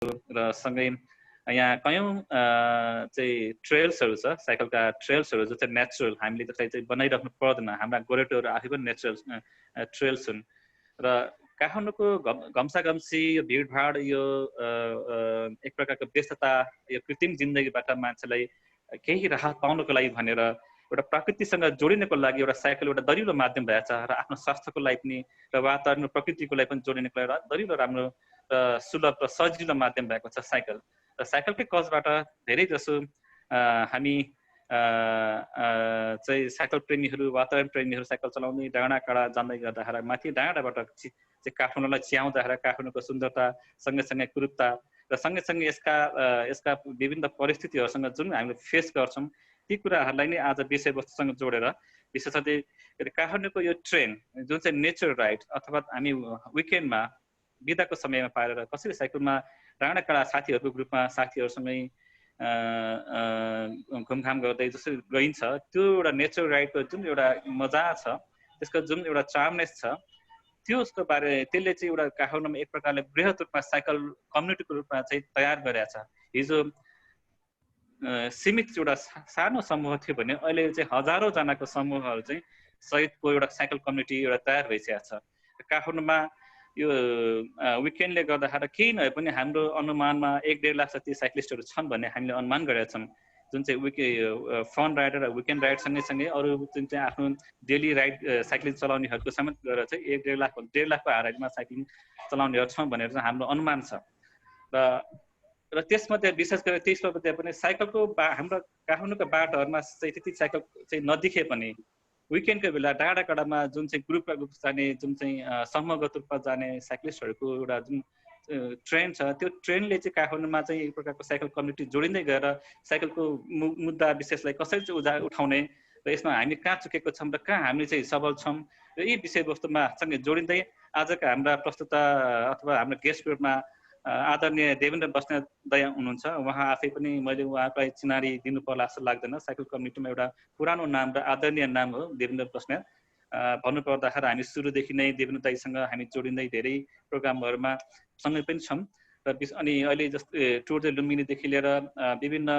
र सँगै यहाँ कयौं चाहिँ ट्रेल्सहरू छ, साइकलका ट्रेल्सहरू जो चाहिँ नेचुरल, हामीले त्यसलाई चाहिँ बनाइराख्नु पर्दैन। हाम्रा गोरेटोहरू आफै पनि नेचुरल ट्रेल्स हुन्। र काठमाडौँको घम्साघम्सी यो भिडभाड, यो एक प्रकारको व्यस्तता, यो कृत्रिम जिन्दगीबाट मान्छेलाई केही राहत पाउनको लागि भनेर एउटा प्रकृतिसँग जोडिनको लागि एउटा साइकल एउटा दरिलो माध्यम भएछ र आफ्नो स्वास्थ्यको लागि पनि र वातावरण प्रकृतिको लागि पनि जोडिनको लागि एउटा दरिलो राम्रो सुलभ र सजिलो माध्यम भएको छ साइकल। र साइकलकै कजबाट धेरै जसो हामी चाहिँ साइकल प्रेमीहरू, वातावरण प्रेमीहरू साइकल चलाउने डाँडा काँडा जाँदै गर्दाखेरि माथि डाँडाबाट चाहिँ काठमाडौँलाई च्याउँदाखेरि काठमाडौँको सुन्दरता सँगसँगै कुरूपता र सँगसँगै यसका विभिन्न परिस्थितिहरूसँग जुन हामीले फेस गर्छौँ ती कुराहरूलाई नै आज विषयवस्तुसँग जोडेर विशेष गरी काठमाडौँको यो ट्रेन जुन चाहिँ नेचर राइड अथवा हामी विकेन्डमा बिदाको समयमा पारेर कसरी साइकलमा डाँडा काँडा साथीहरूको ग्रुपमा साथीहरूसँगै घुमघाम गर्दै जसरी गइन्छ त्यो एउटा नेचर राइडको जुन एउटा मजा छ, त्यसको जुन एउटा चार्मनेस छ, त्यसको बारे त्यसले चाहिँ एउटा काठमाडौँमा एक प्रकारले बृहत रूपमा साइकल कम्युनिटीको रूपमा चाहिँ तयार गरेछ। हिजो सीमित एउटा सानो समूह थियो भने अहिले चाहिँ हजारौं जनाको समूहहरू चाहिँ सहितको एउटा साइकल कम्युनिटी एउटा तयार भइसकेको छ। काठमाडौँमा यो विकेन्डले गर्दाखेरि केही नभए पनि हाम्रो अनुमानमा 1-1.5 लाख जति साइक्लिस्टहरू छन् भन्ने हामीले अनुमान गरेका छौँ। जुन चाहिँ फन राइडर र विकेन्ड राइड सँगै अरू जुन चाहिँ आफ्नो डेली राइड साइक्लिङ चलाउनेहरूको समेत गरेर चाहिँ 1-1.5 लाखको हाराइडमा साइक्लिङ चलाउनेहरू छौँ भनेर चाहिँ हाम्रो अनुमान छ। र त्यसमध्ये विशेष गरी त्यसमध्ये पनि साइकलको हाम्रो काठमाडौँको बाटोहरूमा चाहिँ त्यति साइकल चाहिँ नदेखिए पनि विकेन्डको बेला डाँडा काँडामा जुन चाहिँ ग्रुपका ग्रुप जाने, जुन चाहिँ समूहगत रूपमा जाने साइक्लिस्टहरूको एउटा जुन ट्रेन छ, त्यो ट्रेनले चाहिँ काठमाडौँमा चाहिँ एक प्रकारको साइकल कम्युनिटी जोडिँदै गएर साइकलको मुद्दा विशेषलाई कसरी चाहिँ उठाउने र यसमा हामी कहाँ चुकेको छौँ र कहाँ हामी चाहिँ सबल छौँ र यी विषयवस्तुमा सँगै जोडिँदै आजका हाम्रा प्रस्तुता अथवा हाम्रो गेस्ट ग्रुपमा आदरणीय देवेन्द्र बस्नेत दया हुनुहुन्छ। उहाँ आफै पनि मैले उहाँलाई चिनारी दिनु पर्ला जस्तो लाग्दैन। साइकल कम्युनिटीमा एउटा पुरानो नाम र आदरणीय नाम हो देवेन्द्र बस्नेत। भन्नुपर्दाखेरि हामी सुरुदेखि नै देवेन्द्र दाईसँग हामी जोडिँदै धेरै प्रोग्रामहरूमा सँगै पनि छौँ र अनि अहिले जस्तै टुर द लुम्बिनीदेखि लिएर विभिन्न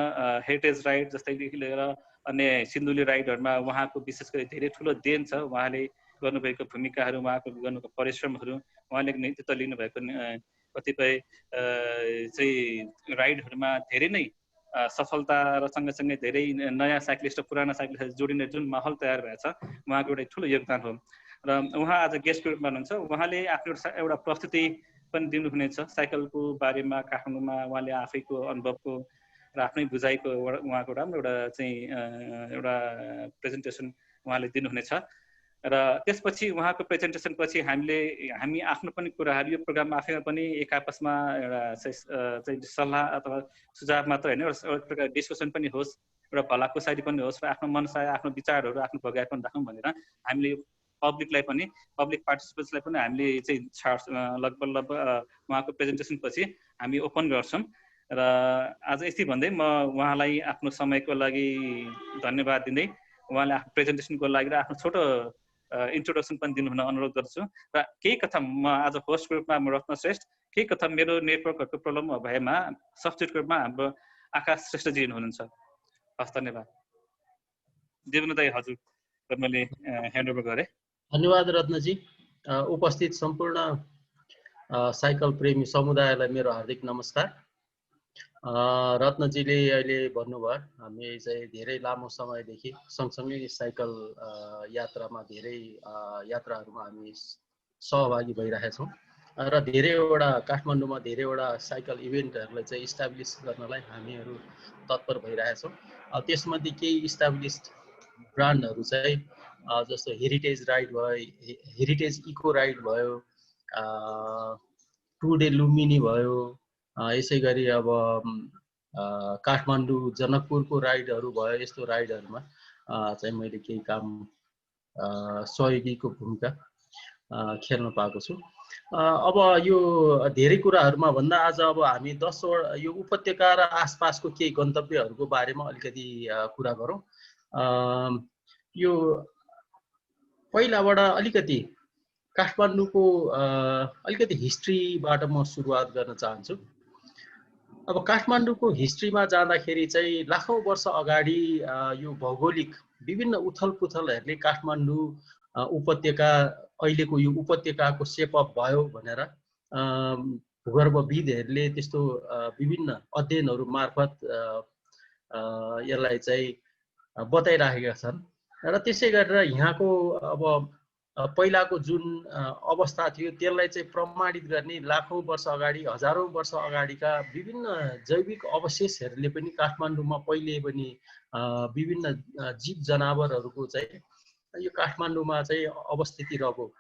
हेरिटेज राइड जस्तैदेखि लिएर अन्य सिन्धुली राइडहरूमा उहाँको विशेष गरी धेरै ठुलो देन छ। उहाँले गर्नुभएको भूमिकाहरू, उहाँको गर्नुको परिश्रमहरू, उहाँले नेतृत्व लिनुभएको कतिपय चाहिँ राइडहरूमा धेरै नै सफलता र सँगसँगै धेरै नयाँ साइक्लिस्ट र पुराना साइक्लिस्ट जोडिने जुन माहौल तयार भएछ उहाँको एउटा ठुलो योगदान हो। र उहाँ आज गेस्ट ग्रुपमा हुनुहुन्छ। उहाँले आफ्नो एउटा प्रस्तुति पनि दिनुहुनेछ साइकलको बारेमा, काठमाडौँमा उहाँले आफैको अनुभवको र आफ्नै बुझाइको उहाँको राम्रो एउटा चाहिँ एउटा प्रेजेन्टेसन उहाँले दिनुहुनेछ। र त्यसपछि उहाँको प्रेजेन्टेसन पछि हामी आफ्नो पनि कुराहरू यो प्रोग्राममा आफैमा पनि एक आपसमा एउटा चाहिँ सल्लाह अथवा सुझाव मात्र होइन, एउटा प्रकार डिस्कसन पनि होस्, एउटा भलाकुसारी पनि होस् र आफ्नो मनसाय आफ्नो विचारहरू आफ्नो भगाइ पनि राखौँ भनेर हामीले पब्लिकलाई पनि, पब्लिक पार्टिसिपेन्ट्सलाई पनि हामीले चाहिँ लगभग उहाँको प्रेजेन्टेसन पछि हामी ओपन गर्छौँ। र आज यति भन्दै म उहाँलाई आफ्नो समयको लागि धन्यवाद दिँदै उहाँले आफ्नो प्रेजेन्टेसनको लागि र आफ्नो छोटो इन्ट्रोडक्सन पनि दिनुहुन अनुरोध गर्छु। र केही कथा म आज होस्ट ग्रुपमा म रत्न श्रेष्ठ, केही कथा मेरो नेटवर्कहरूको प्रब्लम भएमा सब्स्टिट्युट ग्रुपमा हाम्रो आकाश श्रेष्ठजी हुनुहुन्छ। हस्, धन्यवाद। देवेन्द्र दाई हजुर मैले ह्यान्ड ओभर गरेँ। धन्यवाद रत्नजी। उपस्थित सम्पूर्ण साइकल प्रेमी समुदायलाई मेरो हार्दिक नमस्कार। रत्नजीले अहिले भन्नुभयो हामी चाहिँ धेरै लामो समयदेखि सँगसँगै साइकल यात्रामा धेरै यात्राहरूमा हामी सहभागी भइरहेका छौँ र धेरैवटा काठमाडौँमा धेरैवटा साइकल इभेन्टहरूलाई चाहिँ इस्टाब्लिस गर्नलाई हामीहरू तत्पर भइरहेका छौँ। त्यसमध्ये केही इस्टाब्लिस्ड ब्रान्डहरू चाहिँ जस्तो हेरिटेज राइड भयो, हेरिटेज इको राइड भयो, टुर डे लुम्बिनी भयो, यसै गरी अब काठमाडौँ जनकपुरको राइडहरू भयो। यस्तो राइडहरूमा चाहिँ मैले केही काम सहयोगीको भूमिका खेल्न पाएको छु। अब यो धेरै कुराहरूमा भन्दा आज अब हामी 10वटा यो उपत्यका र आसपासको केही गन्तव्यहरूको बारेमा अलिकति कुरा गरौँ। यो पहिलाबाट अलिकति काठमाडौँको अलिकति हिस्ट्रीबाट म सुरुवात गर्न चाहन्छु। अब काठमाडौँको हिस्ट्रीमा जाँदाखेरि चाहिँ लाखौँ वर्ष अगाडि यो भौगोलिक विभिन्न उथलपुथलहरूले काठमाडौँ उपत्यका अहिलेको यो उपत्यकाको सेपअप भयो भनेर भूगर्भविदहरूले त्यस्तो विभिन्न अध्ययनहरू मार्फत यसलाई चाहिँ बताइराखेका छन् र त्यसै गरेर यहाँको अब पहिलाको जुन अवस्था थियो त्यसलाई चाहिँ प्रमाणित गर्ने लाखौँ वर्ष अगाडि हजारौँ वर्ष अगाडिका विभिन्न जैविक अवशेषहरूले पनि काठमाडौँमा पहिले पनि विभिन्न जीव जनावरहरूको चाहिँ यो काठमाडौँमा चाहिँ अवस्थिति रहेको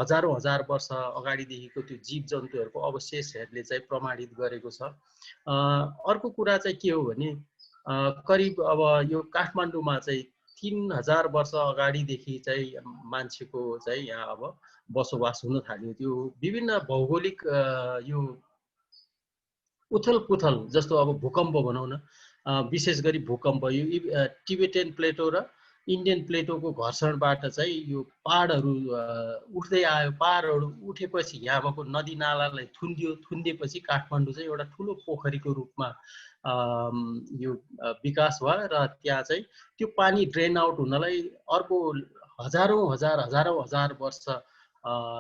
हजारौँ हजार वर्ष अगाडिदेखिको त्यो जीव जन्तुहरूको अवशेषहरूले चाहिँ प्रमाणित गरेको छ। अर्को कुरा चाहिँ के हो भने करिब अब यो काठमाडौँमा चाहिँ 3000 वर्ष अगाडिदेखि चाहिँ मान्छेको चाहिँ यहाँ अब बसोबास हुन थाल्यो। त्यो विभिन्न भौगोलिक यो उथल पुथल जस्तो अब भूकम्प भनौँ न, विशेष गरी भूकम्प यो टिबेटन प्लेटो र इन्डियन प्लेटोको घर्षणबाट चाहिँ यो पहाडहरू उठ्दै आयो। पहाडहरू उठेपछि यहाँको नदी नालालाई थुनिदिएपछि काठमाडौँ चाहिँ एउटा ठुलो पोखरीको रूपमा यो विकास भयो र त्यहाँ चाहिँ त्यो पानी ड्रेन आउट हुनलाई अर्को हजारौँ हजार वर्ष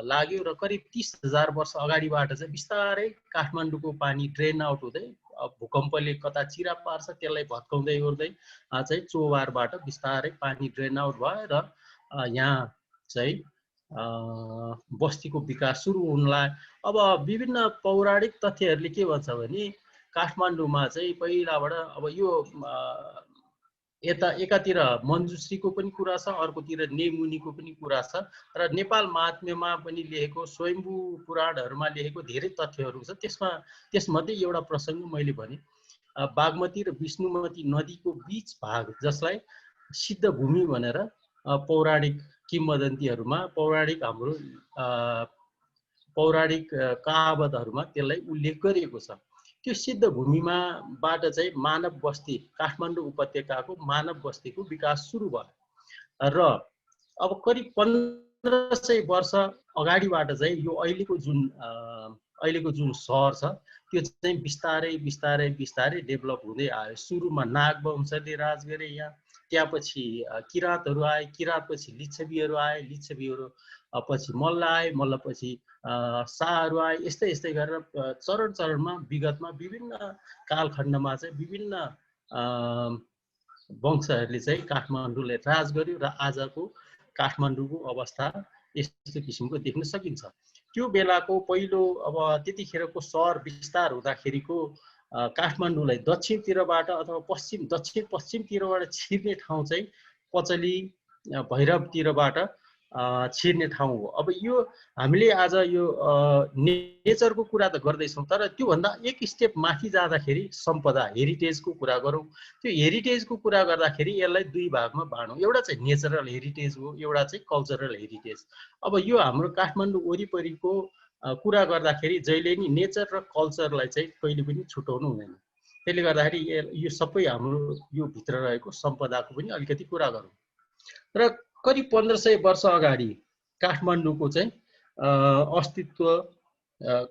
लाग्यो र करिब 30,000 वर्ष अगाडिबाट चाहिँ बिस्तारै काठमाडौँको पानी ड्रेन आउट हुँदै भूकम्पले कता चिरा पार्छ त्यसलाई भत्काउँदै ओर्दै चाहिँ चोबारबाट बिस्तारै पानी ड्रेन आउट भयो र यहाँ चाहिँ बस्तीको विकास सुरु हुनलाई। अब विभिन्न पौराणिक तथ्यहरूले के भन्छ भने काठमाडौँमा चाहिँ पहिलाबाट अब यो यता एकातिर मञ्जुश्रीको पनि कुरा छ, अर्कोतिर नेमुनीको पनि कुरा छ र नेपाल महात्म्यमा पनि लेखेको स्वयम्भू पुराणहरूमा लेखेको धेरै तथ्यहरू छ। त्यसमध्ये एउटा प्रसङ्ग मैले भने बागमती र विष्णुमती नदीको बीच भाग जसलाई सिद्धभूमि भनेर पौराणिक किंवदन्तीहरूमा हाम्रो पौराणिक कहावतहरूमा त्यसलाई उल्लेख गरिएको छ। त्यो सिद्धभूमिबाट चाहिँ मानव बस्ती काठमाडौँ उपत्यकाको मानव बस्तीको विकास सुरु भयो र अब करिब 1500 वर्ष अगाडिबाट चाहिँ यो अहिलेको जुन सहर छ त्यो चाहिँ बिस्तारै डेभलप हुँदै आयो। सुरुमा नागवंशले राज गरे यहाँ, त्यसपछि किराँतहरू आए, किराँतपछि लिच्छवीहरू आए, लिच्छवीहरू पछि मल्ल आए, मल्लपछि शाहहरू आए। यस्तै गरेर चरणमा विगतमा विभिन्न कालखण्डमा चाहिँ विभिन्न वंशहरूले चाहिँ काठमाडौँलाई राज गर्यो र आजको काठमाडौँको अवस्था यस्तो किसिमको देख्न सकिन्छ। त्यो बेलाको पहिलो अब त्यतिखेरको सहर विस्तार हुँदाखेरिको काठमाडौँलाई दक्षिणतिरबाट अथवा दक्षिण पश्चिमतिरबाट छिर्ने ठाउँ चाहिँ पचली भैरवतिरबाट छिर्ने ठाउँ हो। अब यो हामीले आज यो नेचरको कुरा त गर्दैछौँ, तर त्योभन्दा एक स्टेप माथि जाँदाखेरि सम्पदा हेरिटेजको कुरा गरौँ। त्यो हेरिटेजको कुरा गर्दाखेरि यसलाई दुई भागमा बाँडौँ। एउटा चाहिँ नेचरल हेरिटेज हो, एउटा चाहिँ कल्चरल हेरिटेज। अब यो हाम्रो काठमाडौँ वरिपरिको कुरा गर्दाखेरि जहिले नि नेचर र कल्चरलाई चाहिँ कहिले पनि छुटाउनु हुँदैन। त्यसले गर्दाखेरि यो सबै हाम्रो यो भित्र रहेको सम्पदाको पनि अलिकति कुरा गरौँ। र करिब 1500 वर्ष अगाडि काठमाडौँको चाहिँ अस्तित्व,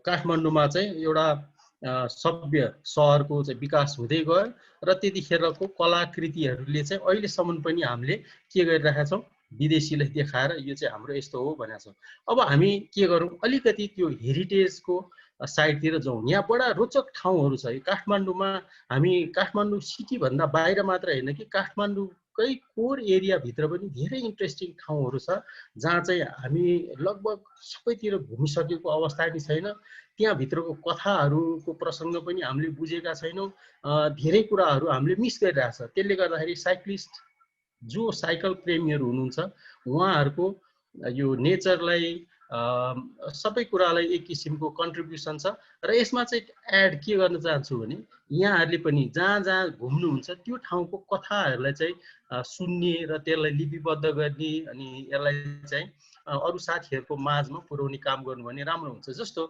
काठमाडौँमा चाहिँ एउटा सभ्य सहरको चाहिँ विकास हुँदै गयो र त्यतिखेरको कलाकृतिहरूले चाहिँ अहिलेसम्म पनि हामीले के गरिरहेका छौँ, विदेशीलाई देखाएर यो चाहिँ हाम्रो यस्तो हो भनेको छौँ। अब हामी के गरौँ, अलिकति त्यो हेरिटेजको साइडतिर जाउँ। यहाँ बडा रोचक ठाउँहरू छ। काठमाडौँमा हामी काठमाडौँ सिटीभन्दा बाहिर मात्र होइन कि काठमाडौँकै कोर एरियाभित्र पनि धेरै इन्ट्रेस्टिङ ठाउँहरू छ जहाँ चाहिँ हामी लगभग सबैतिर घुमिसकेको अवस्था नि छैन। त्यहाँभित्रको कथाहरूको प्रसङ्ग पनि हामीले बुझेका छैनौँ। धेरै कुराहरू हामीले मिस गरिरहेछ। त्यसले गर्दाखेरि साइक्लिस्ट जो साइकल प्रेमीहरू हुनुहुन्छ उहाँहरूको यो नेचरलाई सबै कुरालाई एक किसिमको कन्ट्रिब्युसन छ। र यसमा चाहिँ एड के गर्न चाहन्छु भने यहाँहरूले पनि जहाँ जहाँ घुम्नुहुन्छ त्यो ठाउँको कथाहरूलाई चाहिँ सुन्ने र त्यसलाई लिपिबद्ध गर्ने अनि यसलाई चाहिँ अरू साथीहरूको माझमा पुर्याउने काम गर्नु भने राम्रो हुन्छ। जस्तो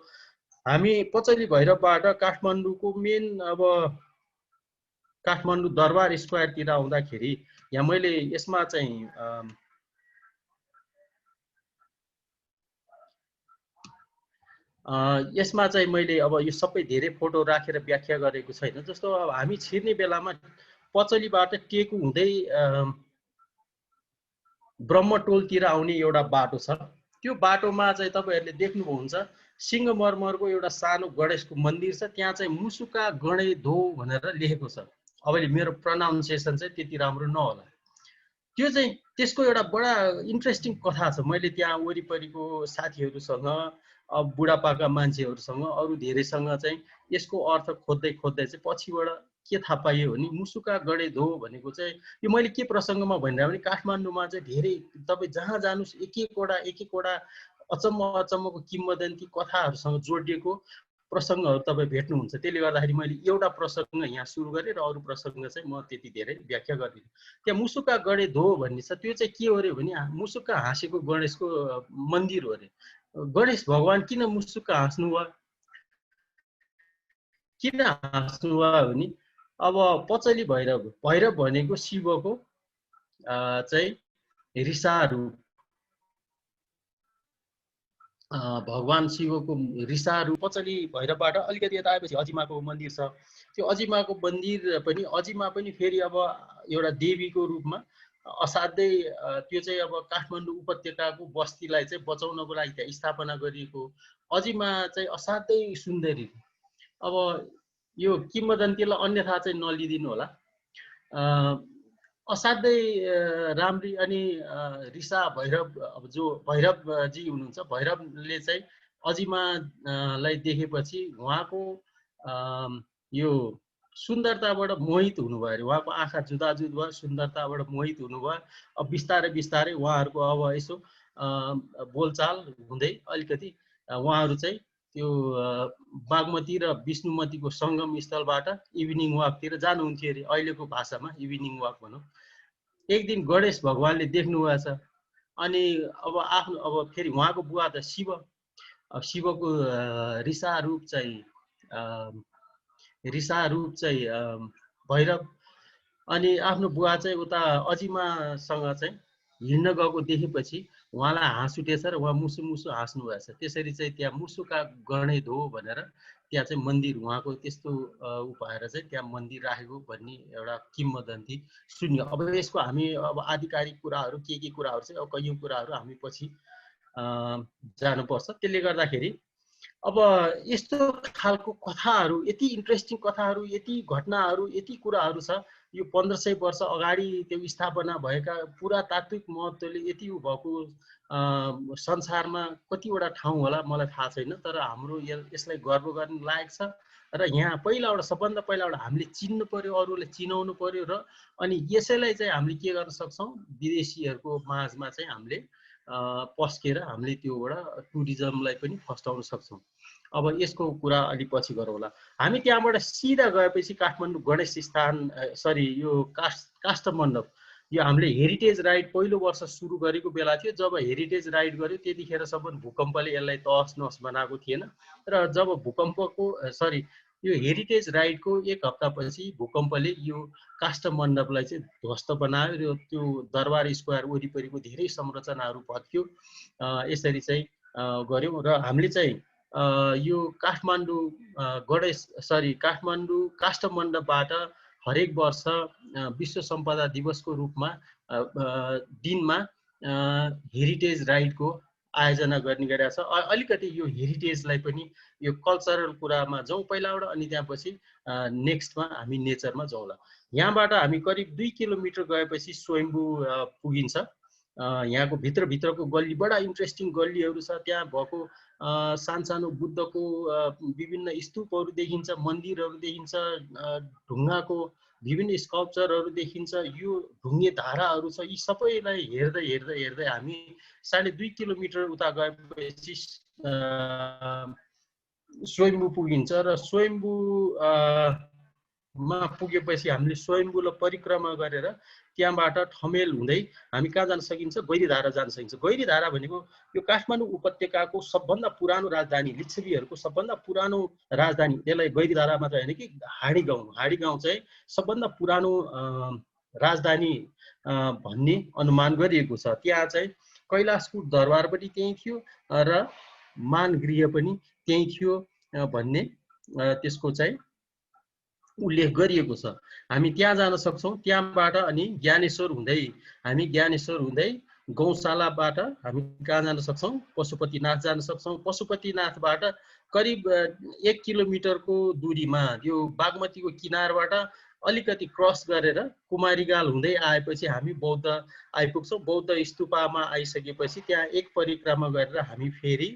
हामी पचली भैरवबाट काठमाडौँको मेन अब काठमाडौँ दरबार स्क्वायरतिर आउँदाखेरि यहाँ मैले यसमा चाहिँ यसमा चाहिँ मैले अब यो सबै धेरै फोटो राखेर व्याख्या गरेको छैन। जस्तो अब हामी छिर्ने बेलामा पचलीबाट टेकु हुँदै ब्रह्मटोलतिर आउने एउटा बाटो छ। त्यो बाटोमा चाहिँ तपाईहरूले देख्नुहुन्छ सिंहमरमरको एउटा सानो गणेशको मन्दिर छ। त्यहाँ चाहिँ मुसुका गणे धो भनेर लेखेको छ। अब मेरो प्रोनाउन्सिएसन चाहिँ त्यति राम्रो नहोला। त्यो चाहिँ त्यसको एउटा बडा इन्ट्रेस्टिङ कथा छ। मैले त्यहाँ वरिपरिको साथीहरूसँग, बुढापाका मान्छेहरूसँग, अरू धेरैसँग चाहिँ यसको अर्थ खोज्दै खोज्दै चाहिँ पछिबाट के थाहा पाइयो भने मुसुका गणे धो भनेको चाहिँ यो मैले के प्रसङ्गमा भनिरहेको भने काठमाडौँमा चाहिँ धेरै तपाईँ जहाँ जानुहोस् एक एकवटा अचम्मको किम्वदन्ती कथाहरूसँग जोडिएको प्रसङ्गहरू तपाईँ भेट्नुहुन्छ। त्यसले गर्दाखेरि मैले एउटा प्रसङ्ग यहाँ सुरु गरेँ र अरू प्रसङ्ग चाहिँ म त्यति धेरै व्याख्या गर्दिनँ। त्यहाँ मुसुका गणे धो भन्ने छ। त्यो चाहिँ के हो अरे भने मुसुका हाँसेको गणेशको मन्दिर हो अरे। गणेश भगवान किन मुसुका हाँस्नु भयो, किन हाँस्नु भयो भने अब पचली भैरव भनेको शिवको चाहिँ रिसाहरू, भगवान शिवको रिसाहरू। पचली भैरवबाट अलिकति यता आएपछि अजिमाको मन्दिर छ। त्यो अजिमाको मन्दिर पनि अजिमा पनि फेरि अब एउटा देवीको रूपमा असाध्यै त्यो चाहिँ अब काठमाडौँ उपत्यकाको बस्तीलाई चाहिँ बचाउनको लागि त्यहाँ स्थापना गरिएको अजिमा चाहिँ असाध्यै सुन्दरी। अब यो किम्वदन्तीलाई अन्यथा चाहिँ नलिदिनु होला। असाध्यै राम्री। अनि रिसा भैरव, अब जो भैरवजी हुनुहुन्छ, भैरवले चाहिँ अजिमालाई देखेपछि उहाँको यो सुन्दरताबाट मोहित हुनुभयो अरे। उहाँको आँखा जुदाजुद भयो, सुन्दरताबाट मोहित हुनुभयो। अब बिस्तारै बिस्तारै उहाँहरूको अब यसो बोलचाल हुँदै अलिकति उहाँहरू चाहिँ त्यो बागमती र विष्णुमतीको सङ्गम स्थलबाट इभिनिङ वाकतिर जानुहुन्थ्यो अरे। अहिलेको भाषामा इभिनिङ वाक भनौँ। एक दिन गणेश भगवानले देख्नुभएको छ। अनि अब आफ्नो अब फेरि उहाँको बुवा त शिवको रिसा रूप चाहिँ भैरव। अनि आफ्नो बुवा चाहिँ उता अजिमासँग चाहिँ हिँड्न गएको देखेपछि उहाँलाई हाँस उठेछ र उहाँ मुसु मुसु हाँस्नु भएको छ। त्यसरी चाहिँ त्यहाँ मुसुका गणे धो भनेर त्यहाँ चाहिँ मन्दिर उहाँको त्यस्तो उपाएर चाहिँ त्यहाँ मन्दिर राखेको भन्ने एउटा किम्वदन्ती सुन्यो। अब यसको हामी अब आधिकारिक कुराहरू के कुराहरू चाहिँ अब कैयौँ कुराहरू हामी पछि जानुपर्छ। त्यसले गर्दाखेरि अब यस्तो खालको कथाहरू, यति इन्ट्रेस्टिङ कथाहरू, यति घटनाहरू, यति कुराहरू छ। यो 1500 वर्ष अगाडि त्यो स्थापना भएका पुरातात्विक महत्त्वले यति भएको संसारमा कतिवटा ठाउँ होला मलाई थाहा छैन। तर हाम्रो यसलाई गर्व गर्ने लायक छ। र यहाँ सबभन्दा पहिला हामीले चिन्नु पर्यो, अरूले चिनाउनु पर्यो। र अनि यसैलाई चाहिँ हामीले के गर्न सक्छौँ, विदेशीहरूको माझमा चाहिँ हामीले पस्केर हामीले त्योबाट टुरिज्मलाई पनि फस्टाउन सक्छौँ। अब यसको कुरा अलि पछि गरौँला। हामी त्यहाँबाट सिधा गएपछि काठमाडौँ गणेश स्थान यो काष्ठमण्डप, यो हामीले हेरिटेज राइड पहिलो वर्ष सुरु गरेको बेला थियो। जब हेरिटेज राइड गर्यो त्यतिखेरसम्म भूकम्पले यसलाई तहस नहस बनाएको थिएन। र जब यो हेरिटेज राइडको एक हप्तापछि भूकम्पले यो काष्ठमण्डपलाई चाहिँ ध्वस्त बनायो र त्यो दरबार स्क्वायर वरिपरिको धेरै संरचनाहरू भत्क्यो। यसरी चाहिँ गऱ्यौँ। र हामीले चाहिँ यो काठमाडौँ काष्ठमण्डपबाट हरेक वर्ष विश्व सम्पदा दिवसको रूपमा दिनमा हेरिटेज राइडको आयोजना गर्ने गरेका छ। अलिकति यो हेरिटेजलाई पनि यो कल्चरल कुरामा जाउँ पहिलाबाट, अनि त्यहाँपछि नेक्स्टमा हामी नेचरमा जाउँला। यहाँबाट हामी करिब 2 किलोमिटर गएपछि स्वयम्भू पुगिन्छ। यहाँको भित्रको गल्ली बडा इन्ट्रेस्टिङ गल्लीहरू छ। त्यहाँ भएको सानसानो बुद्धको विभिन्न स्तूपहरू देखिन्छ, मन्दिरहरू देखिन्छ, ढुङ्गाको विभिन्न स्कल्पचरहरू देखिन्छ, यो ढुङ्गे धाराहरू छ। यी सबैलाई हेर्दै हामी 2.5 किलोमिटर उता गएपछि स्वयम्भू पुगिन्छ। र स्वयम्भूमा पुगेपछि हामीले स्वयम्भूलाई परिक्रमा गरेर त्यहाँबाट ठमेल हुँदै हामी कहाँ जान सकिन्छ, गैरीधारा जान सकिन्छ। गैरीधारा भनेको यो काठमाडौँ उपत्यकाको सबभन्दा पुरानो राजधानी, लिच्छवीहरूको सबभन्दा पुरानो राजधानी। त्यसलाई गैरीधारा मात्र होइन कि हाडी गाउँ चाहिँ सबभन्दा पुरानो राजधानी भन्ने अनुमान गरिएको छ। त्यहाँ चाहिँ कैलाशकूट दरबार पनि त्यही थियो र मानगृह पनि त्यही थियो भन्ने त्यसको चाहिँ उल्लेख गरिएको छ। हामी त्यहाँ जान सक्छौँ। त्यहाँबाट अनि ज्ञानेश्वर हुँदै गौशालाबाट हामी कहाँ जान सक्छौँ? पशुपतिनाथ जान सक्छौँ। पशुपतिनाथबाट करिब 1 किलोमिटरको दूरीमा यो बागमतीको किनारबाट अलिकति क्रस गरेर कुमारीगाल हुँदै आएपछि हामी बौद्ध आइपुग्छौँ। बौद्ध स्तूपमा आइसकेपछि त्यहाँ एक परिक्रमा गरेर हामी फेरि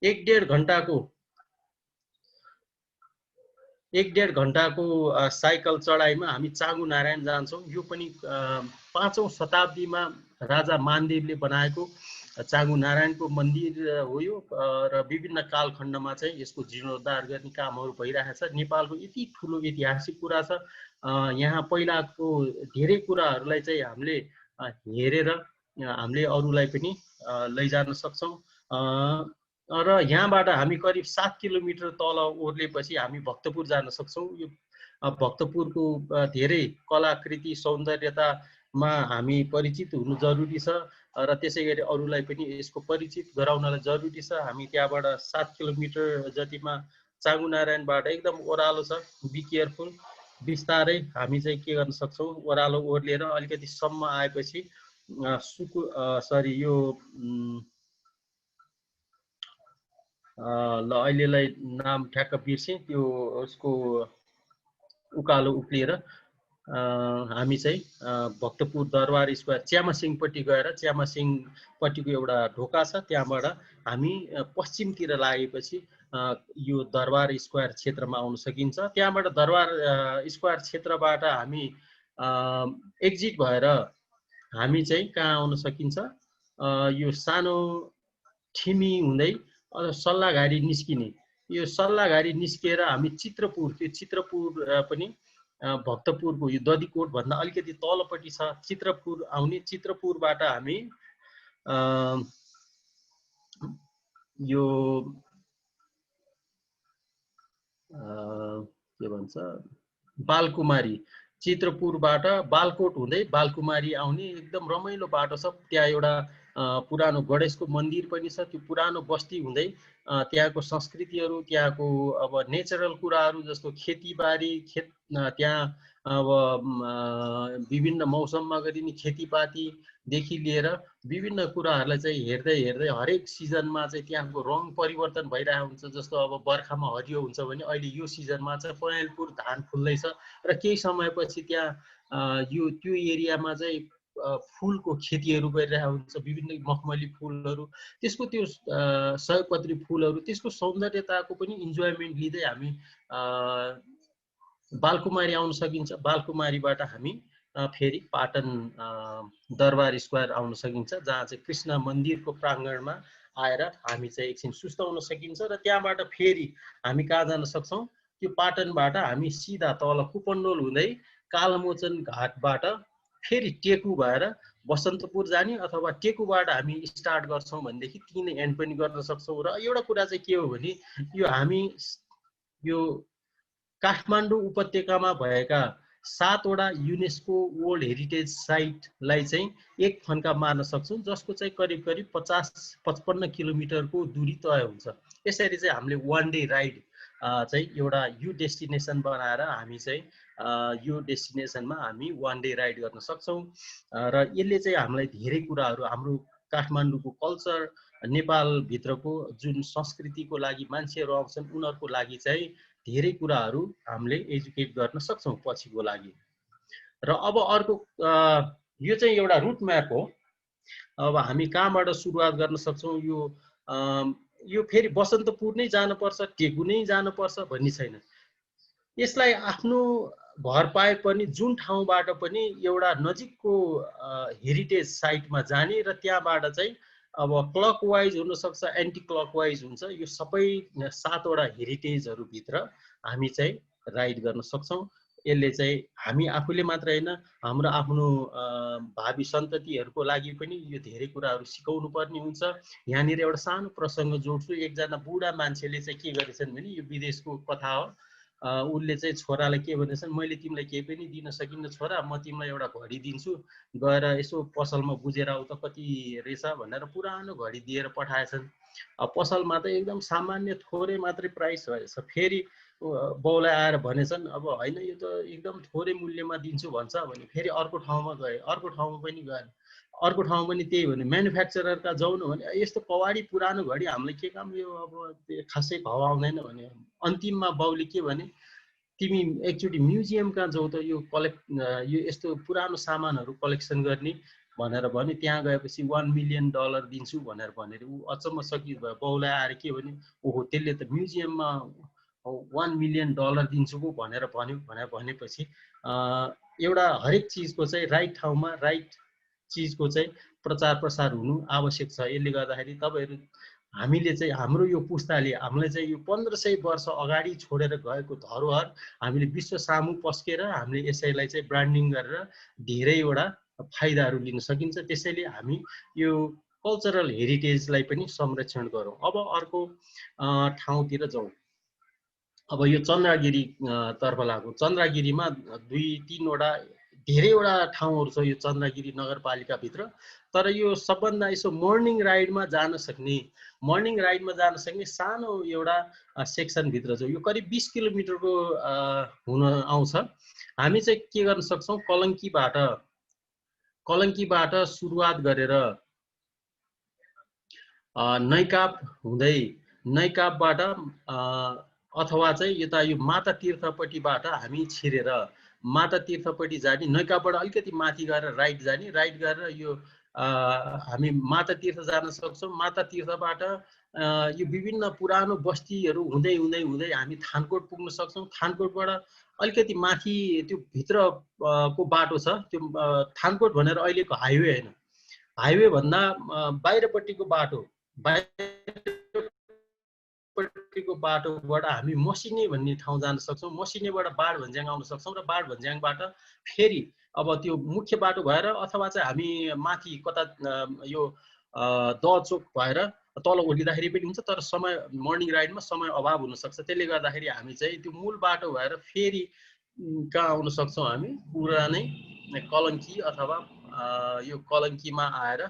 1.5 घण्टाको साइकल चढाइमा हामी चाँगु नारायण जान्छौँ। यो पनि 5औं शताब्दीमा राजा मानदेवले बनाएको चाँगु नारायणको मन्दिर हो यो, र विभिन्न कालखण्डमा चाहिँ यसको जीर्णोद्धार गर्ने कामहरू भइरहेछ। नेपालको यति ठुलो ऐतिहासिक कुरा छ, यहाँ पहिलाको धेरै कुराहरूलाई चाहिँ हामीले हेरेर हामीले अरूलाई पनि लैजान सक्छौँ। र यहाँबाट हामी करिब 7 किलोमिटर तल ओर्लेपछि हामी भक्तपुर जान सक्छौँ। यो भक्तपुरको धेरै कलाकृति सौन्दर्यतामा हामी परिचित हुनु जरुरी छ, र त्यसै गरी अरूलाई पनि यसको परिचित गराउनलाई जरुरी छ। हामी त्यहाँबाट 7 किलोमिटर जतिमा चाँगु नारायणबाट एकदम ओह्रालो छ, बी केयरफुल। बिस्तारै हामी चाहिँ के गर्न सक्छौँ, ओह्रालो ओर्लिएर अलिकति सम्म आएपछि यो ल अहिलेलाई नाम ठ्याक्क बिर्सेँ, त्यो उसको उकालो उक्लिएर हामी चाहिँ भक्तपुर दरबार स्क्वायर च्यामासिङपट्टि गएर च्यामासिङपट्टिको एउटा ढोका छ, त्यहाँबाट हामी पश्चिमतिर लागेपछि यो दरबार स्क्वायर क्षेत्रमा आउन सकिन्छ। त्यहाँबाट दरबार स्क्वायर क्षेत्रबाट हामी एक्जिट भएर हामी चाहिँ कहाँ आउन सकिन्छ, यो सानो ठिमी हुँदै सल्लाघारी निस्किने। यो सल्लाघारी निस्किएर हामी चित्रपुर, त्यो चित्रपुर पनि भक्तपुरको यो दधिकोट भन्दा अलिकति तलपट्टि छ, चित्रपुर आउने। चित्रपुरबाट हामी यो के भन्छ बालकुमारी, चित्रपुरबाट बालकोट हुँदै बालकुमारी आउने एकदम रमाइलो बाटो छ। त्यहाँ एउटा पुरानो गणेशको मन्दिर पनि छ। त्यो पुरानो बस्ती हुँदै त्यहाँको संस्कृतिहरू, त्यहाँको अब नेचरल कुराहरू जस्तो खेतीबारी, त्यहाँ अब विभिन्न मौसममा गरिने खेतीपातीदेखि लिएर विभिन्न कुराहरूलाई चाहिँ हेर्दै हेर्दै हरेक सिजनमा चाहिँ त्यहाँको रङ परिवर्तन भइरहेको हुन्छ। जस्तो अब बर्खामा हरियो हुन्छ भने अहिले यो सिजनमा चाहिँ पहेँलपुर धान फुल्दैछ, र केही समयपछि त्यहाँ त्यो एरियामा चाहिँ फुलको खेतीहरू गरिरहेको हुन्छ, विभिन्न मखमली फुलहरू, त्यसको त्यो सयपत्री फुलहरू, त्यसको सौन्दर्यताको पनि इन्जोयमेन्ट लिँदै हामी बालकुमारी आउन सकिन्छ। बालकुमारीबाट हामी फेरि पाटन दरबार स्क्वायर आउन सकिन्छ, जहाँ चाहिँ कृष्ण मन्दिरको प्राङ्गणमा आएर हामी चाहिँ एकछिन सुस्ताउन सकिन्छ। र त्यहाँबाट फेरि हामी कहाँ जान सक्छौँ, त्यो पाटनबाट हामी सिधा तल कुपन्डोल हुँदै कालमोचन घाटबाट फेरि टेकु भएर बसन्तपुर जाने, अथवा टेकुबाट हामी स्टार्ट गर्छौँ भनेदेखि 3 एन्ड पनि गर्न सक्छौँ। र एउटा कुरा चाहिँ के हो भने यो हामी यो काठमाडौँ उपत्यकामा भएका 7वटा युनेस्को वर्ल्ड हेरिटेज साइटलाई चाहिँ एक फन्का मार्न सक्छौँ, जसको चाहिँ करिब 50-55 किलोमिटरको दूरी तय हुन्छ। यसरी चाहिँ हामीले वान डे राइड चाहिँ एउटा यो डेस्टिनेसन बनाएर हामी चाहिँ यो डेस्टिनेसनमा हामी वान डे राइड गर्न सक्छौँ। र यसले चाहिँ हामीलाई धेरै कुराहरू, हाम्रो काठमाडौँको कल्चर, नेपालभित्रको जुन संस्कृतिको लागि मान्छेहरू आउँछन् उनीहरूको लागि चाहिँ धेरै कुराहरू हामीले एजुकेट गर्न सक्छौँ पछिको लागि। र अब अर्को यो चाहिँ एउटा रुट म्याप हो। अब हामी कहाँबाट सुरुवात गर्न सक्छौँ, यो फेरि बसन्तपुर नै जानुपर्छ, टेकु नै जानुपर्छ भन्ने छैन। यसलाई आफ्नो भर पाए पनि जुन ठाउँबाट पनि एउटा नजिकको हेरिटेज साइटमा जाने, र त्यहाँबाट चाहिँ अब क्लकवाइज हुनसक्छ, एन्टी क्लकवाइज हुन्छ, यो सबै 7वटा हेरिटेजहरूभित्र हामी चाहिँ राइड गर्न सक्छौँ। यसले चाहिँ हामी आफूले मात्र होइन, हाम्रो आफ्नो भावी सन्ततिहरूको लागि पनि यो धेरै कुराहरू सिकाउनु पर्ने हुन्छ। यहाँनिर एउटा सानो प्रसङ्ग जोड्छु। एकजना बुढा मान्छेले चाहिँ के गरेछन् भने, यो विदेशको कथा हो, उसले चाहिँ छोरालाई के भनेछन्, मैले तिमीलाई केही पनि दिन सकिन्न छोरा, म तिमीलाई एउटा घडी दिन्छु, गएर यसो पसलमा बुझेर आऊ त कति रहेछ भनेर पुरानो घडी दिएर पठाएछन्। पसलमा त एकदम सामान्य थोरै मात्रै प्राइस रहेछ। फेरि बाउलाई आएर भनेछन् अब होइन यो त एकदम थोरै मूल्यमा दिन्छु भन्छ भने फेरि अर्को ठाउँमा गए, अर्को ठाउँमा पनि गए, अर्को ठाउँमा पनि त्यही भने म्यानुफ्याक्चररका जाउँ न भने यस्तो कवाडी पुरानो घडी हामीलाई के काम, यो अब खासै भाउ आउँदैन भने अन्तिममा बाउले के भने तिमी एकचोटि म्युजियम कहाँ जाऊ त, यो यो यस्तो पुरानो सामानहरू कलेक्सन गर्ने भनेर भने। त्यहाँ गएपछि $1 मिलियन दिन्छु भनेर भनेर ऊ अचम्म सकित भयो। बाउलाई आएर के भने ओहो त्यसले त म्युजियममा $1 मिलियन दिन्छु पो भनेर भन्यो भनेपछि एउटा हरेक चिजको चाहिँ राइट ठाउँमा राइट चिजको चाहिँ प्रचार प्रसार हुनु आवश्यक छ। यसले गर्दाखेरि तपाईँहरू हामीले चाहिँ हाम्रो यो पुस्ताले हामीलाई चाहिँ यो 1500 वर्ष अगाडि छोडेर गएको धरोहर हामीले विश्व सामु पस्केर हामीले यसैलाई चाहिँ ब्रान्डिङ गरेर धेरैवटा फाइदाहरू लिन सकिन्छ। त्यसैले हामी यो कल्चरल हेरिटेजलाई पनि संरक्षण गरौँ। अब अर्को ठाउँतिर जाउँ। अब यो चन्द्रगिरी तर्फ लागौँ। चन्द्रगिरीमा 2-3 वटा धेरैवटा ठाउँहरू छ यो चन्द्रगिरी नगरपालिकाभित्र। तर यो सबभन्दा यसो मर्निङ राइडमा जान सक्ने सानो एउटा सेक्सनभित्र छ। यो करिब 20 किलोमिटरको हुन आउँछ। हामी चाहिँ के गर्न सक्छौँ, कलङ्कीबाट सुरुवात गरेर नैकाप हुँदै नैकापबाट अथवा चाहिँ यता यो माता तीर्थपट्टिबाट हामी छिरेर माता तीर्थपट्टि जाने, नैकापबाट अलिकति माथि गएर राइट जाने, राइट गरेर यो हामी माता तीर्थ जान सक्छौँ। माता तीर्थबाट यो विभिन्न पुरानो बस्तीहरू हुँदै हुँदै हुँदै हामी थानकोट पुग्न सक्छौँ। थानकोटबाट अलिकति माथि त्यो भित्रको बाटो छ, त्यो थानकोट भनेर अहिलेको हाइवे होइन, हाइवे भन्दा बाहिरपट्टिको बाटोबाट हामी मसिने भन्ने ठाउँ जान सक्छौँ। मसिनेबाट बाढभन्ज्याङ आउन सक्छौँ र बाढभन्ज्याङबाट फेरि अब त्यो मुख्य बाटो भएर अथवा चाहिँ हामी माथि कता यो दहचोक भएर तल ओर्लिँदाखेरि पनि हुन्छ। तर समय मर्निङ राइडमा समय अभाव हुनसक्छ। त्यसले गर्दाखेरि हामी चाहिँ त्यो मूल बाटो भएर फेरि कहाँ आउन सक्छौँ, हामी पुरानै कलङ्की अथवा यो कलङ्कीमा आएर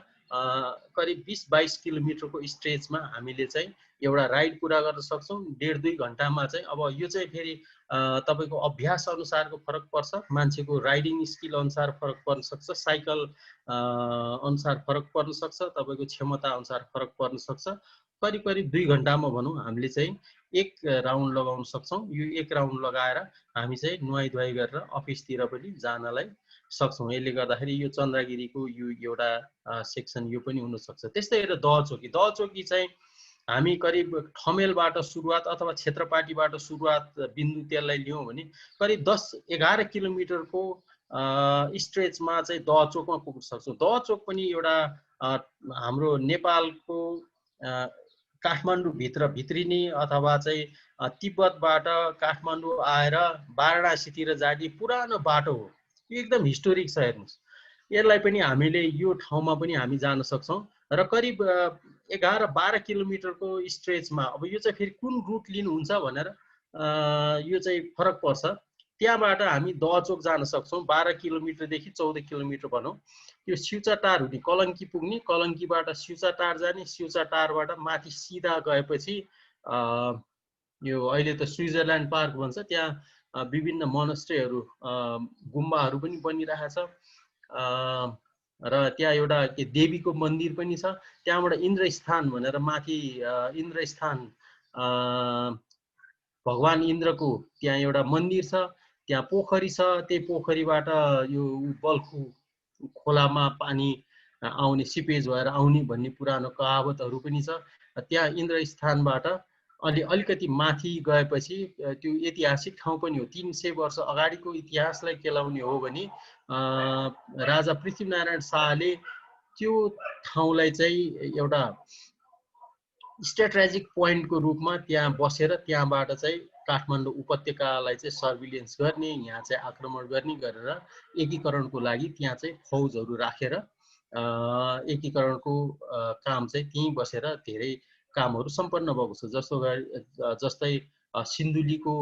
करिब 20-22 किलोमिटरको स्ट्रेचमा हामीले चाहिँ एउटा राइड पुरा गर्न सक्छौँ 1.5-2 घन्टामा चाहिँ। अब यो चाहिँ फेरि तपाईँको अभ्यास अनुसारको फरक पर्छ, मान्छेको राइडिङ स्किल अनुसार फरक पर्न सक्छ, साइकल अनुसार फरक पर्न सक्छ, तपाईँको क्षमता अनुसार फरक पर्न सक्छ। करिब 2 घन्टामा भनौँ हामीले चाहिँ एक राउन्ड लगाउन सक्छौँ। यो एक राउन्ड लगाएर हामी चाहिँ नुहाई धुवाई गरेर अफिसतिर पनि जानलाई सक्छौँ। यसले गर्दाखेरि यो चन्द्रगिरीको यो एउटा सेक्सन यो पनि हुनसक्छ। त्यस्तै हेरेर दहचोकी चाहिँ हामी करिब ठमेलबाट सुरुवात अथवा क्षेत्रपाटीबाट सुरुवात बिन्दु त्यसलाई लियौँ भने करिब 10-11 किलोमिटरको स्ट्रेचमा चाहिँ दहचोकमा पुग्न सक्छौँ। दहचोक पनि एउटा हाम्रो नेपालको काठमाडौँ भित्रिने अथवा चाहिँ तिब्बतबाट काठमाडौँ आएर वाराणसीतिर जाने पुरानो बाटो हो। यो एकदम हिस्टोरिक छ। हेर्नुहोस्, यसलाई पनि हामीले यो ठाउँमा पनि हामी जान सक्छौँ र करिब 11-12 किलोमिटरको स्ट्रेचमा। अब यो चाहिँ फेरि कुन रुट लिनुहुन्छ भनेर यो चाहिँ फरक पर्छ। त्यहाँबाट हामी दहचोक जान सक्छौँ 12 किलोमिटरदेखि 14 किलोमिटर भनौँ। यो सिउचाटार हुने कलङ्की पुग्ने, कलङ्कीबाट सिउचाटार जाने, सिउचाटारबाट माथि सिधा गएपछि यो अहिले त स्विजरल्यान्ड पार्क भन्छ, त्यहाँ विभिन्न मोनास्ट्रीहरू गुम्बाहरू पनि बनिरहेको छ र त्यहाँ एउटा देवीको मन्दिर पनि छ। त्यहाँबाट इन्द्रस्थान भनेर माथि इन्द्रस्थान भगवान इन्द्रको त्यहाँ एउटा मन्दिर छ, त्यहाँ पोखरी छ, त्यही पोखरीबाट यो बल्खु खोलामा पानी आउने, सिपेज भएर आउने भन्ने पुरानो कहावतहरू पनि छ। त्यहाँ इन्द्रस्थानबाट अलिकति माथि गएपछि त्यो ऐतिहासिक ठाउँ पनि हो। 300 वर्ष अगाडिको इतिहासलाई केलाउने हो भने राजा पृथ्वीनारायण शाहले त्यो ठाउँलाई चाहिँ एउटा स्ट्राटेजिक पोइन्टको रूपमा त्यहाँ बसेर त्यहाँबाट चाहिँ काठमाडौँ उपत्यकालाई चाहिँ सर्भिलेन्स गर्ने, यहाँ चाहिँ आक्रमण गर्ने गरेर एकीकरणको लागि त्यहाँ चाहिँ फौजहरू राखेर एकीकरणको काम चाहिँ त्यहीँ बसेर धेरै कामहरू सम्पन्न भएको छ। जस्तै सिन्धुलीको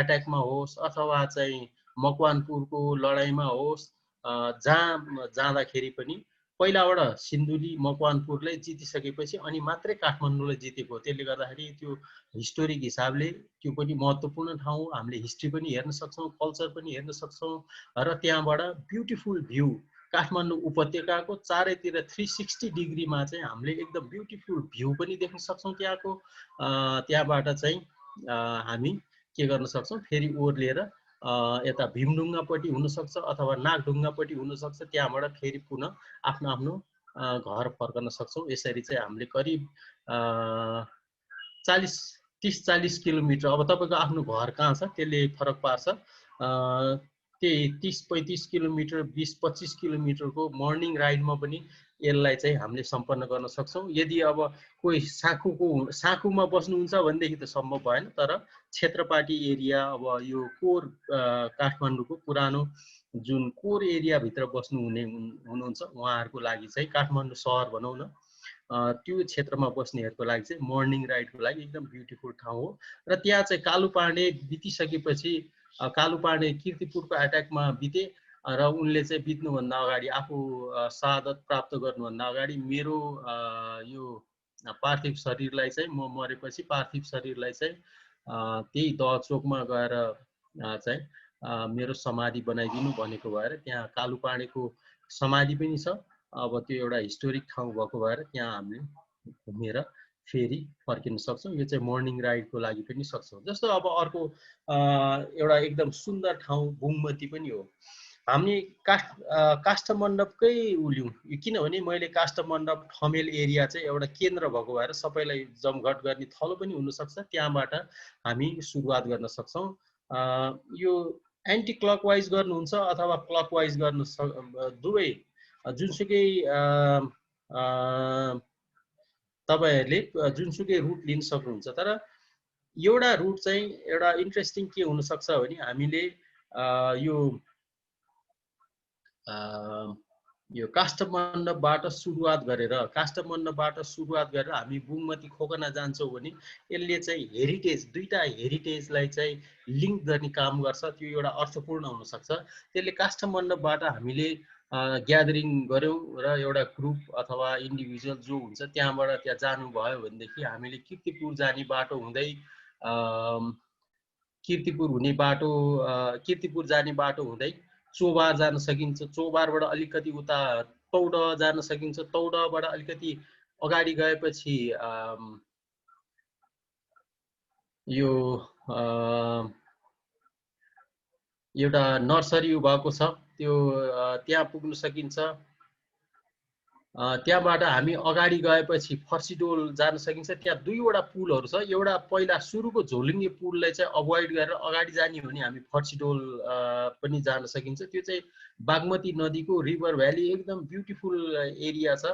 एट्याकमा होस् अथवा चाहिँ मकवानपुरको लडाइँमा होस्, जहाँ जाँदाखेरि पनि पहिलाबाट सिन्धुली मकवानपुरलाई जितिसकेपछि अनि मात्रै काठमाडौँलाई जितेको हो। त्यसले गर्दाखेरि त्यो हिस्टोरिक हिसाबले त्यो पनि महत्त्वपूर्ण ठाउँ हो। हामीले हिस्ट्री पनि हेर्न सक्छौँ, कल्चर पनि हेर्न सक्छौँ र त्यहाँबाट ब्युटिफुल भ्यू काठमाडौँ उपत्यकाको चारैतिर 360 डिग्रीमा चाहिँ हामीले एकदम ब्युटिफुल भ्यू पनि देख्न सक्छौँ त्यहाँको। त्यहाँबाट चाहिँ हामी के गर्न सक्छौँ, फेरि ओर्लिएर यता भीमढुङ्गापट्टि हुनसक्छ अथवा नागढुङ्गापट्टि हुनसक्छ, त्यहाँबाट फेरि पुनः आफ्नो आफ्नो घर फर्कन सक्छौँ। यसरी चाहिँ हामीले करिब 30-40 किलोमिटर, अब तपाईँको आफ्नो घर कहाँ छ त्यसले फरक पार्छ, त्यही 30-35 किलोमिटर 20-25 किलोमिटरको मर्निङ राइडमा पनि यसलाई चाहिँ हामीले सम्पन्न गर्न सक्छौँ। यदि अब कोही साँखुमा बस्नुहुन्छ भनेदेखि त सम्भव भएन, तर क्षेत्रपाटी एरिया, अब यो कोर काठमाडौँको पुरानो जुन कोर एरियाभित्र हुनुहुन्छ उहाँहरूको लागि चाहिँ काठमाडौँ सहर भनौँ न, त्यो क्षेत्रमा बस्नेहरूको लागि चाहिँ मर्निङ राइडको लागि एकदम ब्युटिफुल ठाउँ हो। र त्यहाँ चाहिँ कालुपाण्डे बितिसकेपछि, कालुपाण्डे कीर्तिपुरको एट्याकमा बिते र उनले चाहिँ बित्नुभन्दा अगाडि, आफू शहादत प्राप्त गर्नुभन्दा अगाडि मेरो यो पार्थिव शरीरलाई चाहिँ, म मरेपछि पार्थिव शरीरलाई चाहिँ त्यही दह चोकमा गएर चाहिँ मेरो समाधि बनाइदिनु भनेको भएर त्यहाँ कालुपाण्डेको समाधि पनि छ। अब त्यो एउटा हिस्टोरिक ठाउँ भएको भएर त्यहाँ हामीले घुमेर फेरि फर्किन सक्छौँ। यो चाहिँ मर्निङ राइडको लागि पनि सक्छौँ। जस्तो अब अर्को एउटा एकदम सुन्दर ठाउँ बुङमती पनि हो। हामी काष्ठमण्डपकै उल्यौँ, किनभने मैले काष्ठमण्डप ठमेल एरिया चाहिँ एउटा केन्द्र भएको भएर सबैलाई जमघट गर्ने थलो पनि हुनसक्छ, त्यहाँबाट हामी सुरुवात गर्न सक्छौँ। यो एन्टी क्लकवाइज गर्नुहुन्छ अथवा क्लकवाइज गर्नु दुवै जुनसुकै तपाईँहरूले जुनसुकै रुट लिन सक्नुहुन्छ। तर एउटा रुट चाहिँ एउटा इन्ट्रेस्टिङ के हुनसक्छ भने हामीले यो काष्ठमण्डपबाट सुरुवात गरेर हामी बुङमती खोकना जान्छौँ भने यसले चाहिँ हेरिटेज, दुईटा हेरिटेजलाई चाहिँ लिङ्क गर्ने काम गर्छ। त्यो एउटा अर्थपूर्ण हुनसक्छ। त्यसले काष्ठमण्डपबाट हामीले ग्यादरिङ गऱ्यौँ र एउटा ग्रुप अथवा इन्डिभिजुअल जो हुन्छ त्यहाँ जानुभयो भनेदेखि हामीले कीर्तिपुर जाने बाटो हुँदै कीर्तिपुर जाने बाटो हुँदै चोबार जान सकिन्छ। चोबारबाट अलिकति उता तौडह जान सकिन्छ। तौडहबाट अलिकति अगाडि गएपछि यो एउटा नर्सरी भएको छ, त्यो त्यहाँ पुग्न सकिन्छ। त्यहाँबाट हामी अगाडि गएपछि फर्सीडोल जान सकिन्छ। त्यहाँ दुईवटा पुलहरू छ। एउटा पहिला सुरुको झोलुङ्गे पुललाई चाहिँ अभोइड गरेर अगाडि जाने हो भने हामी फर्सीडोल पनि जान सकिन्छ। त्यो चाहिँ बागमती नदीको रिभर भ्याली एकदम ब्युटिफुल एरिया छ।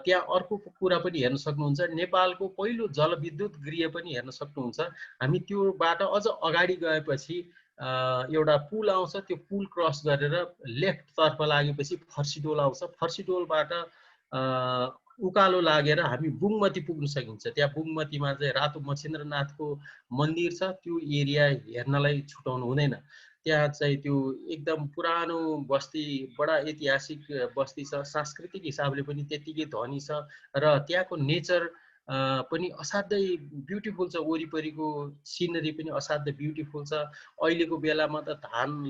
त्यहाँ अर्को कुरा पनि हेर्न सक्नुहुन्छ, नेपालको पहिलो जलविद्युत गृह पनि हेर्न सक्नुहुन्छ। हामी त्योबाट अझ अगाडि गएपछि एउटा पुल आउँछ, त्यो पुल क्रस गरेर लेफ्टतर्फ लागेपछि फर्सीडोल आउँछ। फर्सीडोलबाट उकालो लागेर हामी बुङमती पुग्न सकिन्छ। त्यहाँ बुङमतीमा चाहिँ रातो मच्छिन्द्रनाथको मन्दिर छ। त्यो एरिया हेर्नलाई छुटाउनु हुँदैन। त्यहाँ चाहिँ त्यो एकदम पुरानो बस्ती, बडा ऐतिहासिक बस्ती छ। सांस्कृतिक हिसाबले पनि त्यतिकै धनी छ र त्यहाँको नेचर पनि असाध्यै ब्युटिफुल छ। वरिपरिको सिनरी पनि असाध्यै ब्युटिफुल छ। अहिलेको बेलामा त धान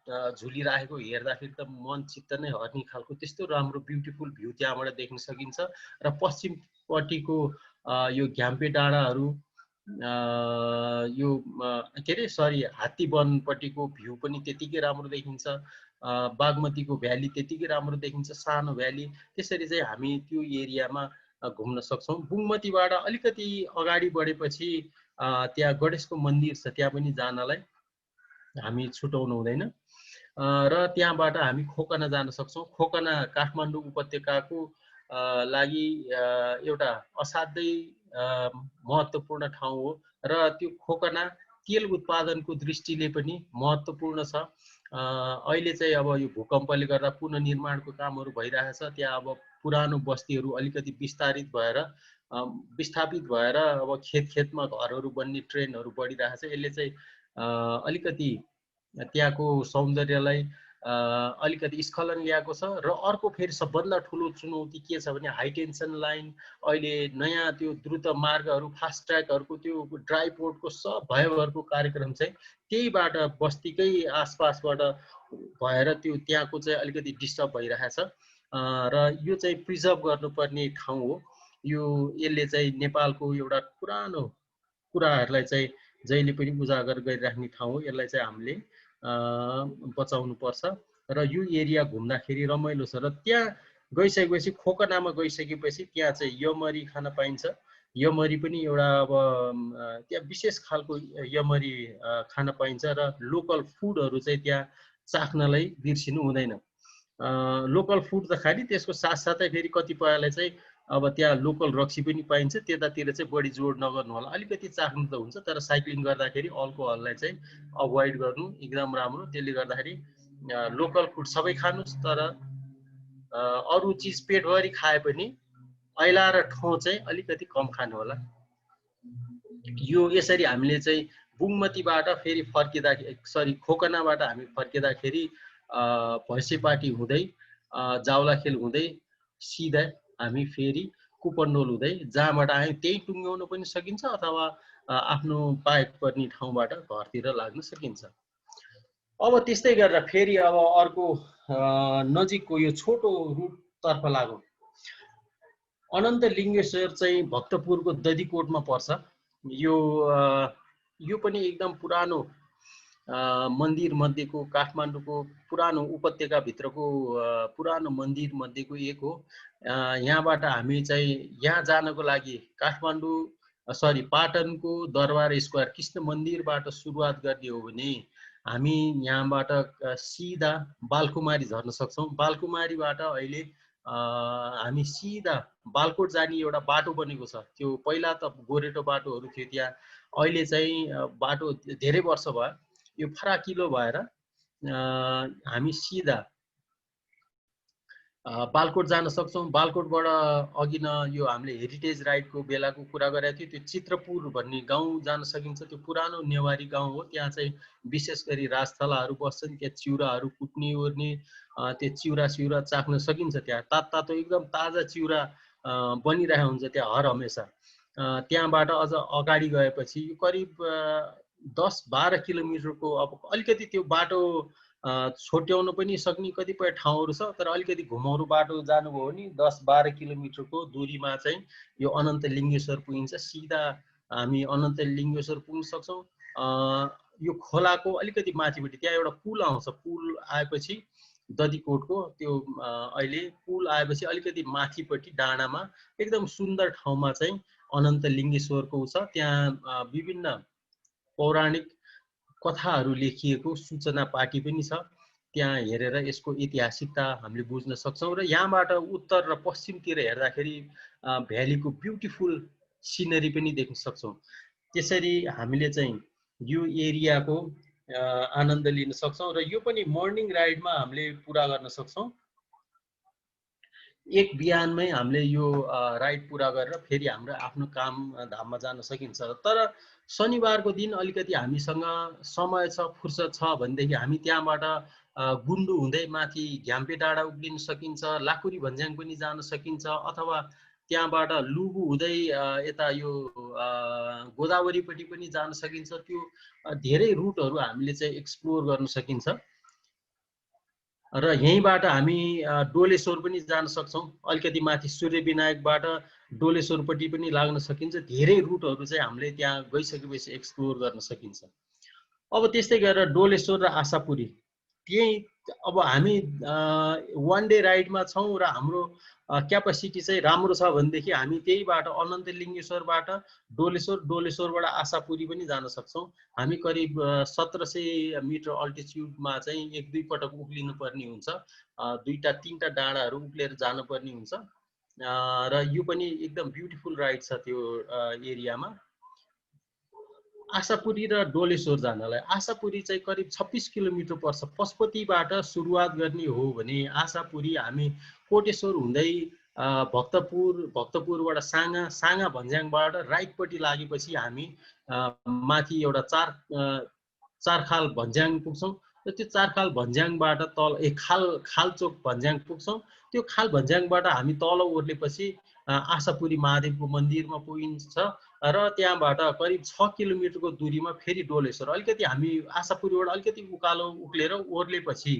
झुलिराखेको हेर्दाखेरि त मन चित्त नै हर्ने खालको त्यस्तो राम्रो ब्युटिफुल भ्यू त्यहाँबाट देख्न सकिन्छ। र पश्चिमपट्टिको यो घ्याम्पे डाँडाहरू, यो के अरे हात्तीवनपट्टिको भ्यू पनि त्यतिकै राम्रो देखिन्छ। बागमतीको भ्याली त्यतिकै राम्रो देखिन्छ, सानो भ्याली। त्यसरी चाहिँ हामी त्यो एरियामा घुम्न सक्छौँ। बुङमतीबाट अलिकति अगाडि बढेपछि त्यहाँ गणेशको मन्दिर छ, त्यहाँ पनि जानलाई हामी छुटाउनु हुँदैन। र त्यहाँबाट हामी खोकना जान सक्छौँ। खोकना काठमाडौँ उपत्यकाको लागि एउटा असाध्यै महत्त्वपूर्ण ठाउँ हो र त्यो खोकना तेल उत्पादनको दृष्टिले पनि महत्त्वपूर्ण छ। अहिले चाहिँ अब यो भूकम्पले गर्दा पुनर्निर्माणको कामहरू भइरहेछ। त्यहाँ अब पुरानो बस्तीहरू अलिकति विस्तारित भएर विस्थापित भएर अब खेतमा घरहरू बन्ने ट्रेन्डहरू बढिरहेको छ। यसले चाहिँ अलिकति त्यहाँको सौन्दर्यलाई अलिकति स्खलन ल्याएको छ। र अर्को फेरि सबभन्दा ठुलो चुनौती के छ भने हाई टेन्सन लाइन, अहिले नयाँ त्यो द्रुत मार्गहरू, फास्ट ट्र्याकहरूको त्यो ड्राई पोर्टको सब भयहरूको कार्यक्रम चाहिँ त्यहीबाट बस्तीकै आसपासबाट भएर त्यो त्यहाँको चाहिँ अलिकति डिस्टर्ब भइरहेछ। र यो चाहिँ प्रिजर्भ गर्नुपर्ने ठाउँ हो। यो यसले चाहिँ नेपालको एउटा पुरानो कुराहरूलाई चाहिँ जहिले पनि उजागर गरिराख्ने ठाउँ हो। यसलाई चाहिँ हामीले बचाउनु पर्छ। र यो एरिया घुम्दाखेरि रमाइलो छ। र त्यहाँ गइसकेपछि, खोकनामा गइसकेपछि त्यहाँ चाहिँ यमरी खान पाइन्छ। यमरी पनि एउटा अब त्यहाँ विशेष खालको यमरी खान पाइन्छ। र लोकल फुडहरू चाहिँ त्यहाँ चाख्नलाई बिर्सिनु हुँदैन। लोकल फुड त खालि, त्यसको साथसाथै फेरि कतिपयलाई चाहिँ अब त्यहाँ लोकल रक्सी पनि पाइन्छ। त्यतातिर चाहिँ बढी जोड नगर्नु होला। अलिकति चाख्नु त हुन्छ, तर साइक्लिङ गर्दाखेरि अल्कोहललाई चाहिँ अभोइड गर्नु एकदम राम्रो। त्यसले गर्दाखेरि लोकल फुड सबै खानुस्, तर अरू चिज पेटभरि खाए पनि ऐला र ठो चाहिँ अलिकति कम खानु होला। यो यसरी हामीले चाहिँ बुङमतीबाट फेरि फर्किँदाखेरि, खोकनाबाट हामी फर्किँदाखेरि भैँसेपाटी हुँदै जाउलाखेल हुँदै सिधा हामी फेरि कुपन्डोल हुँदै जहाँबाट आयौँ त्यही टुङ्ग्याउन पनि सकिन्छ, अथवा आफ्नो पाएक पर्ने ठाउँबाट घरतिर लाग्न सकिन्छ। अब त्यस्तै गरेर फेरि अब अर्को नजिकको यो छोटो रुटतर्फ लागौँ। अनन्त लिङ्गेश्वर चाहिँ भक्तपुरको दधिकोटमा पर्छ। यो पनि एकदम पुरानो मन्दिर मध्येको, काठमाडौँको पुरानो उपत्यकाभित्रको पुरानो मन्दिर मध्येको एक हो। यहाँबाट हामी चाहिँ यहाँ जानको लागि पाटनको दरबार स्क्वायर कृष्ण मन्दिरबाट सुरुवात गर्ने हो भने हामी यहाँबाट सिधा बालकुमारी झर्न सक्छौँ। बालकुमारीबाट अहिले हामी सिधा बालकोट जाने एउटा बाटो बनेको छ। त्यो पहिला त गोरेटो बाटोहरू थियो त्यहाँ, अहिले चाहिँ बाटो धेरै वर्ष भयो यो फराकिलो भएर हामी सिधा बालकोट जान सक्छौँ। बालकोटबाट अघि न यो हामीले हेरिटेज राइडको बेलाको कुरा गरेको थियो, त्यो चित्रपुर भन्ने गाउँ जान सकिन्छ। त्यो पुरानो नेवारी गाउँ हो। त्यहाँ चाहिँ विशेष गरी राजथलाहरू बस्छन्। त्यहाँ चिउराहरू कुट्ने ओर्ने, त्यो चिउरा चाख्न सकिन्छ। त्यहाँ तातो एकदम ताजा चिउरा बनिरहेको हुन्छ त्यहाँ हर हमेसा। त्यहाँबाट अझ अगाडि गएपछि करिब 10-12 किलोमिटरको, अब अलिकति त्यो बाटो छोट्याउन पनि सक्ने कतिपय ठाउँहरू छ, तर अलिकति घुमाउरो बाटो जानुभयो भने 10-12 किलोमिटरको दूरीमा चाहिँ यो अनन्त लिङ्गेश्वर पुगिन्छ। सिधा हामी अनन्त लिङ्गेश्वर पुग्न सक्छौँ। यो खोलाको अलिकति माथिपट्टि त्यहाँ एउटा पुल आउँछ। पुल आएपछि दधिकोटको त्यो अहिले पुल आएपछि अलिकति माथिपट्टि डाँडामा एकदम सुन्दर ठाउँमा चाहिँ अनन्त लिङ्गेश्वरको छ। त्यहाँ विभिन्न पौराणिक कथाहरू लेखिएको सूचना पाटी पनि छ। त्यहाँ हेरेर यसको ऐतिहासिकता हामीले बुझ्न सक्छौँ। र यहाँबाट उत्तर र पश्चिमतिर हेर्दाखेरि भ्यालीको ब्युटिफुल सिनरी पनि देख्न सक्छौँ। त्यसरी हामीले चाहिँ यो एरियाको आनन्द लिन सक्छौँ। र यो पनि मर्निङ राइडमा हामीले पुरा गर्न सक्छौँ। एक बिहानमै हामीले यो राइड पुरा गरेर फेरि हाम्रो आफ्नो काम धाममा जान सकिन्छ। तर शनिबारको दिन अलिकति हामीसँग समय छ, फुर्सद छ भनेदेखि हामी त्यहाँबाट गुन्डु हुँदै माथि घ्याम्पे डाँडा उक्लिन सकिन्छ, लाकुरी भन्ज्याङ पनि जान सकिन्छ, अथवा त्यहाँबाट लुबु हुँदै यता यो गोदावरीपट्टि पनि जान सकिन्छ। त्यो धेरै रुटहरू हामीले चाहिँ एक्सप्लोर गर्न सकिन्छ। र यहीँबाट हामी डोलेश्वर पनि जान सक्छौँ। अलिकति माथि सूर्य विनायकबाट डोलेश्वरपट्टि पनि लाग्न सकिन्छ। धेरै रुटहरू चाहिँ हामीले त्यहाँ गइसकेपछि एक्सप्लोर गर्न सकिन्छ। अब त्यस्तै गरेर डोलेश्वर र आशापुरी त्यही, अब हामी वान डे राइडमा छौँ र हाम्रो क्यापासिटी चाहिँ राम्रो छ भनेदेखि हामी त्यहीबाट अनन्त लिङ्गेश्वरबाट डोलेश्वरबाट आशापुरी पनि जान सक्छौँ। हामी करिब 1700 मिटर अल्टिच्युडमा चाहिँ 1-2 पटक उक्लिनु पर्ने हुन्छ। 2-3टा डाँडाहरू उक्लेर जानुपर्ने हुन्छ। र यो पनि एकदम ब्युटिफुल राइड छ त्यो एरियामा। आशापुरी र डोलेश्वर जानलाई आशापुरी चाहिँ करिब 26 किलोमिटर पर्छ। पशुपतिबाट सुरुवात गर्ने हो भने आशापुरी हामी कोटेश्वर हुँदै भक्तपुरबाट साङा भन्ज्याङबाट राइटपट्टि लागेपछि हामी माथि एउटा चारखाल भन्ज्याङ पुग्छौँ र त्यो चारखाल भन्ज्याङबाट तल खालचोक भन्ज्याङ पुग्छौँ। त्यो खाल भन्ज्याङबाट हामी तल ओर्लेपछि आशापुरी महादेवको मन्दिरमा पुगिन्छ र त्यहाँबाट करिब 6 किलोमिटरको दूरीमा फेरि डोलेश्वर। अलिकति हामी आशापुरीबाट अलिकति उकालो उक्लेर ओर्लेपछि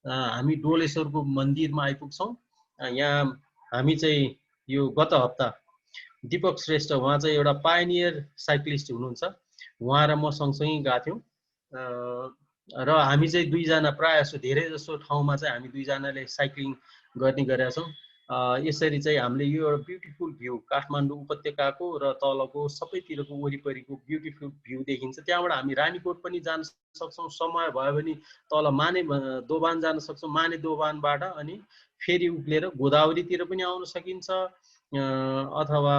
हामी डोलेश्वरको मन्दिरमा आइपुग्छौँ। यहाँ हामी चाहिँ यो गत हप्ता दीपक श्रेष्ठ उहाँ चाहिँ एउटा पायोनियर साइक्लिस्ट हुनुहुन्छ, उहाँ र म सँगसँगै गएको थियौँ र हामी चाहिँ दुईजना प्रायः जसो धेरै जसो ठाउँमा चाहिँ हामी दुईजनाले साइक्लिङ गर्ने गरेका छौँ। यसरी चाहिँ हामीले यो एउटा ब्युटिफुल भ्यू काठमाडौँ उपत्यकाको र तलको सबैतिरको वरिपरिको ब्युटिफुल भ्यू देखिन्छ। त्यहाँबाट हामी रानीकोट पनि जान सक्छौँ, समय भयो भने तल माने दोभान जान सक्छौँ, माने दोभानबाट अनि फेरि उक्लेर गोदावरीतिर पनि आउन सकिन्छ अथवा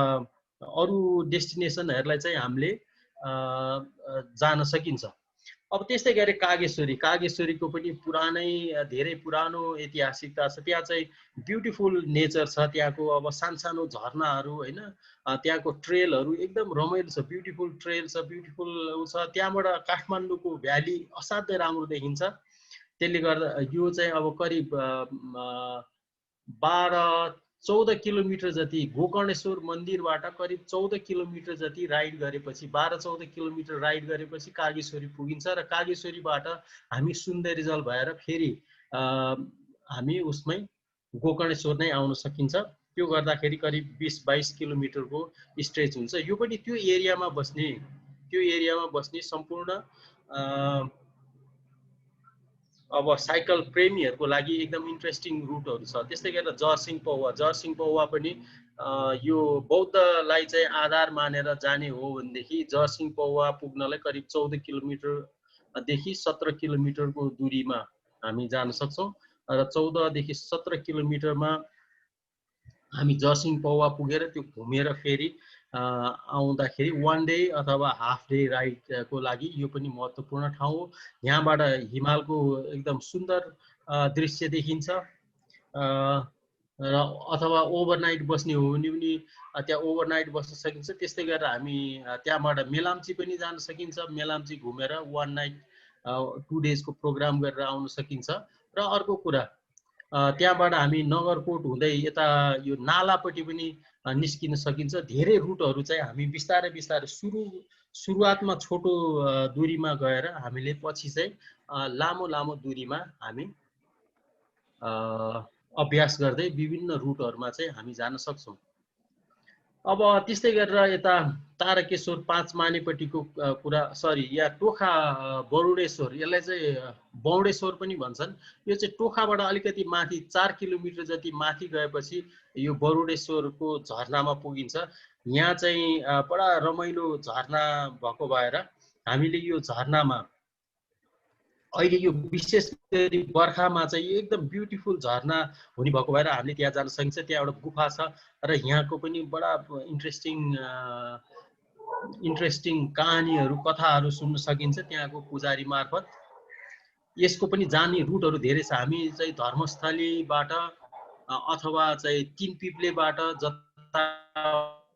अरू डेस्टिनेसनहरूलाई चाहिँ हामीले जान सकिन्छ। अब त्यस्तै गरी कागेश्वरीको पनि धेरै पुरानो ऐतिहासिकता छ। त्यहाँ चाहिँ ब्युटिफुल नेचर छ, त्यहाँको अब सानो झरनाहरू होइन, त्यहाँको ट्रेलहरू एकदम रमाइलो छ, ब्युटिफुल ट्रेल छ, ब्युटिफुल छ। त्यहाँबाट काठमाडौँको भ्याली असाध्यै राम्रो देखिन्छ। त्यसले गर्दा यो चाहिँ अब करिब 12-14 किलोमिटर जति गोकर्णेश्वर मन्दिरबाट करिब 14 किलोमिटर जति राइड गरेपछि 12-14 किलोमिटर राइड गरेपछि कागेश्वरी पुगिन्छ र कागेश्वरीबाट हामी सुन्दरीजल भएर फेरि हामी उसमै गोकर्णेश्वर नै आउन सकिन्छ। त्यो गर्दाखेरि करिब 20-22 किलोमिटरको स्ट्रेच हुन्छ। यो पनि त्यो एरियामा बस्ने सम्पूर्ण अब साइकल प्रेमीहरूको लागि एकदम इन्ट्रेस्टिङ रुटहरू छ। त्यस्तै गरेर जरसिङ पौवा पनि यो बौद्धलाई चाहिँ आधार मानेर जाने हो भनेदेखि जरसिङ पौवा पुग्नलाई करिब 14 किलोमिटरदेखि 17 किलोमिटरको दूरीमा हामी जान सक्छौँ र 14 देखि 17 किलोमिटरमा हामी जरसिङ पौवा पुगेर त्यो घुमेर फेरि आउँदाखेरि 1 डे अथवा हाफ डे राइडको लागि यो पनि महत्त्वपूर्ण ठाउँ हो। यहाँबाट हिमालको एकदम सुन्दर दृश्य देखिन्छ र अथवा ओभरनाइट बस्ने हो भने पनि त्यहाँ ओभरनाइट बस्न सकिन्छ। त्यस्तै गरेर हामी त्यहाँबाट मेलाम्ची पनि जान सकिन्छ, मेलाम्ची घुमेर 1 नाइट 2 डेजको प्रोग्राम गरेर आउन सकिन्छ। र अर्को कुरा त्यहाँबाट हामी नगरकोट हुँदै यता यो नालापट्टि पनि निस्किन सकिन्छ। धेरै रुटहरू चाहिँ हामी बिस्तारै सुरुवातमा छोटो दूरीमा गएर हामीले पछि चाहिँ लामो दूरीमा हामी अभ्यास गर्दै विभिन्न रुटहरूमा चाहिँ हामी जान सक्छौँ। अब त्यस्तै गरेर यता तारकेश्वर 5 मानेपट्टिको कुरा या टोखा बरुडेश्वर, यसलाई चाहिँ बौडेश्वर पनि भन्छन्। यो चाहिँ टोखाबाट अलिकति माथि 4 किलोमिटर जति माथि गएपछि यो बरुडेश्वरको झरनामा पुगिन्छ। यहाँ चाहिँ बडा रमाइलो झरना भएको भएर हामीले यो झरनामा अहिले यो विशेष गरी बर्खामा चाहिँ एकदम ब्युटिफुल झरना हुने भएको भएर हामीले त्यहाँ जान सकिन्छ। त्यहाँ एउटा गुफा छ र यहाँको पनि बडा इन्ट्रेस्टिङ कहानीहरू कथाहरू सुन्न सकिन्छ त्यहाँको पुजारी मार्फत। यसको पनि जाने रुटहरू धेरै छ। हामी चाहिँ धर्मस्थलीबाट अथवा चाहिँ 3 पिप्लेबाट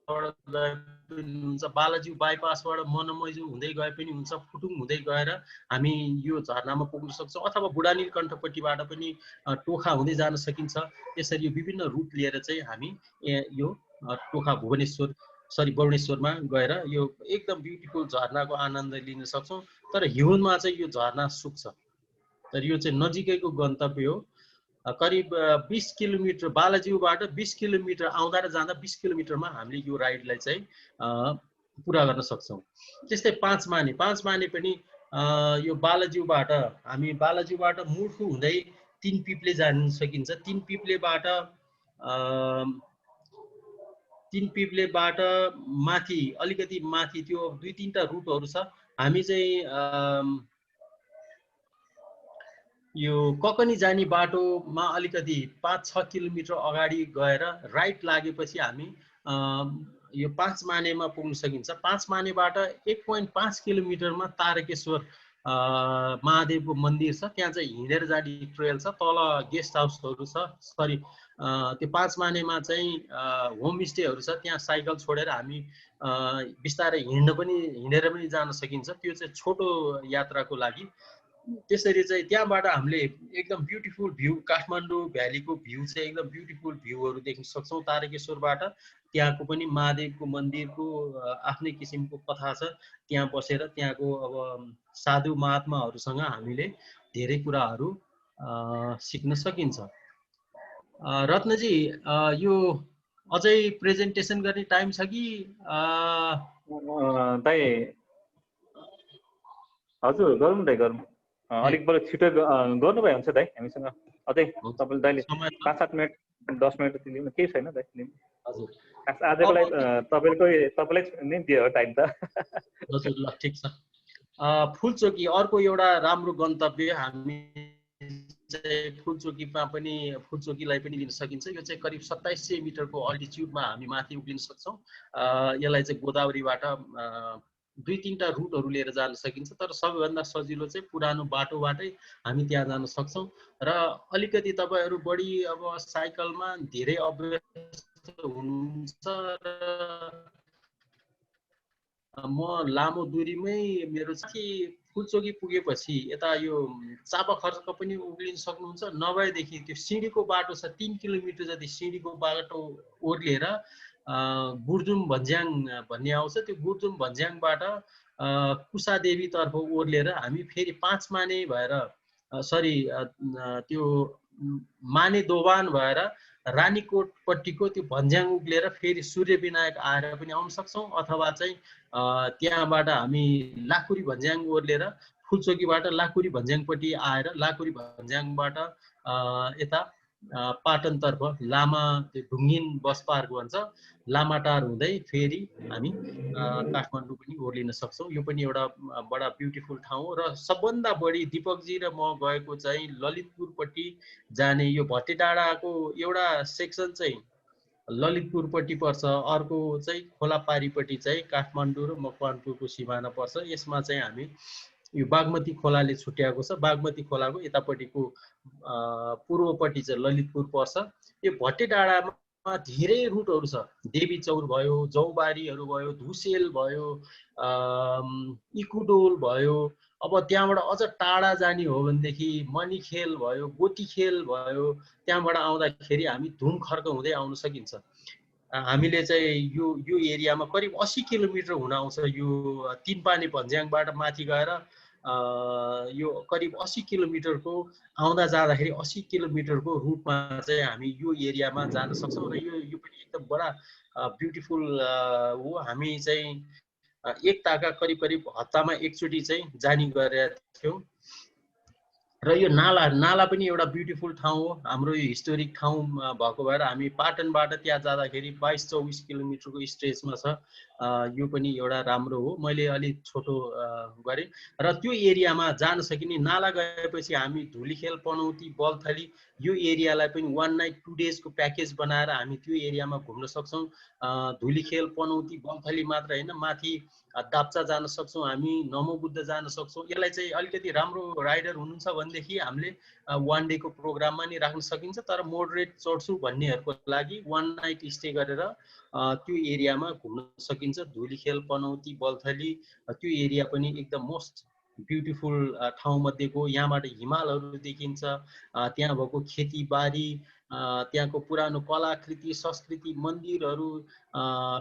हुन्छ, बालाजी बाइपासबाट मनमैजु हुँदै गए पनि हुन्छ, फुटुङ हुँदै गएर हामी यो झरनामा पुग्न सक्छौँ अथवा बुढानीलकण्ठपट्टिबाट पनि टोखा हुँदै जान सकिन्छ। यसरी यो विभिन्न रुट लिएर चाहिँ हामी यो टोखा बरुडेश्वरमा गएर यो एकदम ब्युटिफुल झरनाको आनन्द लिन सक्छौँ। तर हिउँदमा चाहिँ यो झरना सुक्छ। तर यो चाहिँ नजिकैको गन्तव्य हो। करिब 20 किलोमिटर बालाजीबाट 20 किलोमिटर आउँदा र जाँदा 20 किलोमिटरमा हामीले यो राइडलाई चाहिँ पुरा गर्न सक्छौँ। त्यस्तै 5 माने पनि यो बालाजीबाट मुर्खु हुँदै 3 पिप्ले जान सकिन्छ। 3 पिप्लेबाट माथि अलिकति माथि त्यो 2-3टा रुटहरू छ। हामी चाहिँ यो ककनी जाने बाटोमा अलिकति 5-6 किलोमिटर अगाडि गएर राइट लागेपछि हामी यो 5 मानेमा पुग्न सकिन्छ। 5 मानेबाट 1.5 किलोमिटरमा तारकेश्वर महादेवको मन्दिर छ, त्यहाँ चाहिँ हिँडेर जाने ट्रेल छ, तल गेस्ट हाउसहरू छ, सरी त्यो 5 मानेमा चाहिँ होमस्टेहरू छ, त्यहाँ साइकल छोडेर हामी बिस्तारै हिँडेर पनि जान सकिन्छ। त्यो चाहिँ छोटो यात्राको लागि। त्यसरी चाहिँ त्यहाँबाट हामीले एकदम ब्युटिफुल भ्यू, काठमाडौँ भ्यालीको भ्यू चाहिँ एकदम ब्युटिफुल भ्यूहरू देख्न सक्छौँ तारकेश्वरबाट। त्यहाँको पनि महादेवको मन्दिरको आफ्नै किसिमको कथा छ। त्यहाँ बसेर त्यहाँको अब साधु महात्माहरूसँग हामीले धेरै कुराहरू सिक्न सकिन्छ। रत्नजी, यो अझै प्रेजेन्टेसन गर्ने टाइम छ कि? दाइ हजुर गरौँ दाइ, गरौँ। अलिक बरु छिटो गर्नुभयो हुन्छ दाइ। हामीसँग अझै तपाईँले दाइले 5-7 मिनट 10 मिनट लिनु, केही छैन दाइ, लिनु। हजुर, आजको लागि तपाईँलाई नै दियो हो टाइम त। हजुर, ल ठिक छ। फुलचोकी अर्को एउटा राम्रो गन्तव्य। हामी फुलचोकीमा पनि फुलचोकीलाई पनि लिन सकिन्छ। यो चाहिँ करिब 2700 मिटरको अल्टिट्युडमा हामी माथि उक्लिन सक्छौँ। यसलाई चाहिँ गोदावरीबाट 2-3टा रुटहरू लिएर जान सकिन्छ, तर सबैभन्दा सजिलो चाहिँ पुरानो बाटोबाटै हामी त्यहाँ जान सक्छौँ। र अलिकति तपाईँहरू बढी अब साइकलमा धेरै अभ्यस्त हुनुहुन्छ र म लामो दूरीमै मेरो चाहिँ फुलचोकी पुगेपछि यता यो चापाखर्क पनि उक्लिन सक्नुहुन्छ, नभएदेखि त्यो सिँढीको बाटो छ, 3 किलोमिटर जति सिँढीको बाटो ओर्लिएर गुर्जुम भन्ज्याङ भन्ने आउँछ। त्यो गुर्जुम भन्ज्याङबाट कुसादेवीतर्फ ओर्लिएर हामी फेरि 5 माने भएर त्यो माने दोभान भएर रानीकोटपट्टिको त्यो भन्ज्याङ उक्लिएर फेरि सूर्यविनायक आएर पनि आउन सक्छौँ, अथवा चाहिँ त्यहाँबाट हामी लाखुरी भन्ज्याङ ओर्लेर फुलचोकीबाट लाखुरी भन्ज्याङपट्टि आएर लाखुरी भन्ज्याङबाट यता पाटनतर्फ लामा ढुङ्गिन बस पार्क भन्छ, लामाटार हुँदै फेरि हामी काठमाडौँ पनि ओर्लिन सक्छौँ। यो पनि एउटा बडा ब्युटिफुल ठाउँ हो। र सबभन्दा बढी दिपकजी र म गएको चाहिँ ललितपुरपट्टि जाने यो भट्टेडाँडाको एउटा सेक्सन चाहिँ ललितपुरपट्टि पर्छ, अर्को चाहिँ खोलापारीपट्टि चाहिँ काठमाडौँ र मकवानपुरको सिमाना पर्छ। यसमा चाहिँ हामी यो बागमती खोलाले छुट्याएको छ। बागमती खोलाको यतापट्टिको पूर्वपट्टि चाहिँ ललितपुर पर्छ। यो भट्टेडाँडामा धेरै रुटहरू छ। देवी चौर भयो, जौबारीहरू भयो, धुसेल भयो, इकुडोल भयो। अब त्यहाँबाट अझ टाढा जाने हो भनेदेखि मणिखेल भयो, गोटीखेल भयो। त्यहाँबाट आउँदाखेरि हामी धुमखर्क हुँदै आउन सकिन्छ। हामीले चाहिँ यो एरियामा करिब 80 किलोमिटर हुन आउँछ। यो 3 पानी भन्ज्याङबाट माथि गएर यो करिब 80 किलोमिटरको आउँदा जाँदाखेरि 80 किलोमिटरको रुटमा चाहिँ हामी यो एरियामा जान सक्छौँ। र यो पनि एकदम बडा ब्युटिफुल हो। हामी चाहिँ एक ताका करिब हप्तामा एकचोटि चाहिँ जाने गरेका थियौँ। र यो नाला पनि एउटा ब्युटिफुल ठाउँ हो। हाम्रो यो हिस्टोरिक ठाउँ भएको भएर हामी पाटनबाट त्यहाँ जाँदाखेरि 22-24 किलोमिटरको स्ट्रेचमा छ। यो पनि एउटा राम्रो हो। मैले अलिक छोटो गरेँ। र त्यो एरियामा जान सकिने, नाला गएपछि हामी धुलीखेल, पनौती, बल्थली यो एरियालाई पनि 1 नाइट 2 डेजको प्याकेज बनाएर हामी त्यो एरियामा घुम्न सक्छौँ। धुलीखेल, पनौती, बल्थली मात्र होइन, माथि दाप्चा जान सक्छौँ, हामी नमोबुद्ध जान सक्छौँ। यसलाई चाहिँ अलिकति राम्रो राइडर हुनुहुन्छ भनेदेखि हामीले 1 डेको प्रोग्राममा नि राख्न सकिन्छ। तर मोडरेट चढ्छु भन्नेहरूको लागि 1 नाइट स्टे गरेर त्यो एरियामा घुम्न सकिन्छ। धुलीखेल, पनौती, बल्थली त्यो एरिया पनि एकदम मोस्ट ब्युटिफुल ठाउँ मध्येको। यहाँबाट हिमालहरू देखिन्छ, त्यहाँ भएको खेतीबारी, त्यहाँको पुरानो कलाकृति, संस्कृति, मन्दिरहरू,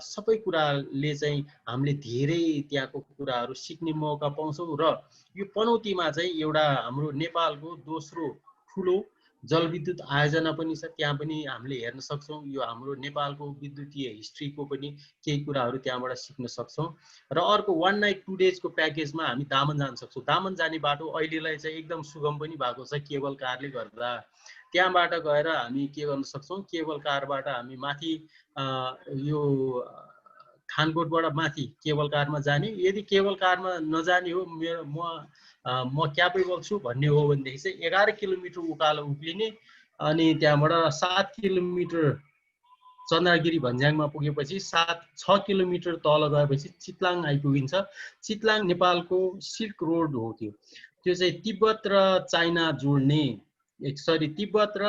सबै कुराले चाहिँ हामीले धेरै त्यहाँको कुराहरू सिक्ने मौका पाउँछौँ। र यो पनौतीमा चाहिँ एउटा हाम्रो नेपालको दोस्रो ठुलो जलविद्युत आयोजना पनि छ, त्यहाँ पनि हामीले हेर्न सक्छौँ। यो हाम्रो नेपालको विद्युतीय हिस्ट्रीको पनि केही कुराहरू त्यहाँबाट सिक्न सक्छौँ। र अर्को 1 नाइट 2 डेजको प्याकेजमा हामी दामन जान सक्छौँ। दामन जाने बाटो अहिलेलाई चाहिँ एकदम सुगम पनि भएको छ केबल कारले गर्दा। त्यहाँबाट गएर हामी के गर्न सक्छौँ, केबल कारबाट हामी माथि यो खानकोटबाट माथि केबल कारमा जाने। यदि केबल कारमा नजाने हो, म क्यापेबल छु भन्ने हो भनेदेखि चाहिँ 11 किलोमिटर उकालो उक्लिने, अनि त्यहाँबाट 7 किलोमिटर चन्द्रगिरी भन्ज्याङमा पुगेपछि 6 किलोमिटर तल गएपछि चितलाङ आइपुगिन्छ। चितलाङ नेपालको सिल्क रोड हो त्यो चाहिँ तिब्बत र चाइना जोड्ने तिब्बत र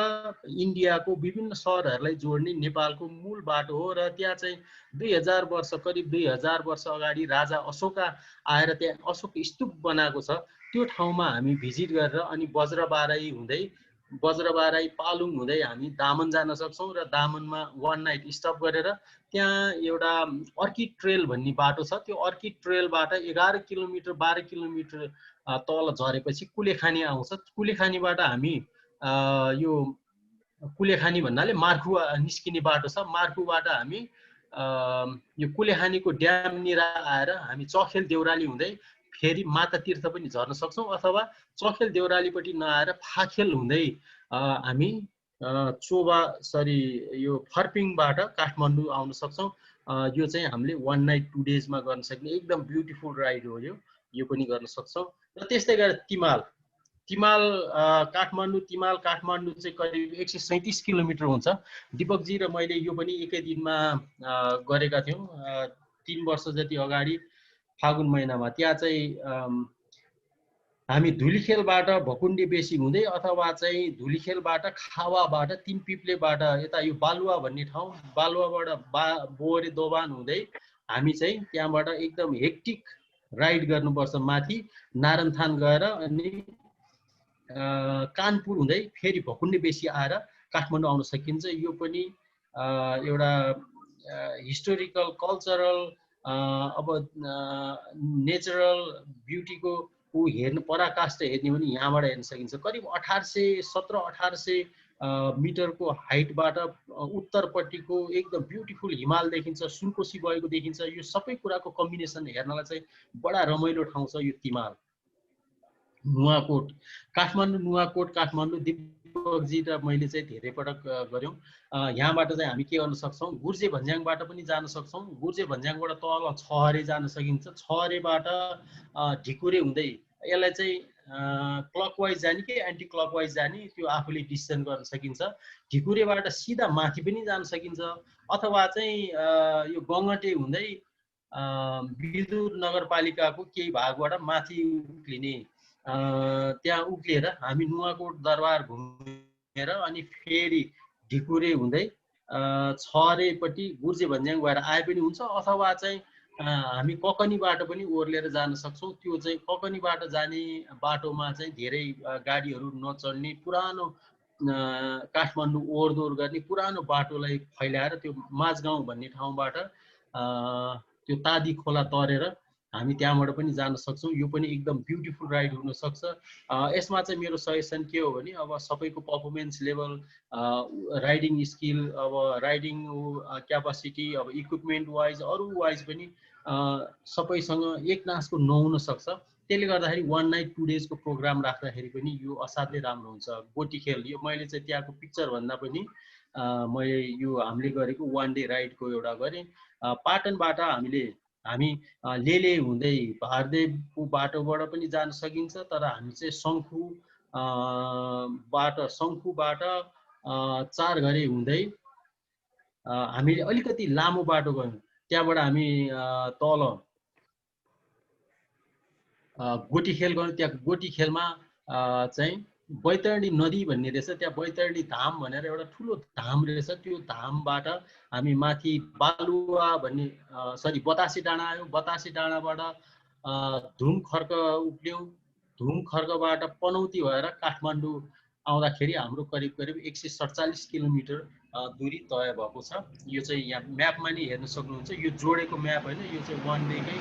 इन्डियाको विभिन्न सहरहरूलाई जोड्ने नेपालको मूल बाटो हो र त्यहाँ चाहिँ 2000 वर्ष करिब 2000 वर्ष अगाडि राजा अशोका आएर त्यहाँ अशोक स्तूप बनाएको छ। त्यो ठाउँमा हामी भिजिट गरेर अनि बज्रबाराई हुँदै बज्रबाराई पालुङ हुँदै हामी दामन जान सक्छौँ र दामनमा 1 नाइट स्टप गरेर त्यहाँ एउटा अर्किड ट्रेल भन्ने बाटो छ। त्यो अर्किड ट्रेलबाट 11 किलोमिटर 12 किलोमिटर तल झरेपछि कुलेखानी आउँछ। कुलेखानीबाट हामी यो कुलेखानी भन्नाले मार्खु निस्किने बाटो छ। मार्खुबाट हामी यो कुलेखानीको ड्यामनिर आएर हामी चखेल देउराली हुँदै फेरि माता तीर्थ पनि झर्न सक्छौँ अथवा चखेल देउरालीपट्टि नआएर फाखेल हुँदै हामी यो फर्पिङबाट काठमाडौँ आउन सक्छौँ। यो चाहिँ हामीले 1 नाइट 2 डेजमा गर्न सक्ने एकदम ब्युटिफुल राइड हो यो पनि गर्न सक्छौँ। र त्यस्तै गरेर तिमाल काठमाडौँ चाहिँ करिब 137 किलोमिटर हुन्छ। दिपकजी र मैले यो पनि एकै दिनमा गरेका थियौँ 3 वर्ष जति अगाडि फागुन महिनामा। त्यहाँ चाहिँ हामी धुलीखेलबाट भकुण्डे बेसी हुँदै अथवा चाहिँ धुलीखेलबाट खावाबाट तिनपिप्लेबाट यता यो बालुवा भन्ने ठाउँ बालुवाबाट बोरे दोबान हुँदै हामी चाहिँ त्यहाँबाट एकदम हेक्टिक राइड गर्नुपर्छ माथि नारायणथान गएर अनि कानपुर हुँदै फेरि भकुण्डे बेसी आएर काठमाडौँ आउन सकिन्छ। यो पनि एउटा हिस्टोरिकल कल्चरल अब नेचरल ब्युटीको हेर्नु पराकाष्ठ हेर्ने पनि यहाँबाट हेर्न सकिन्छ। करिब 1800 मिटरको हाइटबाट उत्तरपट्टिको एकदम ब्युटिफुल हिमाल देखिन्छ, सुनकोशी गएको देखिन्छ। यो सबै कुराको कम्बिनेसन हेर्नलाई चाहिँ बडा रमाइलो ठाउँ छ यो तिमाल। नुवाकोट काठमाडौँ दिपकजी र मैले चाहिँ धेरै पटक गऱ्यौँ। यहाँबाट चाहिँ हामी के गर्न सक्छौँ, गुर्जे भन्ज्याङबाट पनि जान सक्छौँ। गुर्जे भन्ज्याङबाट तल छहरे जान सकिन्छ। छहरेबाट ढिकुरे हुँदै यसलाई चाहिँ क्लकवाइज जाने कि एन्टी क्लकवाइज जाने त्यो आफूले डिसिसन गर्न सकिन्छ। ढिकुरेबाट सिधा माथि पनि जान सकिन्छ अथवा चाहिँ यो गङ्गटे हुँदै विदुर नगरपालिकाको केही भागबाट माथि उक्लिने त्यहाँ उक्लिएर हामी नुवाकोट दरबार घुमेर अनि फेरि ढिकुरे हुँदै छहरेपट्टि गुर्जे भन्ज्याङ भएर आए पनि हुन्छ अथवा चाहिँ हामी ककनीबाट पनि ओर्लेर जान सक्छौँ। त्यो चाहिँ ककनीबाट जाने बाटोमा चाहिँ धेरै गाडीहरू नचढ्ने पुरानो काठमाडौँ ओहोरदोहोर गर्ने पुरानो बाटोलाई फैलाएर त्यो माझगाउँ भन्ने ठाउँबाट त्यो तादी खोला तरेर हामी त्यहाँबाट पनि जान सक्छौँ। यो पनि एकदम ब्युटिफुल राइड हुनसक्छ। यसमा चाहिँ मेरो सजेसन के हो भने अब सबैको पर्फर्मेन्स लेभल, राइडिङ स्किल, अब राइडिङ क्यापासिटी, अब इक्विपमेन्ट वाइज अरू वाइज पनि सबैसँग एक नासको नहुन सक्छ। त्यसले गर्दाखेरि 1 नाइट 2 डेजको प्रोग्राम राख्दाखेरि पनि यो असाध्यै राम्रो हुन्छ। गोटीखेल यो मैले चाहिँ त्यहाँको पिक्चर भन्दा पनि मैले यो हामीले गरेको 1 डे राइडको एउटा गरेँ। पाटनबाट हामी लेले हुँदै भारदेवको बाटोबाट पनि जान सकिन्छ, तर हामी चाहिँ शङ्खुबाट 4 घरे हुँदै हामीले अलिकति लामो बाटो गयौँ। त्यहाँबाट हामी तल गोटीखेल गयौँ। त्यहाँ गोटीखेलमा चाहिँ बैतरणी नदी भन्ने रहेछ, त्यहाँ बैतरणी धाम भनेर एउटा ठुलो धाम रहेछ। त्यो धामबाट हामी माथि बालुवा भन्ने बतासे डाँडा आयौँ। बतासे डाँडाबाट धुम खर्क उक्ल्यौँ। धुम खर्कबाट पनौती भएर काठमाडौँ आउँदाखेरि हाम्रो करिब 147 किलोमिटर दूरी तय भएको छ। यो चाहिँ यहाँ म्यापमा नि हेर्न सक्नुहुन्छ। यो जोडेको म्याप होइन, यो चाहिँ 1 डेकै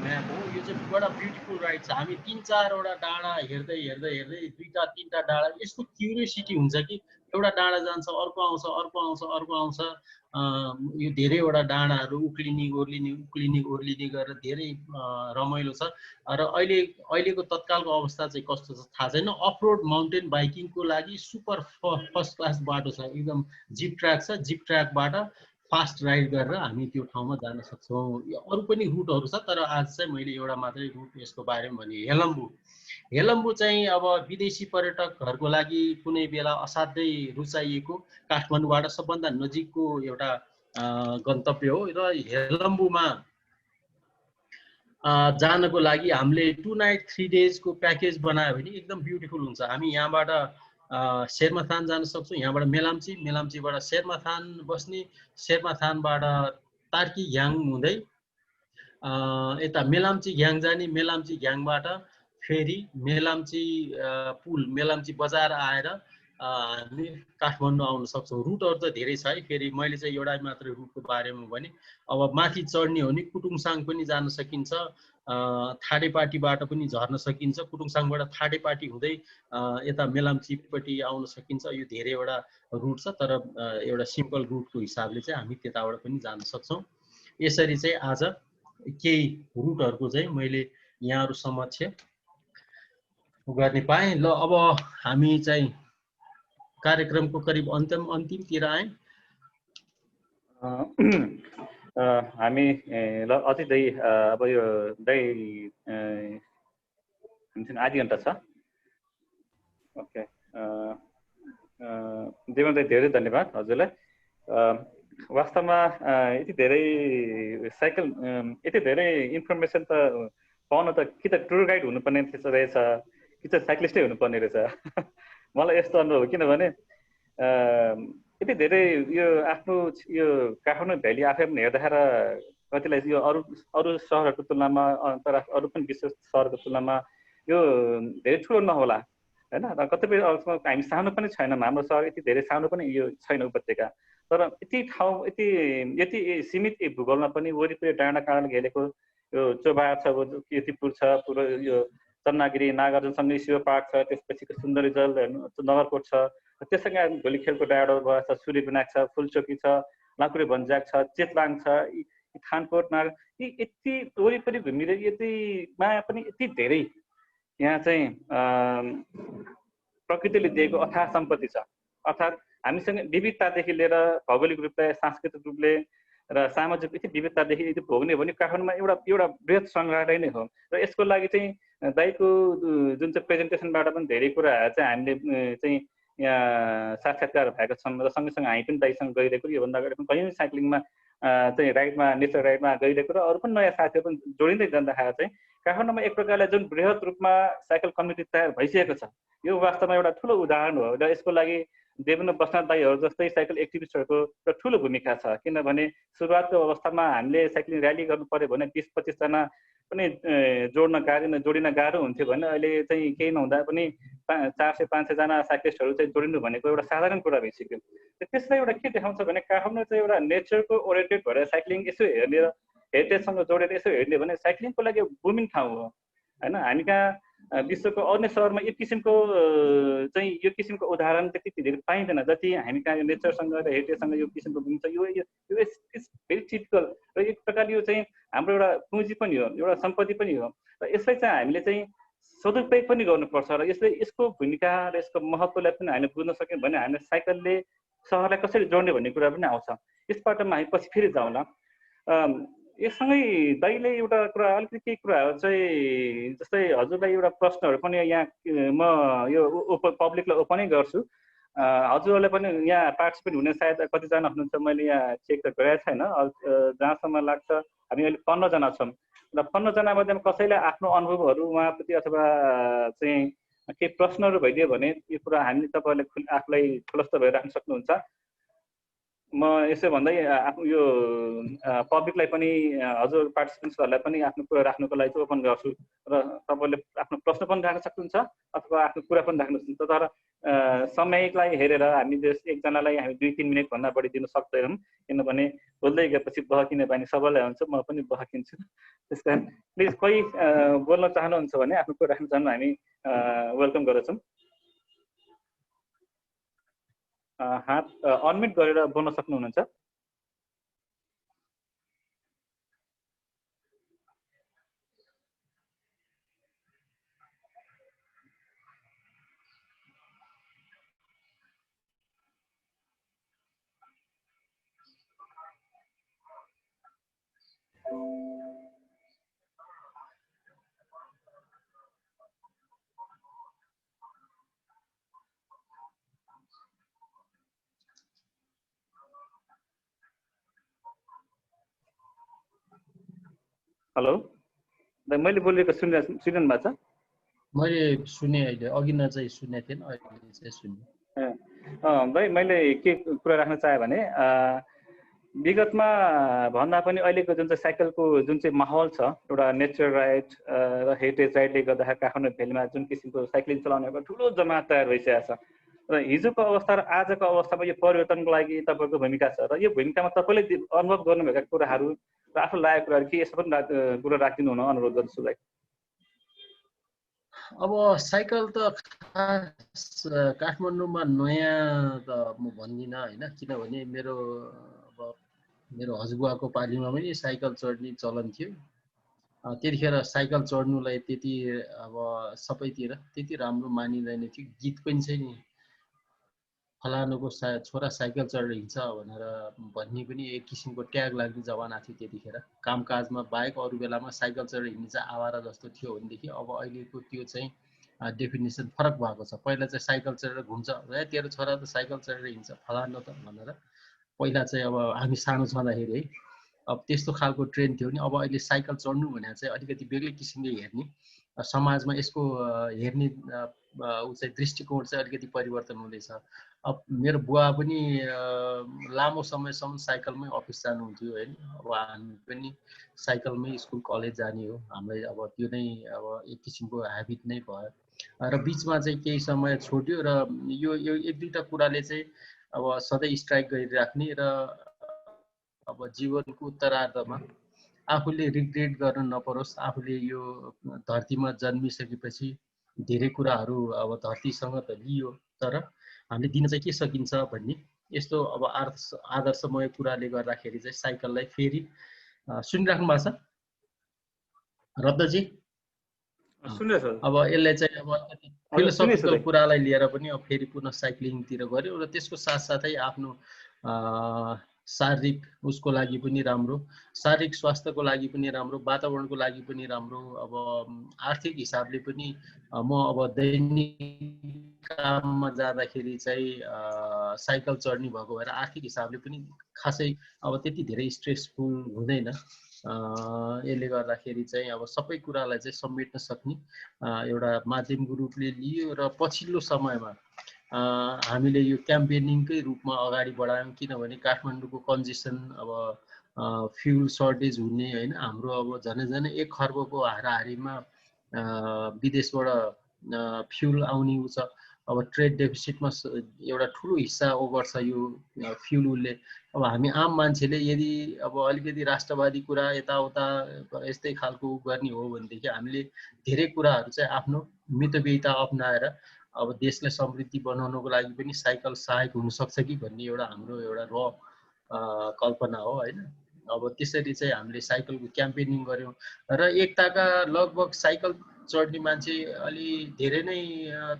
म्याप हो। यो चाहिँ बडा ब्युटिफुल राइड छ। हामी 3-4 वटा डाँडा हेर्दै 2-3टा डाँडा यस्तो क्युरियोसिटी हुन्छ कि एउटा डाँडा जान्छ अर्को आउँछ यो धेरैवटा डाँडाहरू उक्लिने ओर्लिने गरेर धेरै रमाइलो छ। र अहिलेको तत्कालको अवस्था चाहिँ कस्तो छ थाहा छैन। अफरोड माउन्टेन बाइकिङको लागि सुपर फर्स्ट क्लास बाटो छ। एकदम जिप ट्र्याक छ। जिप ट्र्याकबाट फास्ट राइड गरेर हामी त्यो ठाउँमा जान सक्छौँ। अरू पनि रुटहरू छ, तर आज चाहिँ मैले एउटा मात्रै रुट यसको बारेमा भने। हेलम्बु चाहिँ अब विदेशी पर्यटकहरूको लागि कुनै बेला असाध्यै रुचाइएको, काठमाडौँबाट सबभन्दा नजिकको एउटा गन्तव्य हो। र हेलम्बुमा जानको लागि हामीले 2 नाइट 3 डेजको प्याकेज बनायो भने एकदम ब्युटिफुल हुन्छ। हामी यहाँबाट शेरमाथान जान सक्छौँ, यहाँबाट मेलाम्चीबाट शेरमाथान बस्ने, शेरमाथानबाट तार्की ग्याङ हुँदै यता मेलाम्ची ग्याङ जाने, मेलाम्ची ग्याङबाट फेरि मेलाम्ची पुल, मेलाम्ची बजार आएर हामी काठमाडौँ आउन सक्छौँ। रुटहरू त धेरै छ है, फेरि मैले चाहिँ एउटा मात्रै रुटको बारेमा भने। अब माथि चढ्ने हो भने कुटुङसाङ पनि जान सकिन्छ, थाडेपाटीबाट पनि झर्न सकिन्छ, कुटुङसाङबाट थाडेपाटी हुँदै यता मेलाम्चीपट्टि आउन सकिन्छ। यो धेरैवटा रुट छ, तर एउटा सिम्पल रुटको हिसाबले चाहिँ हामी त्यताबाट पनि जान सक्छौँ। यसरी चाहिँ आज केही रुटहरूको चाहिँ मैले यहाँहरू समक्ष गर्ने पाएँ। ल अब हामी चाहिँ कार्यक्रमको करिब अन्तिमतिर आएँ। हामी ल अझै दही अब यो दही आधी घन्टा छ। ओके, जीवन दाइ धेरै धन्यवाद हजुरलाई। वास्तवमा यति धेरै साइकल, यति धेरै इन्फर्मेसन त पाउन त कि त टुर गाइड हुनुपर्ने रहेछ कि त साइक्लिस्टै हुनुपर्ने रहेछ। मलाई यस्तो अनुभव, किनभने यति धेरै यो आफ्नो यो काठमाडौँ भ्याली आफै पनि हेर्दाखेरि कतिलाई यो अरू सहरहरूको तुलनामा, अन्तर्राष्ट्रिय अरू पनि विश्व सहरको तुलनामा यो धेरै ठुलो नहोला होइन। र कतिपय हामी सानो पनि छैनौँ, हाम्रो सहर यति धेरै सानो पनि यो छैन उपत्यका, तर यति ठाउँ यति सीमित भूगोलमा पनि वरिपरि डाँडा काँडाले घेरेको यो चोभार छ, कीर्तिपुर छ, पुरो यो चन्नागिरी, नागार्जुनसँगै शिव पार्क छ, त्यसपछिको सुन्दरीजल नगरकोट छ, त्यससँगै भोलि खेलको डाँडो छ, सूर्यविनायक छ, फुलचोकी छ, लाँकुरे भन्ज्याक छ, चेतलाङ छ, खानकोट नाग, यी यति वरिपरि घुमेर यतिमा पनि यति धेरै यहाँ चाहिँ प्रकृतिले दिएको अथाह सम्पत्ति छ। अर्थात् हामीसँग विविधतादेखि लिएर भौगोलिक रूपले, सांस्कृतिक रूपले र सामाजिक यति विविधतादेखि यदि भोग्ने भने काठमाडौँमा एउटा बृहत सङ्ग्रहालय नै हो। र यसको लागि चाहिँ दाइको जुन चाहिँ प्रेजेन्टेसनबाट पनि धेरै कुराहरू चाहिँ हामीले चाहिँ यहाँ साक्षात्कार भएको छौँ। र सँगसँगै हामी पनि दाइसँग गइरहेको, योभन्दा अगाडि पनि कहीँ साइक्लिङमा चाहिँ राइडमा, नेचर राइडमा गइरहेको, र अरू पनि नयाँ साथीहरू पनि जोडिँदै जाँदाखेरि चाहिँ काठमाडौँमा एक प्रकारले जुन बृहत रूपमा साइकल कम्युनिटी तयार भइसकेको छ, यो वास्तवमा एउटा ठुलो उदाहरण हो। र यसको लागि देवेन्द्र बस्नेत दाइहरू जस्तै साइकल एक्टिभिस्टहरूको एउटा ठुलो भूमिका छ। किनभने सुरुवातको अवस्थामा हामीले साइक्लिङ र्याली गर्नु पऱ्यो भने 20-25 जना पनि जोडिन गाह्रो हुन्थ्यो भने अहिले चाहिँ केही नहुँदा पनि 400-500 जना साइक्लिस्टहरू चाहिँ जोडिनु भनेको एउटा साधारण कुरा भइसक्यो। त्यसलाई एउटा के देखाउँछ भने काठमाडौँ चाहिँ एउटा नेचरको ओरिएन्टेड भएर साइक्लिङ यसो हेर्ने र हेरिटेजसँग जोडेर यसो हेर्ने भने साइक्लिङको लागि बुमिङ ठाउँ हो होइन। हामी कहाँ विश्वको अन्य सहरमा यो किसिमको चाहिँ यो किसिमको उदाहरण त्यति धेरै पाइँदैन जति हामी कहाँ नेचरसँग र हेरिटेजसँग यो किसिमको बुमिन्छ। यो इज भेरी टिपिकल, र एक प्रकारले यो चाहिँ हाम्रो एउटा पुँजी पनि हो, एउटा सम्पत्ति पनि हो। र यसलाई चाहिँ हामीले चाहिँ सदुपयोग पनि गर्नुपर्छ। र यसको भूमिका र यसको महत्त्वलाई पनि हामीले बुझ्न सक्यौँ भने हामीले साइकलले सहरलाई कसरी जोड्ने भन्ने कुरा पनि आउँछ। यस बाटोमा हामी पछि फेरि जाउँला। यससँगै दाइले एउटा कुरा, अलिकति केही कुराहरू चाहिँ जस्तै हजुरलाई एउटा प्रश्नहरू पनि यहाँ म यो पब्लिकलाई ओपनै गर्छु। हजुरहरूले पनि यहाँ पार्टिसिपेट हुने सायद कतिजना हुनुहुन्छ मैले यहाँ चेक त गरेको छैन। जहाँसम्म लाग्छ हामी अहिले 15 जना छौँ, र 15 जना मध्येमा कसैले आफ्नो अनुभवहरू उहाँप्रति अथवा चाहिँ केही प्रश्नहरू भइदियो भने यो कुरा हामी तपाईँहरूले आफूलाई खुलस्त भएर राख्न सक्नुहुन्छ। म यसो भन्दै आफ्नो यो पब्लिकलाई पनि, हजुर पार्टिसिपेन्ट्सहरूलाई पनि आफ्नो कुरा राख्नुको लागि चाहिँ ओपन गर्छु, र तपाईँले आफ्नो प्रश्न पनि राख्न सक्नुहुन्छ अथवा आफ्नो कुरा पनि राख्न सक्नुहुन्छ। तर समयलाई हेरेर हामी एकजनालाई हामी 2-3 मिनटभन्दा बढी दिन सक्दैनौँ, किनभने बोल्दै गएपछि बहकिने बानी सबैलाई हुन्छ, म पनि बहकिन्छु। त्यस कारण प्लिज कोही बोल्न चाहनुहुन्छ भने आफ्नो कुरा राख्न चाहनु हामी वेलकम गर्दछौँ। हात अनम्युट गरेर बोल्न सक्नुहुनेछ। हेलो मैले बोलेको सुनिरहनु भएको छ? मैले सुने, अहिले अघि न चाहिँ सुनेको थिएन, अहिले चाहिँ सुने। भाइ मैले के कुरा राख्न चाहे भने विगतमा भन्दा पनि अहिलेको जुन चाहिँ साइकलको जुन चाहिँ माहौल छ, एउटा नेचर राइड र हेरिटेज राइडले गर्दाखेरि काठमाडौँ भेलीमा जुन किसिमको साइक्लिङ चलाउनेको ठुलो जमात तयार भइसकेको छ र हिजोको अवस्था र आजको अवस्थामा यो परिवर्तनको लागि तपाईँको भूमिका छ र यो भूमिकामा तपाईँले अनुभव गर्नुभएका कुराहरू र आफू लागेको कुराहरू के यसो पनि कुरा राखिदिनु हुन अनुरोध गर्छु भाइ। अब साइकल त खास काठमाडौँमा नयाँ त म भन्दिनँ होइन, किनभने मेरो हजुरबुवाको पालिमा पनि साइकल चढ्ने चलन थियो। त्यतिखेर साइकल चढ्नुलाई त्यति अब सबैतिर त्यति राम्रो मानिँदैन थियो। गीत पनि चाहिँ नि फलानुको छोरा साइकल चढेर हिँड्छ भनेर भन्ने पनि एक किसिमको ट्याग लाग्ने जमाना थियो त्यतिखेर। कामकाजमा बाहेक अरू बेलामा साइकल चढेर हिँड्ने चाहिँ आवारा जस्तो थियो भनेदेखि अब अहिलेको त्यो चाहिँ डेफिनेसन फरक भएको छ। पहिला चाहिँ साइकल चढेर घुम्छ, तेरो छोरा त साइकल चढेर हिँड्छ फलानु त भनेर पहिला चाहिँ अब हामी सानो छँदाखेरि है अब त्यस्तो खालको ट्रेन्ड थियो नि। अब अहिले साइकल चढ्नु भने चाहिँ अलिकति बेग्लै किसिमले हेर्ने, समाजमा यसको हेर्ने ऊ चाहिँ दृष्टिकोण चाहिँ अलिकति परिवर्तन हुँदैछ। अब मेरो बुवा पनि लामो समयसम्म साइकलमै अफिस जानुहुन्थ्यो होइन। अब हामी पनि साइकलमै स्कुल कलेज जाने हो, हामीलाई अब त्यो नै अब एक किसिमको ह्याबिट नै भयो र बिचमा चाहिँ केही समय छोड्यो र यो एक दुईवटा कुराले चाहिँ अब सधैँ स्ट्राइक गरिराख्ने र अब जीवनको उत्तरार्धमा आफूले रिग्रेट गर्न नपरोस्। आफूले यो धरतीमा जन्मिसकेपछि धेरै कुराहरू अब धरतीसँग त लियो, तर हामीले दिन चाहिँ के सकिन्छ भन्ने यस्तो अब आदर्शमय कुराले गर्दाखेरि चाहिँ साइकललाई फेरि सुनिराख्नु भएको छ रत्नजी? अब यसलाई चाहिँ अब फिलोसफिकल कुरालाई लिएर पनि अब फेरि पुनः साइक्लिङतिर गऱ्यो र त्यसको साथसाथै आफ्नो शारीरिक उसको लागि पनि राम्रो, शारीरिक स्वास्थ्यको लागि पनि राम्रो, वातावरणको लागि पनि राम्रो। अब आर्थिक हिसाबले पनि म अब दैनिक काममा जाँदाखेरि चाहिँ साइकल चढ्ने भएको भएर आर्थिक हिसाबले पनि खासै अब त्यति धेरै स्ट्रेसफुल हुँदैन। यसले गर्दाखेरि चाहिँ अब सबै कुरालाई चाहिँ समेट्न सक्ने एउटा माध्यमको रूपले लियो र पछिल्लो समयमा हामीले यो क्याम्पेनिङकै रूपमा अगाडि बढायौँ। किनभने काठमाडौँको कन्जेसन अब फ्युल सर्टेज हुने होइन, हाम्रो अब झनै 1 खर्बको हाराहारीमा विदेशबाट फ्युल आउने छ। अब ट्रेड डेफिसिटमा एउटा ठुलो हिस्सा ओगट्छ यो फ्युल उसले। अब हामी आम मान्छेले यदि अब अलिकति राष्ट्रवादी कुरा यताउता यस्तै खालको गर्ने हो भनेदेखि हामीले धेरै कुराहरू चाहिँ आफ्नो मितव्ययिता अप्नाएर अब देशलाई समृद्धि बनाउनको लागि पनि साइकल सहायक हुनसक्छ कि भन्ने एउटा हाम्रो एउटा कल्पना हो होइन। अब त्यसरी चाहिँ हामीले साइकलको क्याम्पेनिङ गऱ्यौँ र एकताका लगभग साइकल चढ्ने मान्छे अलि धेरै नै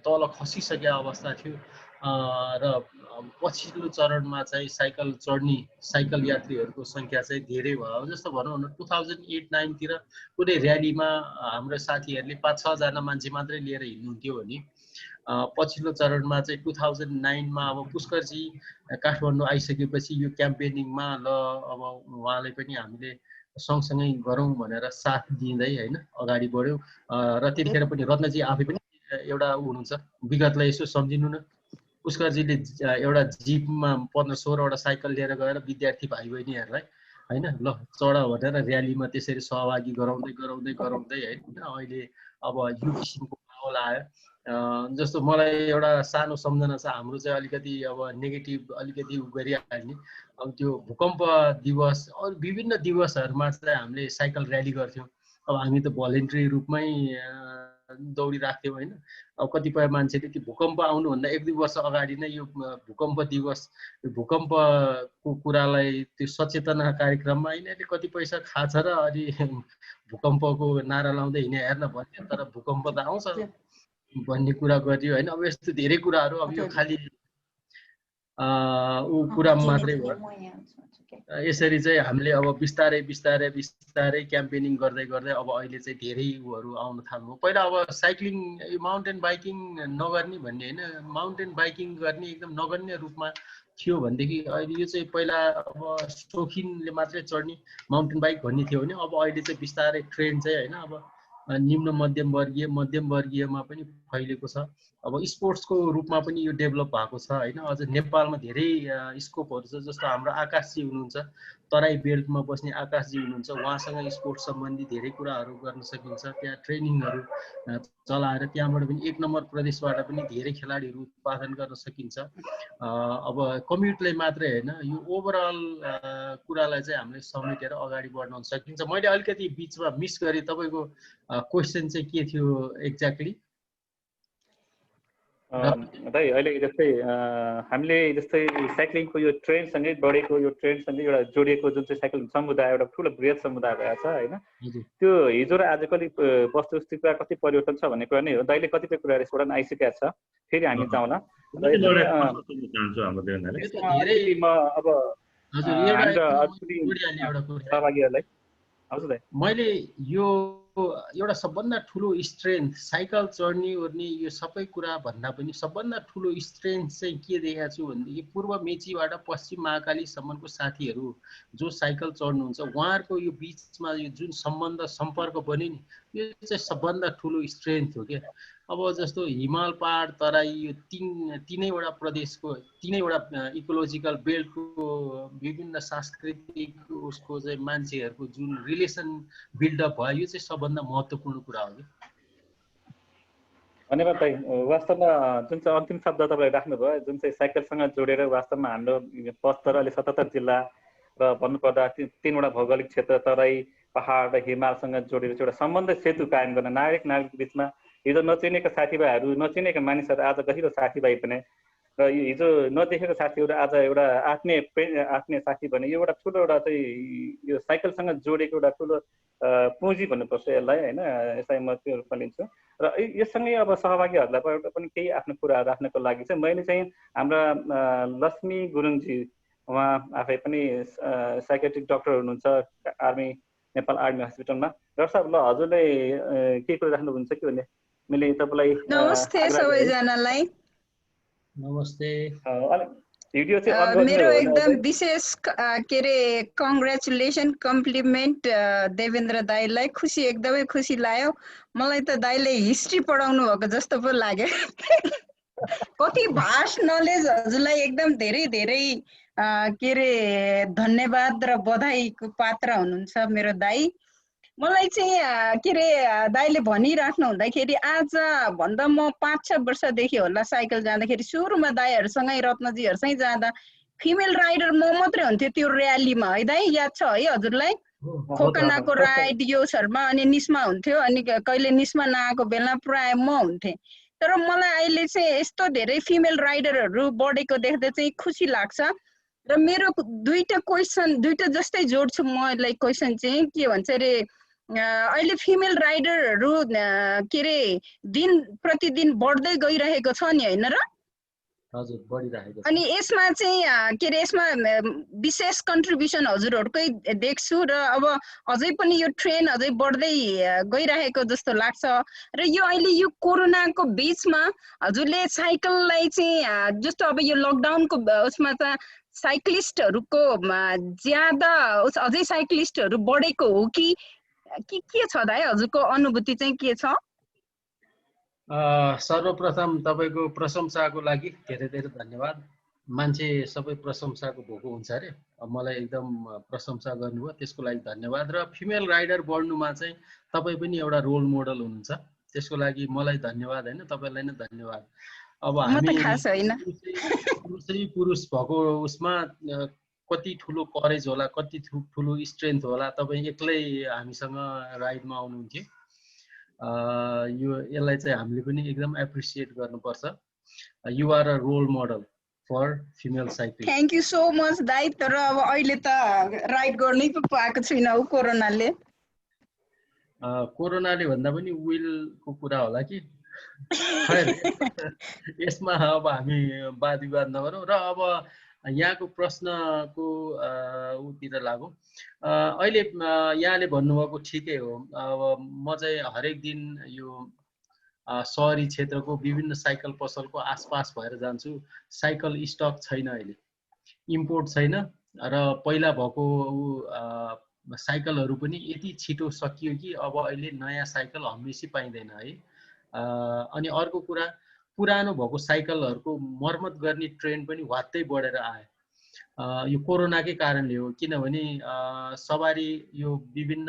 तल खसिसकेको अवस्था थियो र पछिल्लो चरणमा चाहिँ साइकल चढ्ने साइकल यात्रीहरूको सङ्ख्या चाहिँ धेरै भयो। जस्तो भनौँ न 2008-09 तिर कुनै र्यालीमा हाम्रो साथीहरूले 5-6 जना मान्छे मात्रै लिएर हिँड्नुहुन्थ्यो भने पछिल्लो चरणमा चाहिँ 2009 मा अब पुष्करजी काठमाडौँ आइसकेपछि यो क्याम्पेनिङमा ल अब उहाँलाई पनि हामीले सँगसँगै गरौँ भनेर साथ दिँदै होइन अगाडि बढ्यौँ र त्यतिखेर पनि रत्नजी आफै पनि एउटा हुनुहुन्छ, विगतलाई यसो सम्झिनु न। पुष्करजीले एउटा जिपमा 15-16वटा साइकल लिएर गएर विद्यार्थी भाइ बहिनीहरूलाई होइन ल चढ भनेर र्यालीमा त्यसरी सहभागी गराउँदै होइन अहिले अब यो किसिमको माहौल आयो। जस्तो मलाई एउटा सानो सम्झना छ, हाम्रो चाहिँ अलिकति अब नेगेटिभ अलिकति गरिहाल्ने। अब त्यो भूकम्प दिवस अरू विभिन्न दिवसहरूमा चाहिँ हामीले साइकल र्याली गर्थ्यौँ। अब हामी त भोलिन्ट्री रूपमै दौडिराख्थ्यौँ होइन। अब कतिपय मान्छेले त्यो भूकम्प आउनुभन्दा 1-2 वर्ष अगाडि नै यो भूकम्प दिवस, भूकम्पको कुरालाई त्यो सचेतना कार्यक्रममा यिनीहरूले कति पैसा खाछ र अनि भूकम्पको नारा लाउँदै हिँडे हेर्न भन्यो, तर भूकम्प त आउँछ भन्ने कुरा गरियो होइन। अब यस्तो धेरै कुराहरू, अब यो खालि कुरा मात्रै भयो। यसरी चाहिँ हामीले अब बिस्तारै बिस्तारै बिस्तारै क्याम्पेनिङ गर्दै गर्दै अब अहिले चाहिँ धेरै उहरू आउन थाल्नु। पहिला अब साइक्लिङ माउन्टेन बाइकिङ नगर्ने भन्ने होइन, माउन्टेन बाइकिङ गर्ने एकदम नगण्य रूपमा थियो भनेदेखि अहिले यो चाहिँ पहिला अब शौखिनले मात्रै चढ्ने माउन्टेन बाइक भन्ने थियो भने अब अहिले चाहिँ बिस्तारै ट्रेन्ड चाहिँ होइन अब निम्न मध्यम वर्गीयमा पनि फैलिएको छ। अब स्पोर्ट्सको रूपमा पनि यो डेभलप भएको छ होइन। अझ नेपालमा धेरै स्कोपहरू छ, जस्तो हाम्रो आकाशजी हुनुहुन्छ, तराई बेल्टमा बस्ने आकाशजी हुनुहुन्छ, उहाँसँग स्पोर्ट्स सम्बन्धी धेरै कुराहरू गर्न सकिन्छ। त्यहाँ ट्रेनिङहरू चलाएर त्यहाँबाट पनि 1 नम्बर प्रदेशबाट पनि धेरै खेलाडीहरू उत्पादन गर्न सकिन्छ। अब कम्युनिटीलाई मात्रै होइन, यो ओभरअल कुरालाई चाहिँ हामीले समेटेर अगाडि बढाउन सकिन्छ। मैले अलिकति बिचमा मिस गरेँ, तपाईँको क्वेसन चाहिँ के थियो एक्ज्याक्टली? दाइ अहिले जस्तै हामीले जस्तै साइक्लिङको यो ट्रेन्डसँगै बढेको, यो ट्रेन्डसँगै एउटा जोडिएको जुन चाहिँ साइक्लिङ समुदाय एउटा ठुलो बृहत समुदाय भएको छ होइन, त्यो हिजो र आज कति वस्तुस्थितिमा कति परिवर्तन छ भन्ने कुरा नै हो। दाइले कतिपय कुराहरू यसबाट आइसकेका छ, फेरि हामी जाउँला। सहभागीहरूलाई मैले यो एउटा सबभन्दा ठुलो स्ट्रेन्थ साइकल चढ्ने ओर्ने यो सबै कुरा भन्दा पनि सबभन्दा ठुलो स्ट्रेन्थ चाहिँ के देखेको छु भनेदेखि पूर्व मेचीबाट पश्चिम महाकालीसम्मको साथीहरू जो साइकल चढ्नुहुन्छ उहाँहरूको यो बिचमा यो जुन सम्पर्क बन्यो नि, यो चाहिँ सबभन्दा ठुलो स्ट्रेन्थ हो क्या। अब जस्तो हिमाल पहाड तराई यो तीनैवटा प्रदेशको तीनैवटा इकोलोजिकल बेल्टको विभिन्न सांस्कृतिक उसको चाहिँ मान्छेहरूको जुन रिलेसन बिल्डअप भयो, यो चाहिँ सबभन्दा महत्त्वपूर्ण कुरा हो। धन्यवाद दाइ। वास्तवमा जुन चाहिँ अन्तिम शब्द तपाईँले राख्नुभयो, जुन चाहिँ साइकलसँग जोडेर वास्तवमा हाम्रो 75 अहिले 77 जिल्ला र भन्नुपर्दा 3वटा भौगोलिक क्षेत्र तराई पहाड र हिमालसँग जोडेर एउटा सम्बन्ध सेतु कायम गर्न, नागरिक बिचमा हिजो नचिनेका साथीभाइहरू, नचिनेका मानिसहरू आज गहिरो साथीभाइ पनि, र हिजो नदेखेको साथीहरू आज एउटा आत्मीय साथी भने यो एउटा ठुलो एउटा चाहिँ यो साइकलसँग जोडेको एउटा ठुलो पुँजी भन्नुपर्छ यसलाई होइन। यसलाई म त्यो रूपमा लिन्छु। र यससँगै अब सहभागीहरूलाई पनि केही आफ्नो कुराहरू राख्नको लागि चाहिँ मैले चाहिँ हाम्रा लक्ष्मी गुरुङजी, उहाँ आफै पनि साइकेट्रिक डक्टर हुनुहुन्छ नेपाल आर्मी हस्पिटलमा। डाक्टर साहब, ल हजुरले के कुरा राख्नुहुन्छ कि भन्ने मैले तपाईँलाई नमस्ते सबैजनालाई। नमस्ते। भिडियो चाहिँ मेरो एकदम विशेष के रे कङ्ग्रेचुलेसन कम्प्लिमेन्ट देवेन्द्र दाईलाई। एकदमै खुसी लाग्यो मलाई त। दाईले हिस्ट्री पढाउनु भएको जस्तो पो लाग्यो। कति भास्ट नलेज हजुरलाई, एकदम धेरै धेरै के रे धन्यवाद र बधाईको पात्र हुनुहुन्छ मेरो दाई। मलाई चाहिँ के रे दाइले भनिराख्नु हुँदाखेरि आज भन्दा म 5-6 वर्षदेखि होला साइकल जाँदाखेरि सुरुमा दाइहरूसँगै रत्नजीहरूसँगै जाँदा फिमेल राइडर म मात्रै हुन्थ्यो त्यो र्यालीमा है दाइ, याद छ है हजुरलाई? खोकनाको राइड यो शर्मा अनि निस्मा हुन्थ्यो, अनि कहिले निस्मा नआएको बेला प्राय म हुन्थेँ। तर मलाई अहिले चाहिँ यस्तो धेरै फिमेल राइडरहरू बढेको देख्दा चाहिँ खुसी लाग्छ। र मेरो दुईटा जस्तै जोड्छु म यसलाई। क्वेसन चाहिँ के भन्छ अरे, अहिले फिमेल राइडरहरू के रे दिन प्रतिदिन बढ्दै गइरहेको छ नि होइन र? हजुर, बढिरहेको छ। अनि यसमा चाहिँ के रे यसमा विशेष कन्ट्रिब्युसन हजुरहरूकै देख्छु र अब अझै पनि यो ट्रेन्ड अझै बढ्दै गइरहेको जस्तो लाग्छ। र यो अहिले यो कोरोनाको बीचमा हजुरले साइकललाई चाहिँ जस्तो अब यो लकडाउनको उसमा त साइक्लिस्टहरूको ज्यादा अझै साइक्लिस्टहरू बढेको हो कि के छ दाइ? हजुरको अनुभूति चाहिँ के छ? सर्वप्रथम तपाईँको प्रशंसाको लागि धेरै धेरै धन्यवाद। मान्छे सबै प्रशंसाको भोको हुन्छ अरे, मलाई एकदम प्रशंसा गर्नुभयो, त्यसको लागि धन्यवाद। र फिमेल राइडर बढ्नुमा चाहिँ तपाईँ पनि एउटा रोल मोडल हुनुहुन्छ, त्यसको लागि मलाई धन्यवाद होइन, तपाईँलाई नै धन्यवाद। अब हामी पुरुष भएको उसमा कति ठुलो करेज होला, कति ठुलो स्ट्रेन्थ होला, तपाईँ एक्लै हामीसँग राइडमा आउनुहुन्थ्यो। यसलाई चाहिँ हामीले पनि एकदम एप्रिसिएट गर्नुपर्छ। You are a role model for female cycling. Thank you so much दाइ। तर अब अहिले त राइड गर्नै पो पाएको छैन हौ कोरोनाले। कोरोनाले भन्दा पनि विलको कुरा होला कि। यसमा अब हामी वाद विवाद नगरौँ। र अब यहाँको प्रश्नको उतिर लागौँ। अहिले यहाँले भन्नुभएको ठिकै हो। अब म चाहिँ हरेक दिन यो सहरी क्षेत्रको विभिन्न साइकल पसलको आसपास भएर जान्छु। साइकल स्टक छैन, अहिले इम्पोर्ट छैन र पहिला भएको साइकलहरू पनि यति छिटो सकियो कि अब अहिले नयाँ साइकल हमेसी पाइँदैन है। अनि अर्को कुरा, पुरानो भएको साइकलहरूको मर्मत गर्ने ट्रेन्ड पनि वात्तै बढेर आयो। यो कोरोनाकै कारणले हो, किनभने सवारी यो विभिन्न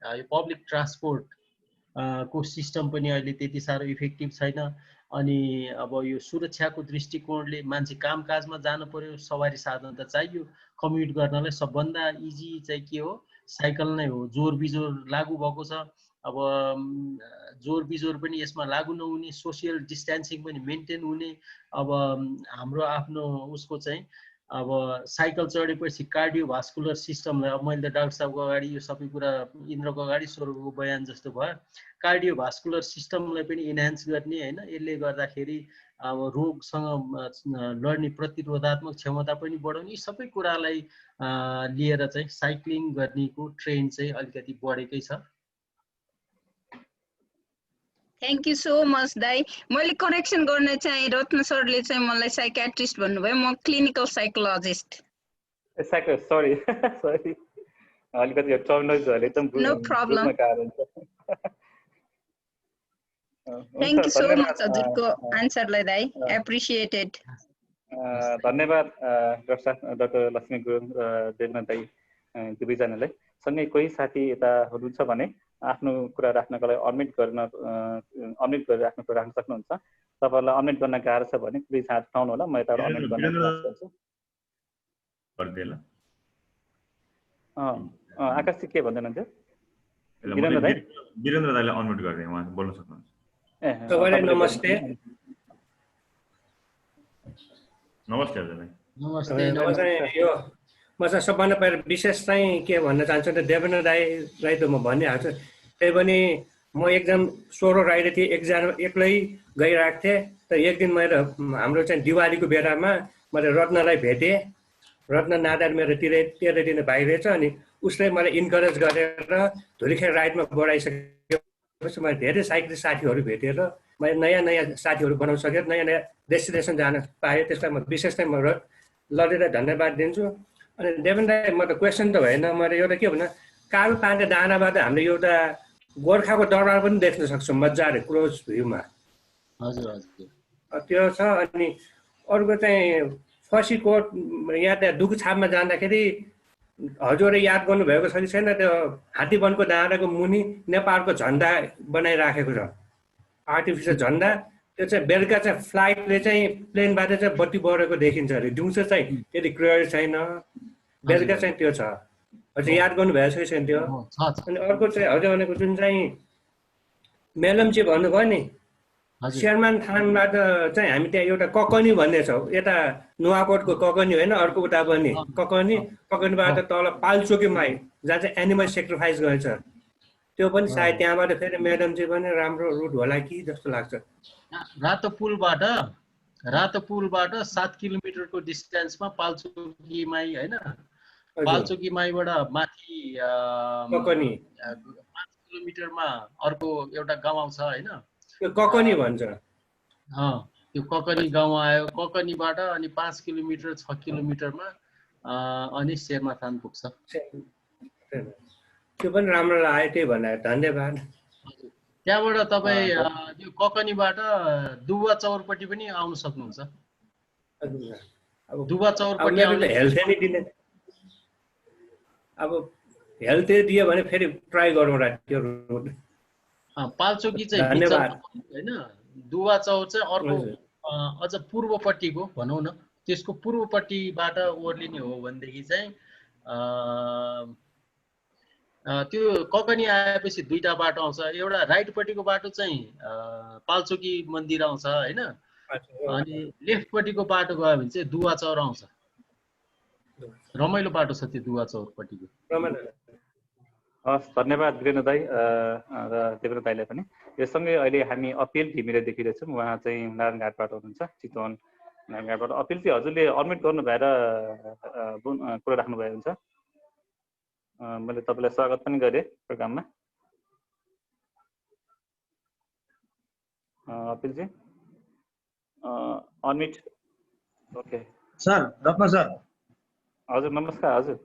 यो पब्लिक ट्रान्सपोर्ट को सिस्टम पनि अहिले त्यति साह्रो इफेक्टिभ छैन। अनि अब यो सुरक्षाको दृष्टिकोणले मान्छे कामकाजमा जानु पर्यो, सवारी साधन त चाहियो। कम्युट गर्नलाई सबभन्दा इजी चाहिँ के हो? साइकल नै हो। जोर बिजोर लागू भएको छ। अब जोर बिजोर पनि यसमा लागू नहुने, सोसियल डिस्टेन्सिङ पनि मेन्टेन हुने। अब हाम्रो आफ्नो उसको चाहिँ अब साइकल चढेपछि कार्डियोभास्कुलर सिस्टमलाई, अब मैले त डाक्टर साहबको अगाडि यो सबै कुरा इन्द्रको अगाडि स्वरूपको बयान जस्तो भयो, कार्डियोभास्कुलर सिस्टमलाई पनि इन्हान्स गर्ने होइन। यसले गर्दाखेरि अब रोगसँग लड्ने प्रतिरोधात्मक क्षमता पनि बढाउने, यी सबै कुरालाई लिएर चाहिँ साइक्लिङ गर्नेको ट्रेन्ड चाहिँ अलिकति बढेकै छ। थ्याङ्क यू सो मच दाई। मैले करेक्सन गर्न चाहिँ रत्न सरले चाहिँ मलाई साइकियाट्रिस्ट भन्नुभयो, म क्लिनिकल साइकोलोजिस्ट। सरी सरी, अलिकति यो टर्मिनोलोजीहरु एकदम बुझ्न गाह्रो हुन्छ। थ्याङ्क यू सो मच हजुरको आन्सरलाई दाई, एप्रिसिएटेड। धन्यवाद डाक्टर लक्ष्मी गुरुङ र देवनाथ दाई दुवैजनालाई। सँगै कोही साथी यता हुनुहुन्छ भने आफ्नो कुरा राख्नको लागि अनम्युट गरेर आफ्नो कुरा राख्न सक्नुहुन्छ। तपाईँहरूलाई अनम्युट गर्न गाह्रो छ भने प्लिज हात उठाउनु होला, म यताबाट अनम्युट गर्न प्रयास गर्छु। आकाश के भन्दैनुहुन्थ्यो? वीरेन्द्र दाइले अनम्युट गर्दै उहाँ बोल्न सक्नुहुन्छ। सबैलाई नमस्ते। नमस्ते हजुर। नमस्ते। यो म चाहिँ सबभन्दा पहिला विशेष चाहिँ के भन्न चाहन्छु त देवेन्द्र दाईलाई त म भनिहाल्छु। त्यही पनि म एकदम सोलो राइडर थिएँ, एक्लै गइरहेको थिएँ। त एक दिन मैले हाम्रो चाहिँ दिवालीको बेलामा मैले रत्नलाई भेटेँ। रत्न नादार मेरो तेह्र दिन भाइ रहेछ। अनि उसले मलाई इन्करेज गरेर धुलीखेल राइडमा बढाइसकेपछि मैले धेरै साइक्लिस्ट साथीहरू भेटेर मैले नयाँ नयाँ साथीहरू बनाउन सकेँ, नयाँ नयाँ डेस्टिनेसन जान पाएँ। त्यसलाई म विशेष चाहिँ म ललितलाई धन्यवाद दिन्छु। अनि देवेन्द्र दाई, म त क्वेसन त होइन, मैले एउटा के भन्नु, कालो पानीको दानाबाट हामीले एउटा गोर्खाको दरबार पनि देख्न सक्छौँ मजाले क्लोज भ्यूमा। हजुर हजुर त्यो छ। अनि अर्को चाहिँ फसीकोट यहाँ त्यहाँ दुखछापमा जाँदाखेरि हजुरले याद गर्नुभएको छ कि छैन, त्यो हात्तीवनको डाँडाको मुनि नेपालको झन्डा बनाइराखेको छ, आर्टिफिसियल झन्डा। त्यो चाहिँ बेलुका चाहिँ फ्लाइटले चाहिँ प्लेनबाट चाहिँ बत्ती बढेको देखिन्छ अरे, दिउँसो चाहिँ त्यति क्लियर छैन, बेलुका चाहिँ त्यो छ। हजुर याद गर्नुभएको छ कि छैन त्यो? अनि अर्को चाहिँ हजुर भनेको जुन चाहिँ मेलम्ची भन्नुभयो नि, शेरमान थानबाट चाहिँ हामी त्यहाँ एउटा ककनी भन्ने छ, यता नुवाकोटको ककनी होइन, अर्को उता पनि ककनीबाट तल पाल्चोकी माई जहाँ चाहिँ एनिमल सेक्रिफाइस गर्छ, त्यो पनि सायद त्यहाँबाट फेरि मेडमजी पनि राम्रो रुट होला कि जस्तो लाग्छ। रातो पुलबाट 7 किलोमिटरको डिस्टेन्समा पाल्चोकी माई होइन, पाल्चोकी माईबाट माथि ककनी 5 किलोमिटरमा अर्को एउटा गाउँ आउँछ होइन, त्यो ककनी भन्छ। त्यो ककनी गाउँ आयो, ककनीबाट अनि 5 किलोमिटर 6 किलोमिटरमा अनि शेरमाथान पुग्छ। त्यो पनि राम्रो लाग्यो, त्यही भनेर धन्यवाद। त्यहाँबाट तपाईँ यो ककनीबाट दुवा चौरपट्टि पनि आउन सक्नुहुन्छ। दुवा चौरपट्टि हेल्थ नै दिने, अब हेल्थ दियो भने फेरि ट्राई गरौँला त्यो रोड। पाल्चोकी चाहिँ होइन, दुवा चौर चाहिँ अर्को अझ पूर्वपट्टिको भनौँ न, त्यसको पूर्वपट्टिबाट ओर्लिने हो भनेदेखि चाहिँ त्यो ककनी आएपछि दुईटा बाटो आउँछ। एउटा राइटपट्टिको बाटो चाहिँ पाल्चोकी मन्दिर आउँछ होइन, अनि लेफ्टपट्टिको बाटो गयो भने चाहिँ दुवा चौर आउँछ। रमाइलो बाटो छ त्यो दुवा चौरपट्टिको। हस्, धन्यवाद वीरेन्द्र दाई र देवेन्द्र दाईलाई पनि। यससँगै अहिले हामी अपिल घिमिरे देखिरहेछौँ, उहाँ चाहिँ नारायणघाटबाट हुनुहुन्छ, चितवन यहाँबाट अपिलजी हजुरले अनम्युट गर्नु भएर कुरा राख्नुभएको हुन्छ। मैले तपाईँलाई स्वागत पनि गरेँ प्रोग्राममा। अपिलजी अनम्युट। ओके सर, रत्न सर। हजुर नमस्कार। हजुर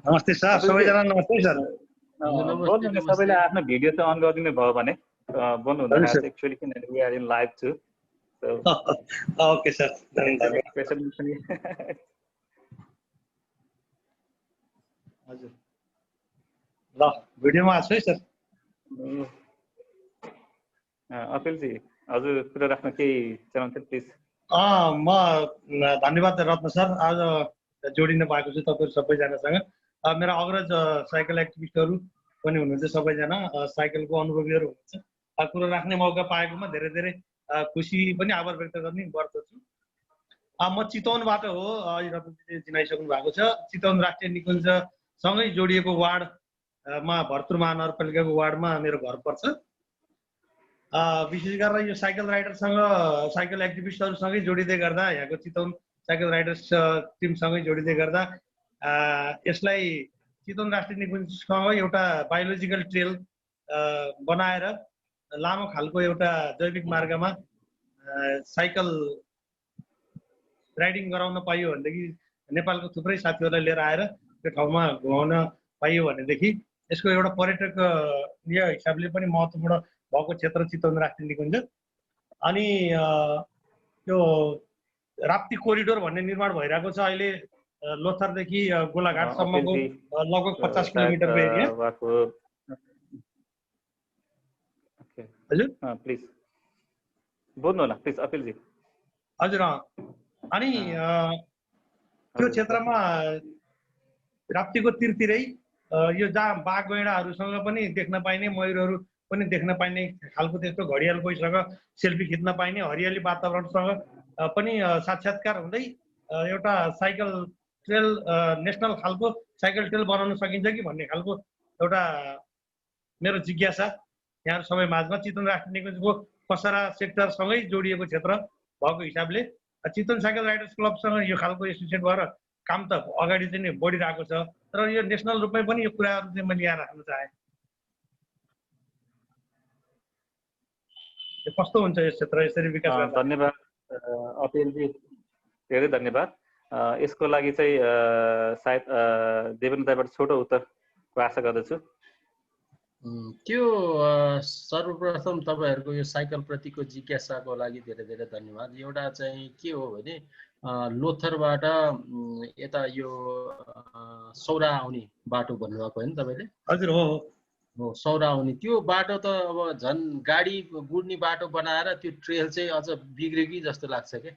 नमस्ते सर, सबैजना नमस्ते सर। बोल्नु सबैले आफ्नो भिडियो चाहिँ अन गरिदिनु भयो भने बोल्नु हुँदैन एक्चुअली किनभने we are in live too. Okay sir, हजुर ल भिडियोमा आछु है सर। अपिलजी हजुर कुरा राख्न केही चाहनुहुन्छ प्लिज। म धन्यवाद रत्न सर, आज जोडिन पाएको छु तपाईँहरू सबैजनासँग। मेरा अग्रज साइकल एक्टिभिस्टहरू पनि हुनुहुन्छ, सबैजना साइकलको अनुभवीहरू हुनुहुन्छ। कुरा राख्ने मौका पाएकोमा धेरै धेरै खुसी पनि आभार व्यक्त गर्ने गर्दछु। म चितवनबाट हो, अहिले रत्नजीले चिनाइसक्नु भएको छ। चितवन राष्ट्रिय निकुञ्जसँगै जोडिएको वार्डमा भरतपुर महानगरपालिकाको वार्डमा मेरो घर पर्छ। विशेष गरेर यो साइकल राइडरसँग साइकल एक्टिभिस्टहरूसँगै जोडिँदै गर्दा, यहाँको चितवन साइकल राइडर्स टिमसँगै जोडिँदै गर्दा यसलाई चितवन राष्ट्रिय निकुञ्जसँग एउटा बायोलोजिकल ट्रेल बनाएर लामो खालको एउटा जैविक मार्गमा साइकल राइडिङ गराउन पाइयो भनेदेखि, नेपालको थुप्रै साथीहरूलाई लिएर आएर त्यो ठाउँमा घुमाउन पाइयो भनेदेखि यसको एउटा पर्यटकीय हिसाबले पनि महत्त्वपूर्ण भएको क्षेत्र चितवन राष्ट्रिय निकुञ्ज। अनि त्यो राप्ती कोरिडोर भन्ने निर्माण भइरहेको छ अहिले, लोथरदेखि गोलाघाटसम्मको लगभग 50 किलोमिटरको एरिया। हजुर प्लिज बोल्नु होला प्लिज अपिलजी। हजुर अनि त्यो क्षेत्रमा राप्तीको तिरतिरै यो जहाँ बाघ गैँडाहरूसँग पनि देख्न पाइने, मयूरहरू पनि देख्न पाइने खालको त्यस्तो घडियाल कोहीसँग सेल्फी खिच्न पाइने हरियाली वातावरणसँग पनि साक्षात्कार हुँदै एउटा साइकल ट्रेल नेसनल खालको साइकल ट्रेल बनाउन सकिन्छ कि भन्ने खालको एउटा मेरो जिज्ञासा यहाँ सबै माझमा। चितवन राष्ट्रिय निकुञ्जको पसरा सेक्टरसँगै जोडिएको क्षेत्र भएको हिसाबले चितवन साइकल राइडर्स क्लबसँग यो खालको एसोसिएट भएर काम त अगाडि चाहिँ नै बढिरहेको छ, तर यो नेसनल रूपमै पनि यो कुराहरू चाहिँ मैले यहाँ राख्न चाहेँ। कस्तो हुन्छ यस क्षेत्र यसरी विकास गर्दा? धन्यवाद अपिलजी, धेरै धन्यवाद। यसको लागि चाहिँ सायद देवेन्द्र दाइबाट छोटो उत्तरको आशा गर्दछु। त्यो सर्वप्रथम तपाईँहरूको यो साइकल प्रतिको जिज्ञासाको लागि धेरै धेरै धन्यवाद। एउटा चाहिँ के हो भने लोथरबाट यता यो सौरा आउने बाटो भन्नुभएको होइन तपाईँले? हजुर हो हो, सौरा आउने त्यो बाटो त अब झन् गाडी गुड्ने बाटो बनाएर त्यो ट्रेल चाहिँ अझ बिग्रियो कि जस्तो लाग्छ क्या।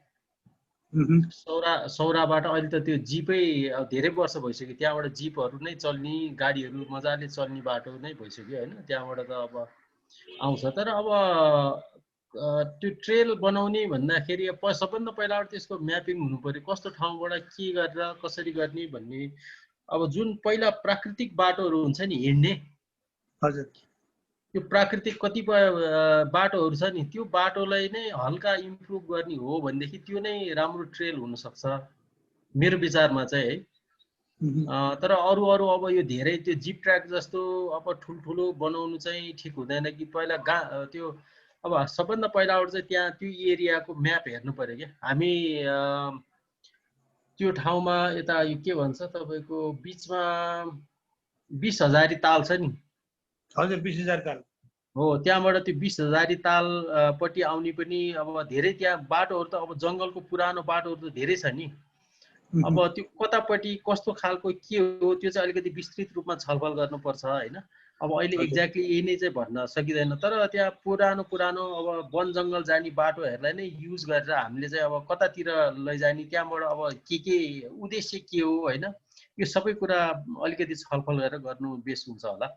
सौराबाट अहिले त त्यो जिपै धेरै वर्ष भइसक्यो, त्यहाँबाट जिपहरू नै चल्ने, गाडीहरू मजाले चल्ने बाटो नै भइसक्यो होइन, त्यहाँबाट त अब आउँछ। तर अब त्यो ट्रेल बनाउने भन्दाखेरि सबभन्दा पहिलाबाट त्यसको म्यापिङ हुनु पर्यो, कस्तो ठाउँबाट के गरेर कसरी गर्ने भन्ने। अब जुन पहिला प्राकृतिक बाटोहरू हुन्छ नि हिँड्ने, हजुर त्यो प्राकृतिक कतिपय बाटोहरू छ नि, त्यो बाटोलाई नै हल्का इम्प्रुभ गर्ने हो भनेदेखि त्यो नै राम्रो ट्रेल हुनसक्छ मेरो विचारमा चाहिँ है। तर अरू अब यो धेरै त्यो जिप ट्र्याक जस्तो अब ठुल्ठुलो बनाउनु चाहिँ ठिक हुँदैन कि। पहिला त्यो अब सबभन्दा पहिलाबाट चाहिँ त्यहाँ त्यो एरियाको म्याप हेर्नु पर्यो क्या। हामी त्यो ठाउँमा यता के भन्छ तपाईँको बिचमा 20,000 ताल छ नि? हजुर 20,000 ताल हो, त्यहाँबाट त्यो 20,000 ताल पट्टि आउने पनि अब धेरै त्यहाँ बाटोहरू त अब जङ्गलको पुरानो बाटोहरू त धेरै छ नि। अब त्यो कतापट्टि कस्तो खालको के हो त्यो चाहिँ अलिकति विस्तृत रूपमा छलफल गर्नुपर्छ होइन। अब अहिले एक्ज्याक्टली यही नै चाहिँ भन्न सकिँदैन, तर त्यहाँ पुरानो अब वन जङ्गल जाने बाटोहरूलाई नै युज गरेर हामीले चाहिँ अब कतातिर लैजाने, त्यहाँबाट अब के उद्देश्य के हो होइन, यो सबै कुरा अलिकति छलफल गरेर गर्नु बेस हुन्छ होला।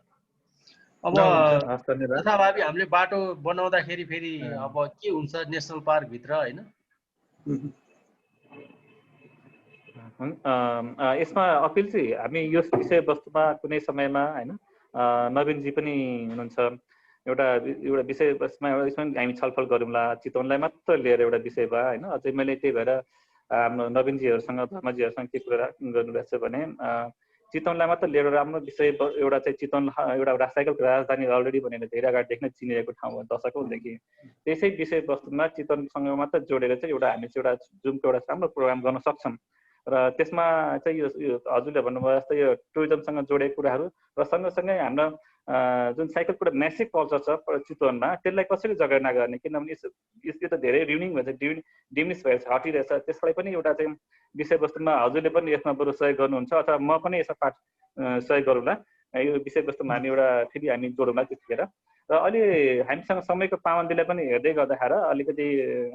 अब यथाभावी हामीले बाटो बनाउँदाखेरि फेरि अब के हुन्छ नेसनल पार्क भित्र होइन। यसमा अपिल चाहिँ हामी यो विषयवस्तुमा कुनै समयमा होइन नवीनजी पनि हुनुहुन्छ, एउटा विषयवस्तुमा यसमा हामी छलफल गरौँला, चितवनलाई मात्र लिएर एउटा विषय भयो होइन। अझै मैले त्यही भएर हाम्रो नवीनजीहरूसँग धर्मजीहरूसँग के कुरा गर्नुभएको छ भने चितवनलाई मात्र लिएर राम्रो विषय एउटा चाहिँ चितवन एउटा साइकलको राजधानी अलरेडी भनेर धेरै अगाडिदेखि नै चिनिएको ठाउँ हो दशकौँदेखि। त्यसै विषयवस्तुमा चितवनसँग मात्र जोडेर चाहिँ एउटा हामी चाहिँ एउटा जुमको एउटा राम्रो प्रोग्राम गर्न सक्छौँ र त्यसमा चाहिँ यो हजुरले भन्नुभयो जस्तै यो टुरिज्मसँग जोडेको कुराहरू र सँगसँगै हाम्रो जुन साइकलको एउटा म्यासिभ कल्चर छ चितवनमा त्यसलाई कसरी जगेर्ना गर्ने, किनभने यो त धेरै रिनिङ भएछ, डिमिस भएछ, हटिरहेछ। त्यसलाई पनि एउटा चाहिँ विषयवस्तुमा हजुरले पनि यसमा बरु सहयोग गर्नुहुन्छ अथवा म पनि यसमा सहयोग गरौँला। यो विषयवस्तुमा हामी एउटा फेरि हामी जोडौँला त्यतिखेर। र अहिले हामीसँग समयको पाबन्दीलाई पनि हेर्दै गर्दाखेरि अलिकति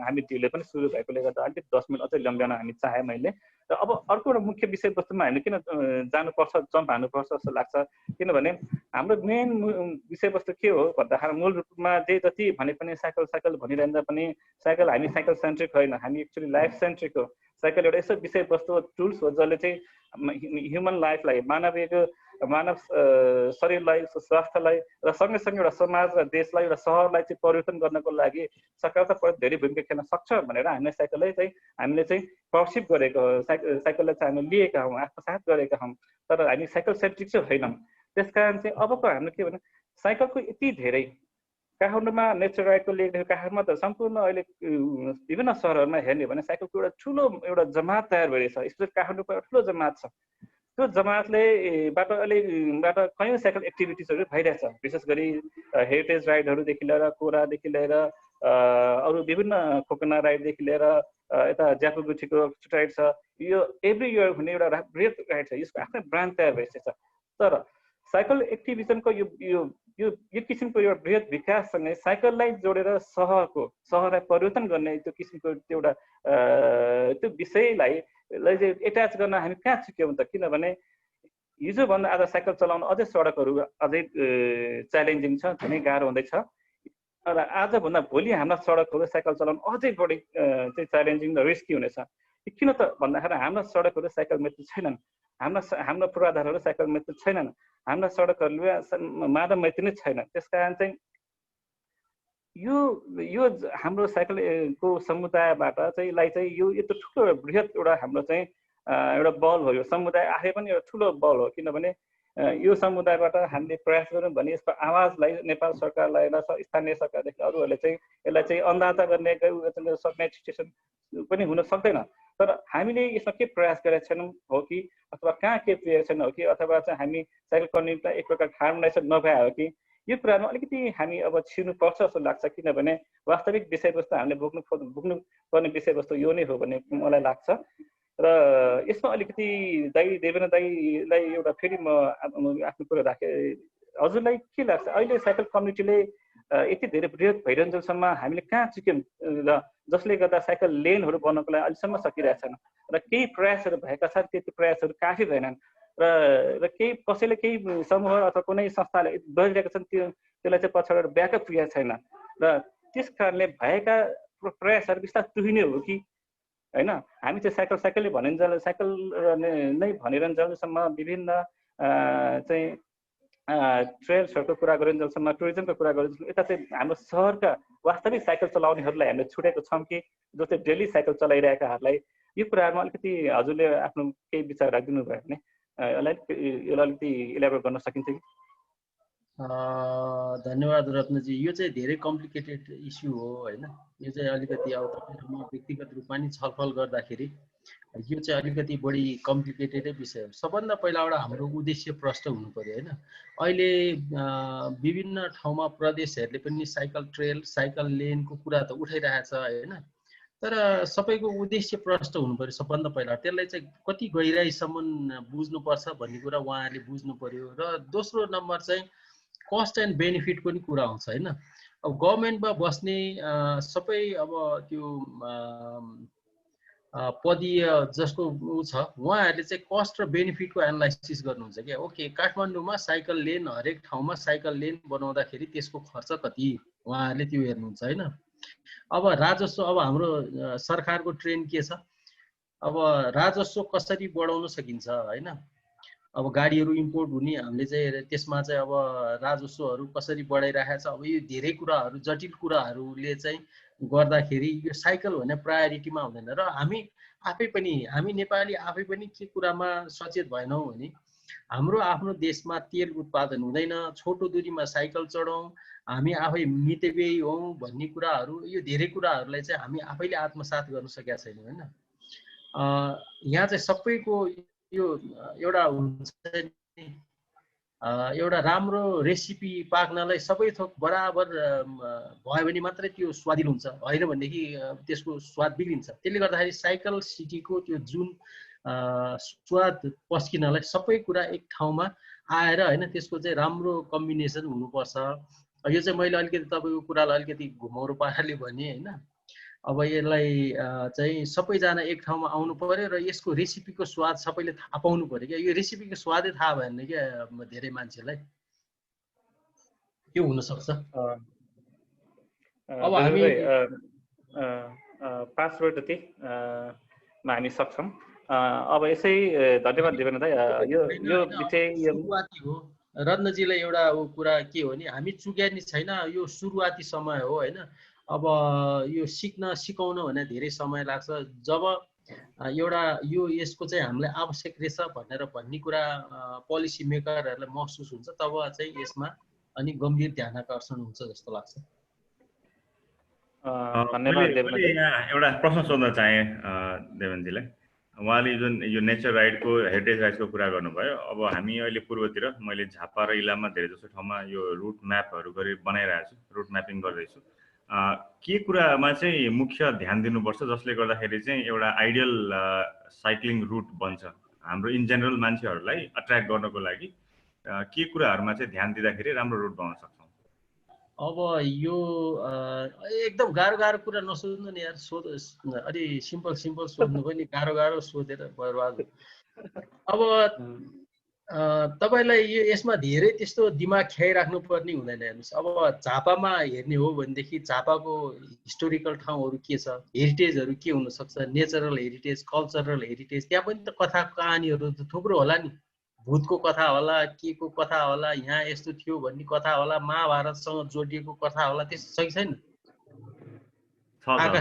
हामी ढिलो पनि सुरु भएकोले गर्दा अलिकति 10 मिनट अझै लम्ब्याउन हामी चाहे मैले। र अब अर्को एउटा मुख्य विषयवस्तुमा हामीले किन जानुपर्छ, जम्प हान्नुपर्छ जस्तो लाग्छ, किनभने हाम्रो मेन विषयवस्तु के हो भन्दाखेरि मूल रूपमा जे जति भने पनि साइकल भनिरहँदा पनि साइकल हामी साइकल सेन्ट्रिक होइन, हामी एक्चुअली लाइफ सेन्ट्रिक हो। साइकल एउटा यस्तो विषयवस्तु टुल्स हो जसले चाहिँ ह्युमन लाइफलाई मानव शरीरलाई, स्वास्थ्यलाई र सँगसँगै एउटा समाज र देशलाई, एउटा सहरलाई चाहिँ परिवर्तन गर्नको लागि सकारात्मक धेरै भूमिका खेल्न सक्छ भनेर हामीले चाहिँ पर्सिभ गरेको हो। साइकललाई चाहिँ हामीले लिएका हौँ, आत्मसात गरेका हौँ, तर हामी साइकल सेन्ट्रिक चाहिँ होइनौँ। त्यस कारण चाहिँ अबको हाम्रो के भने साइकलको यति धेरै काठमाडौँमा नेचर राइडको लेखदेखि काठमाडौँमा त सम्पूर्ण अहिले विभिन्न सहरहरूमा हेर्ने भने साइकलको एउटा ठुलो एउटा जमात तयार भइरहेछ। स्पेसली काठमाडौँको एउटा ठुलो जमात छ। त्यो जमातबाट कयौँ साइकल एक्टिभिटिजहरू भइरहेछ, विशेष गरी हेरिटेज राइडहरूदेखि लिएर कोरादेखि लिएर अरू विभिन्न खोकना राइडदेखि लिएर यता ज्यापुगुठीको राइड छ। यो एभ्री इयर हुने एउटा बृहत राइड छ, यसको आफ्नै ब्रान्ड तयार भइसकेको छ। तर साइकल एक्टिभिजमको यो किसिमको एउटा बृहत विकाससँगै साइकललाई जोडेर सहरलाई परिवर्तन गर्ने त्यो किसिमको एउटा त्यो विषयलाई चाहिँ एट्याच गर्न हामी कहाँ चुक्यौँ त? किनभने हिजोभन्दा आज साइकल चलाउन अझै सडकहरू अझै च्यालेन्जिङ छ, धेरै गाह्रो हुँदैछ। र आजभन्दा भोलि हाम्रा सडकहरू साइकल चलाउन अझै बढी चाहिँ च्यालेन्जिङ र रिस्की हुनेछ। किन त भन्दाखेरि हाम्रा सडकहरू साइकल मित्र छैनन्, हाम्रो पूर्वाधारहरू साइकल मित्र छैनन्, हाम्रा सडकहरूले मानव मैत्री नै छैन। त्यस कारण चाहिँ यो हाम्रो साइकलको समुदायबाट चाहिँ यो यत्रो ठुलो बृहत एउटा हाम्रो चाहिँ एउटा बल हो। यो समुदाय आफै पनि एउटा ठुलो बल हो, किनभने यो समुदायबाट हामीले प्रयास गऱ्यौँ भने यसको आवाजलाई नेपाल सरकारलाई र स्थानीय सरकारदेखि अरूहरूले चाहिँ यसलाई चाहिँ अन्दाजा गर्ने सक्ने सिचुएसन पनि हुन सक्दैन। तर हामीले यसमा के प्रयास गरेका छैनौँ हो कि अथवा कहाँ के पुगेको छैन हो कि अथवा चाहिँ हामी साइकल कम्युनिटीलाई एक प्रकार हार्मोनाइजेसन नभए हो कि यो कुरामा अलिकति हामी अब छिर्नुपर्छ जस्तो लाग्छ। किनभने वास्तविक विषयवस्तु हामीले बोक्नु पर्ने विषयवस्तु यो नै हो भन्ने मलाई लाग्छ। र यसमा अलिकति देवेन्द्र दाईलाई एउटा फेरि म आफ्नो कुरा राखेँ, हजुरलाई के लाग्छ अहिले साइकल कम्युनिटीले यति धेरै बृहत भइरहन्जेलसम्म हामीले कहाँ चुक्यौँ र जसले गर्दा साइकल लेनहरू बनाउनको लागि अहिलेसम्म सकिरहेको छैन र केही प्रयासहरू भएका छन्, त्यति प्रयासहरू काफी भएनन् र कसैले केही समूह अथवा कुनै संस्थाले गरिरहेका छन्, त्यसलाई चाहिँ पछाडि ब्याकअप पुगेको छैन र त्यस कारणले भएका प्रयासहरू बिस्तारै तुहिने हो कि होइन। हामी चाहिँ साइकलले भनिन्जेल साइकल नै भनिरहन्जेलसम्म विभिन्न चाहिँ ट्रेल्सहरूको कुरा गरिन्जेलसम्म टुरिज्मको कुरा गरिन्जेल यता चाहिँ हाम्रो सहरका वास्तविक साइकल चलाउनेहरूलाई हामीले छुटेको छौँ कि जो चाहिँ डेली साइकल चलाइरहेकाहरूलाई यो कुराहरूमा अलिकति हजुरले आफ्नो केही विचार राखिदिनु भयो भने यसलाई अलिकति इलाबोरेट गर्न सकिन्छ कि? धन्यवाद रत्नजी। यो चाहिँ धेरै कम्प्लिकेटेड इस्यु हो होइन। यो चाहिँ अलिकति अब तपाईँहरूमा व्यक्तिगत रूपमा नि छलफल गर्दाखेरि यो चाहिँ अलिकति बढी कम्प्लिकेटेडै विषय हो। सबभन्दा पहिला एउटा हाम्रो उद्देश्य प्रष्ट हुनु पर्यो होइन। अहिले विभिन्न ठाउँमा प्रदेशहरूले पनि साइकल ट्रेल साइकल लेनको कुरा त उठाइरहेछ होइन, तर सबैको उद्देश्य प्रष्ट हुनु पर्यो सबभन्दा पहिला। त्यसलाई चाहिँ कति गहिराइसम्म बुझ्नुपर्छ भन्ने कुरा उहाँहरूले बुझ्नु पर्यो। र दोस्रो नम्बर चाहिँ कस्ट एन्ड बेनिफिटको नि कुरा आउँछ होइन। अब गभर्मेन्टमा बस्ने सबै अब त्यो पदीय जसको ऊ छ उहाँहरूले चाहिँ कस्ट र बेनिफिटको एनालाइसिस गर्नुहुन्छ क्या। ओके, काठमाडौँमा साइकल लेन हरेक ठाउँमा साइकल लेन बनाउँदाखेरि त्यसको खर्च कति उहाँहरूले त्यो हेर्नुहुन्छ होइन। अब राजस्व, अब हाम्रो सरकारको ट्रेन्ड के छ, अब राजस्व कसरी बढाउन सकिन्छ होइन। अब गाडीहरू इम्पोर्ट हुने हामीले चाहिँ त्यसमा चाहिँ अब राजस्वहरू कसरी बढाइरहेको छ, अब यो धेरै कुराहरू जटिल कुराहरूले चाहिँ गर्दाखेरि यो साइकल भन्ने प्रायोरिटीमा हुँदैन। र हामी नेपाली आफै पनि के कुरामा सचेत भएनौँ भने हाम्रो आफ्नो देशमा तेल उत्पादन हुँदैन, छोटो दूरीमा साइकल चढौँ, हामी आफै मितव्ययी हौँ भन्ने कुराहरू, यो धेरै कुराहरूलाई चाहिँ हामी आफैले आत्मसात गर्न सकेका छैनौँ होइन। यहाँ चाहिँ सबैको यो एउटा हुन्छ नि, एउटा राम्रो रेसिपी पाक्नलाई सबै थोक बराबर भयो भने मात्रै त्यो स्वादिलो हुन्छ, होइन भनेदेखि त्यसको स्वाद बिग्रिन्छ। त्यसले गर्दाखेरि साइकल सिटीको त्यो जुन स्वाद पस्किनलाई सबै कुरा एक ठाउँमा आएर होइन त्यसको चाहिँ राम्रो कम्बिनेसन हुनुपर्छ। यो चाहिँ मैले अलिकति तपाईँको कुरालाई अलिकति घुमाउरो पाराले भने होइन। अब यसलाई चाहिँ सबैजना एक ठाउँमा आउनु पर्यो र यसको रेसिपीको स्वाद सबैले थाहा पाउनु पर्यो क्या। यो रेसिपीको स्वादै थाहा भएन क्या धेरै मान्छेलाई, त्यो हुनसक्छ। अब हामी 5 मिनट जति हामी सक्छौँ। अब यसै धन्यवाद देवेन्द्र दाइ। यो विषय सुरुवाती हो। रत्नजीलाई एउटा कुरा के हो भने हामी चुक्यानी छैन, यो सुरुवाती समय हो होइन। अब यो सिकाउन भने धेरै समय लाग्छ। जब एउटा यो यसको चाहिँ हामीलाई आवश्यक रहेछ भन्ने कुरा पोलिसी मेकरहरूलाई महसुस हुन्छ तब चाहिँ यसमा अनि गम्भीर ध्यान आकर्षण हुन्छ जस्तो लाग्छ। धन्यवाद देवेन्द्र। यहाँ एउटा प्रश्न सोध्न चाहे देवेन्द्रजीलाई। उहाँले जुन यो नेचर राइडको हेरिटेज राइड्सको कुरा गर्नुभयो, अब हामी अहिले पूर्वतिर मैले झापा र इलाममा धेरै जसो ठाउँमा यो रुट म्यापहरू बनाइरहेको छु, रुट म्यापिङ गर्दैछु। के कुरामा चाहिँ मुख्य ध्यान दिनुपर्छ जसले गर्दाखेरि चाहिँ एउटा आइडियल साइक्लिङ रुट बन्छ हाम्रो इन जेनरल मान्छेहरूलाई अट्र्याक्ट गर्नको लागि? के कुराहरूमा चाहिँ ध्यान दिँदाखेरि राम्रो रुट बनाउन सक्छौँ? अब यो एकदम गाह्रो कुरा नसोध्नु नि यार, अलि सिम्पल सोध्नु पनि गाह्रो सोधेर बर्बाद। अब तपाईलाई यो यसमा धेरै त्यस्तो दिमाग ख्याइराख्नु पर्ने हुँदैन। हेर्नुहोस्, अब झापामा हेर्ने हो भनेदेखि झापाको हिस्टोरिकल ठाउँहरू के छ, हेरिटेजहरू के हुनसक्छ, नेचरल हेरिटेज, कल्चरल हेरिटेज, त्यहाँ पनि त कथा कहानीहरू त थुप्रो होला नि। भूतको कथा होला, के को कथा होला, यहाँ यस्तो थियो भन्ने कथा होला, महाभारतसँग जोडिएको कथा होला, त्यस्तो छ कि छैन? एकदम।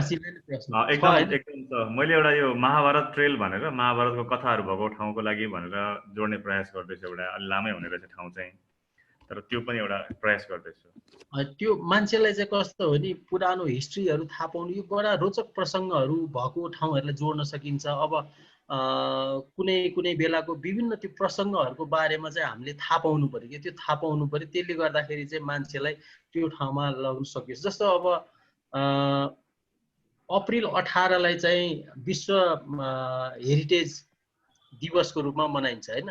मैले एउटा यो महाभारत ट्रेल भनेर महाभारतको कथाहरू भएको ठाउँको लागि भनेर जोड्ने प्रयास गर्दैछु। एउटा अलि लामै हुने रहेछ ठाउँ चाहिँ, तर त्यो पनि एउटा प्रयास गर्दैछु। त्यो मान्छेलाई चाहिँ कस्तो हो नि, पुरानो हिस्ट्रीहरू थाहा पाउनु, यो बडा रोचक प्रसङ्गहरू भएको ठाउँहरूलाई जोड्न सकिन्छ। अब कुनै बेलाको विभिन्न त्यो प्रसङ्गहरूको बारेमा चाहिँ हामीले थाहा पाउनु पर्यो कि, त्यो थाहा पाउनु पर्यो। त्यसले गर्दाखेरि चाहिँ मान्छेलाई त्यो ठाउँमा लग्न सकियोस्। जस्तो अब अप्रिल 18 चाहिँ विश्व हेरिटेज दिवसको रूपमा मनाइन्छ होइन।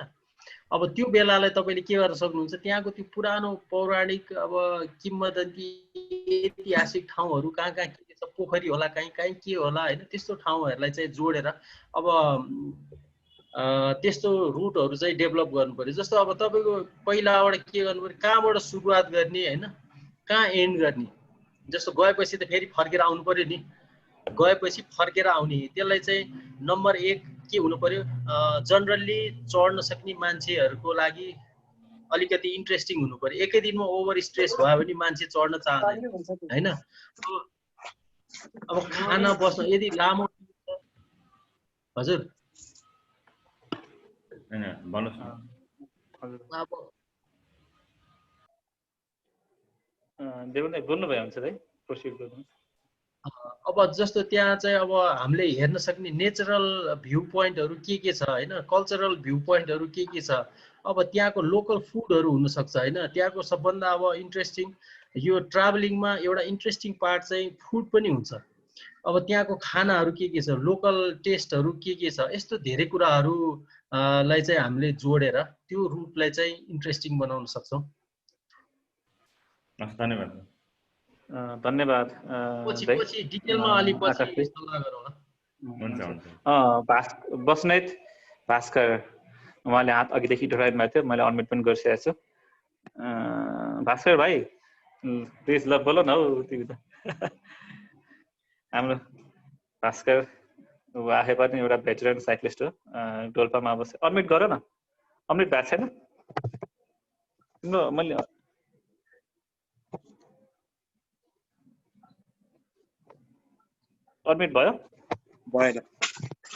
अब त्यो बेलालाई तपाईँले के गर्न सक्नुहुन्छ, त्यहाँको त्यो पुरानो पौराणिक अब किम्वदन्ती ऐतिहासिक ठाउँहरू कहाँ के छ, पोखरी होला, कहीँ के होला होइन, त्यस्तो ठाउँहरूलाई चाहिँ जोडेर अब त्यस्तो रुटहरू चाहिँ डेभलप गर्नु पर्यो। जस्तो अब तपाईँको पहिलाबाट के गर्नु पर्यो, कहाँबाट सुरुवात गर्ने होइन, कहाँ एन्ड गर्ने। जस्तो गएपछि त फेरि फर्केर आउनु पर्यो नि, गएपछि फर्केर आउने। त्यसलाई चाहिँ नम्बर 1 के हुनु पर्यो, जनरली चढ्न सक्ने मान्छेहरूको लागि अलिकति इन्ट्रेस्टिङ हुनु पर्यो। एकै दिनमा ओभर स्ट्रेस भयो भने मान्छे चढ्न चाहदैन होइन। अब खाना बस्न यदि लामो, हजुर अब जस्तो त्यहाँ चाहिँ अब हामीले हेर्न सक्ने नेचरल भ्यू पोइन्टहरू के छ होइन, कल्चरल भ्यू पोइन्टहरू के छ। अब त्यहाँको लोकल फुडहरू हुनसक्छ होइन। त्यहाँको सबभन्दा अब इन्ट्रेस्टिङ यो ट्राभलिङमा एउटा इन्ट्रेस्टिङ पार्ट चाहिँ फुड पनि हुन्छ। अब त्यहाँको खानाहरू के छ, लोकल टेस्टहरू के छ, यस्तो धेरै कुराहरूलाई चाहिँ हामीले जोडेर त्यो रुटलाई चाहिँ इन्ट्रेस्टिङ बनाउन सक्छौँ। धन्यवाद। पछि डिटेलमा अलि पछि सल्लाह गरौँला। बस्नेत भास्कर उहाँले हात अघिदेखि उठाइरहनु भएको थियो, मैले अनम्युट पनि गरिसकेको छु। भास्कर भाइ प्लिज ल बोल न हौ। तिमी त हाम्रो भास्कर आफै पनि एउटा भेटरेन साइक्लिस्ट हो, डोल्पामा अवश्य अनम्युट गर न, अमृत भएको छैन मैले अडमिट भयो भएन।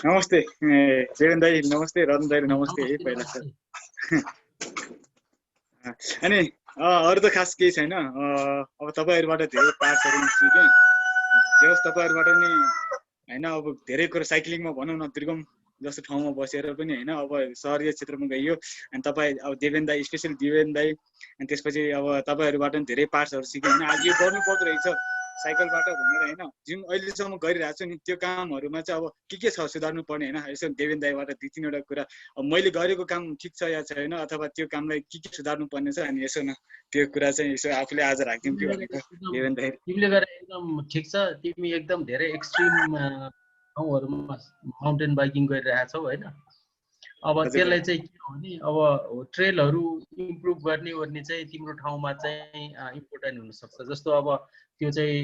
नमस्ते जेवेन दाई, नमस्ते रतन दाई, नमस्ते है पहिला सर। अनि अरू त खास केही छैन। अब तपाईँहरूबाट धेरै पार्ट्सहरू सिकेँ। जे होस् तपाईँहरूबाट नि होइन, अब धेरै कुरा साइक्लिङमा भनौँ न, दुर्गम जस्तो ठाउँमा बसेर पनि होइन, अब सहरीय क्षेत्रमा गइयो। अनि तपाईँ अब देवेन दाई, स्पेसली देवेन दाई, अनि त्यसपछि अब तपाईँहरूबाट पनि धेरै पार्ट्सहरू सिकेँ होइन। आज यो गर्नु पर्दो रहेछ साइकलबाट भनेर होइन, जुन अहिलेसम्म गरिरहेको छु नि त्यो कामहरूमा चाहिँ अब के छ सुधार्नु पर्ने होइन। यसो देवेन दाईबाट 2-3 वटा कुरा, अब मैले गरेको काम ठिक छ या छैन, अथवा त्यो कामलाई के सुधार्नु पर्ने छ, अनि यसो न त्यो कुरा चाहिँ यसो आफूले आज राखिदिउँ कि भनेको देवेन दाई। तिमीले गरेर एकदम ठिक छ। तिमी एकदम धेरै एक्सट्रिम ठाउँहरूमा माउन्टेन बाइकिङ गरिरहेछौ होइन। अब त्यसलाई चाहिँ के हो भने अब ट्रेलहरू इम्प्रुभ गर्ने ओर्ने चाहिँ तिम्रो ठाउँमा चाहिँ इम्पोर्टेन्ट हुनसक्छ। जस्तो अब त्यो चाहिँ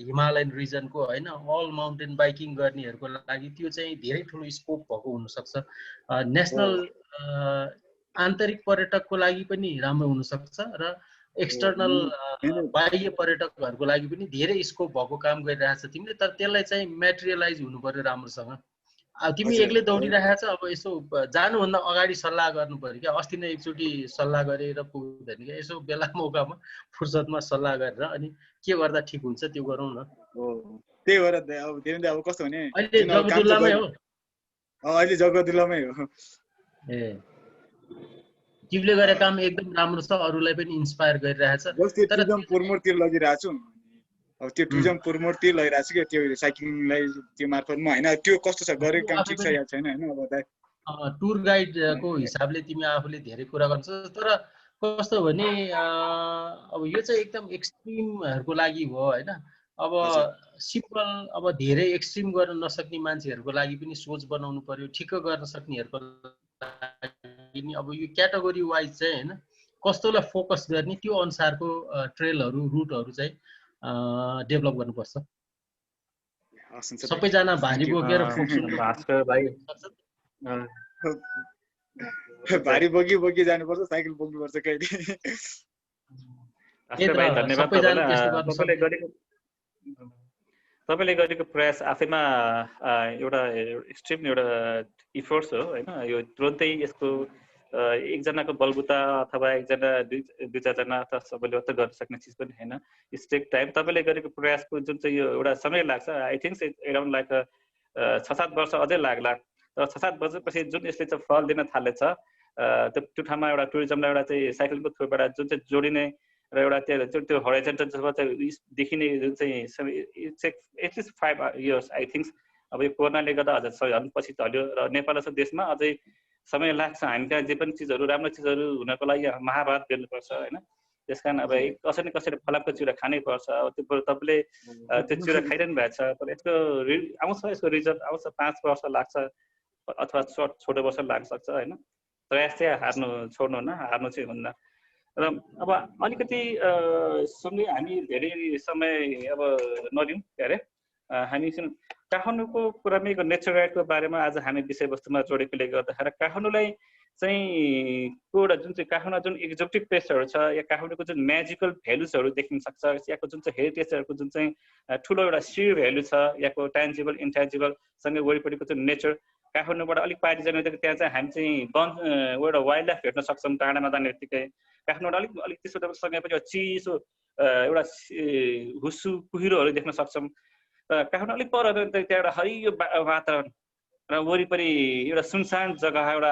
हिमालयन रिजनको होइन, अल माउन्टेन बाइकिङ गर्नेहरूको लागि त्यो चाहिँ धेरै ठुलो स्कोप भएको हुनसक्छ। नेसनल आन्तरिक पर्यटकको लागि पनि राम्रो हुनसक्छ र एक्सटर्नल बाह्य पर्यटकहरूको लागि पनि धेरै स्कोप भएको काम गरिरहेछ तिमीले। तर त्यसलाई चाहिँ मेटेरियलाइज हुनु पर्यो राम्रोसँग। अब तिमी एक्लै दौडिरहेको छ, अब यसो जानुभन्दा अगाडि सल्लाह गर्नु पर्यो क्या। अस्ति नै एकचोटि सल्लाह गरेर पुग्दैन क्या, यसो बेला मौकामा फुर्सदमा सल्लाह गरेर अनि के गर्दा ठिक हुन्छ त्यो गरौँ न। त्यही भएर अब देवेन दाई अब कस्तो भने अहिले जगदुल्लामै हो। अहिले जगदुल्लामै हो। ए तिमीले गरेको काम एकदम राम्रो छ, अरूलाई पनि इन्स्पायर गरिरहेछ। तर पुरमोडतिर लगिरहेको छु। अब त्यो टुरिज्म पुरमोडतिर लगिरहेको छु कि त्यो साइक्लिङलाई त्यो मार्फतमा होइन। त्यो कस्तो छ, गरेको काम ठिक छ या छैन होइन। अब दाइ टुर गाइडको हिसाबले तिमी आफूले धेरै कुरा गर्छ। तर कस्तो भने अब यो चाहिँ एकदम एक्सट्रिमहरूको लागि हो होइन। अब सिम्पल, अब धेरै एक्सट्रिम गर्न नसक्ने मान्छेहरूको लागि पनि सोच बनाउनु पर्यो। ठिक्क गर्न सक्नेहरूको लागि अब यो क्याटेगोरी वाइज चाहिँ होइन, कस्तोलाई फोकस गर्ने त्यो अनुसारको ट्रेलहरू रुटहरू चाहिँ डेभलप गर्नुपर्छ। सबैजना भारी बोकेर भारी बोकी जानुपर्छ, साइकल बोक्नुपर्छ कहिले। धन्यवाद तपाईँले गरेको प्रयास आफैमा एउटा एक्सट्रिम एउटा इफोर्ट्स हो होइन। यो तुरन्तै यसको एकजनाको बलबुता अथवा एकजना दुई चारजना अथवा सबैले मात्रै गर्न सक्ने चिज पनि होइन। It's take time. तपाईँले गरेको प्रयासको जुन चाहिँ यो एउटा समय लाग्छ, आई थिङ्क एराउन्ड लाइक 6-7 वर्ष अझै लाग्ला। तर 6-7 वर्षपछि जुन यसले चाहिँ फल दिन थालेछ, त्यो ठाउँमा एउटा टुरिज्मलाई एउटा चाहिँ साइकलको थ्रुबाट जुन चाहिँ जोडिने र एउटा त्यो हराइजन्टल देखिने जुन चाहिँ एटलिस्ट 5 इयर्स आई थिङ्क। अब यो कोरोनाले गर्दा अझ पछि चल्यो र नेपाल जस्तो देशमा अझै समय लाग्छ। हामी कहाँ जे पनि चिजहरू राम्रो चिजहरू हुनको लागि महाभारत बेल्नुपर्छ होइन। त्यस कारण अब कसै न कसैले फलामको चिउरा खानै पर्छ। त्यो तपाईँले त्यो चिउरा खाइरहनु भएको छ, तर यसको आउँछ, यसको रिजल्ट आउँछ। 5 वर्ष लाग्छ अथवा छोटो वर्ष लाग्न सक्छ होइन। प्रयास चाहिँ छोड्नु हुन्न, हार्नु चाहिँ हुन्न। र अब अलिकति सुन्ने हामी धेरै समय अब नलिउँ के अरे। हामी काठमाडौँको कुरामै नेचर राइटको बारेमा आज हामी विषयवस्तुमा जोडेकोले गर्दाखेरि काठमाडौँलाई चाहिँ एउटा जुन चाहिँ काठमाडौँ जुन एक्जोटिक प्लेसहरू छ या काठमाडौँको जुन म्याजिकल भ्यालुजहरू देखिन सक्छ, यहाँको जुन चाहिँ हेरिटेजहरूको जुन चाहिँ ठुलो एउटा सियर भ्यालु छ, यहाँको ट्यान्जिबल इन्ट्यान्जिबल सँगै वरिपरिको जुन नेचर, काठमाडौँबाट अलिक पारि जाने बित्तिकै त्यहाँ चाहिँ हामी चाहिँ एउटा वाइल्ड लाइफ भेट्न सक्छौँ। टाढामा जाने बित्तिकै काठमाडौँ अलिक त्यसो सँगै पनि चिसो एउटा हुस्सु कुहिरोहरू देख्न सक्छौँ। काठमाडौँ अलिक पर त्यहाँ एउटा हरियो वातावरण र वरिपरि एउटा सुनसान जग्गा एउटा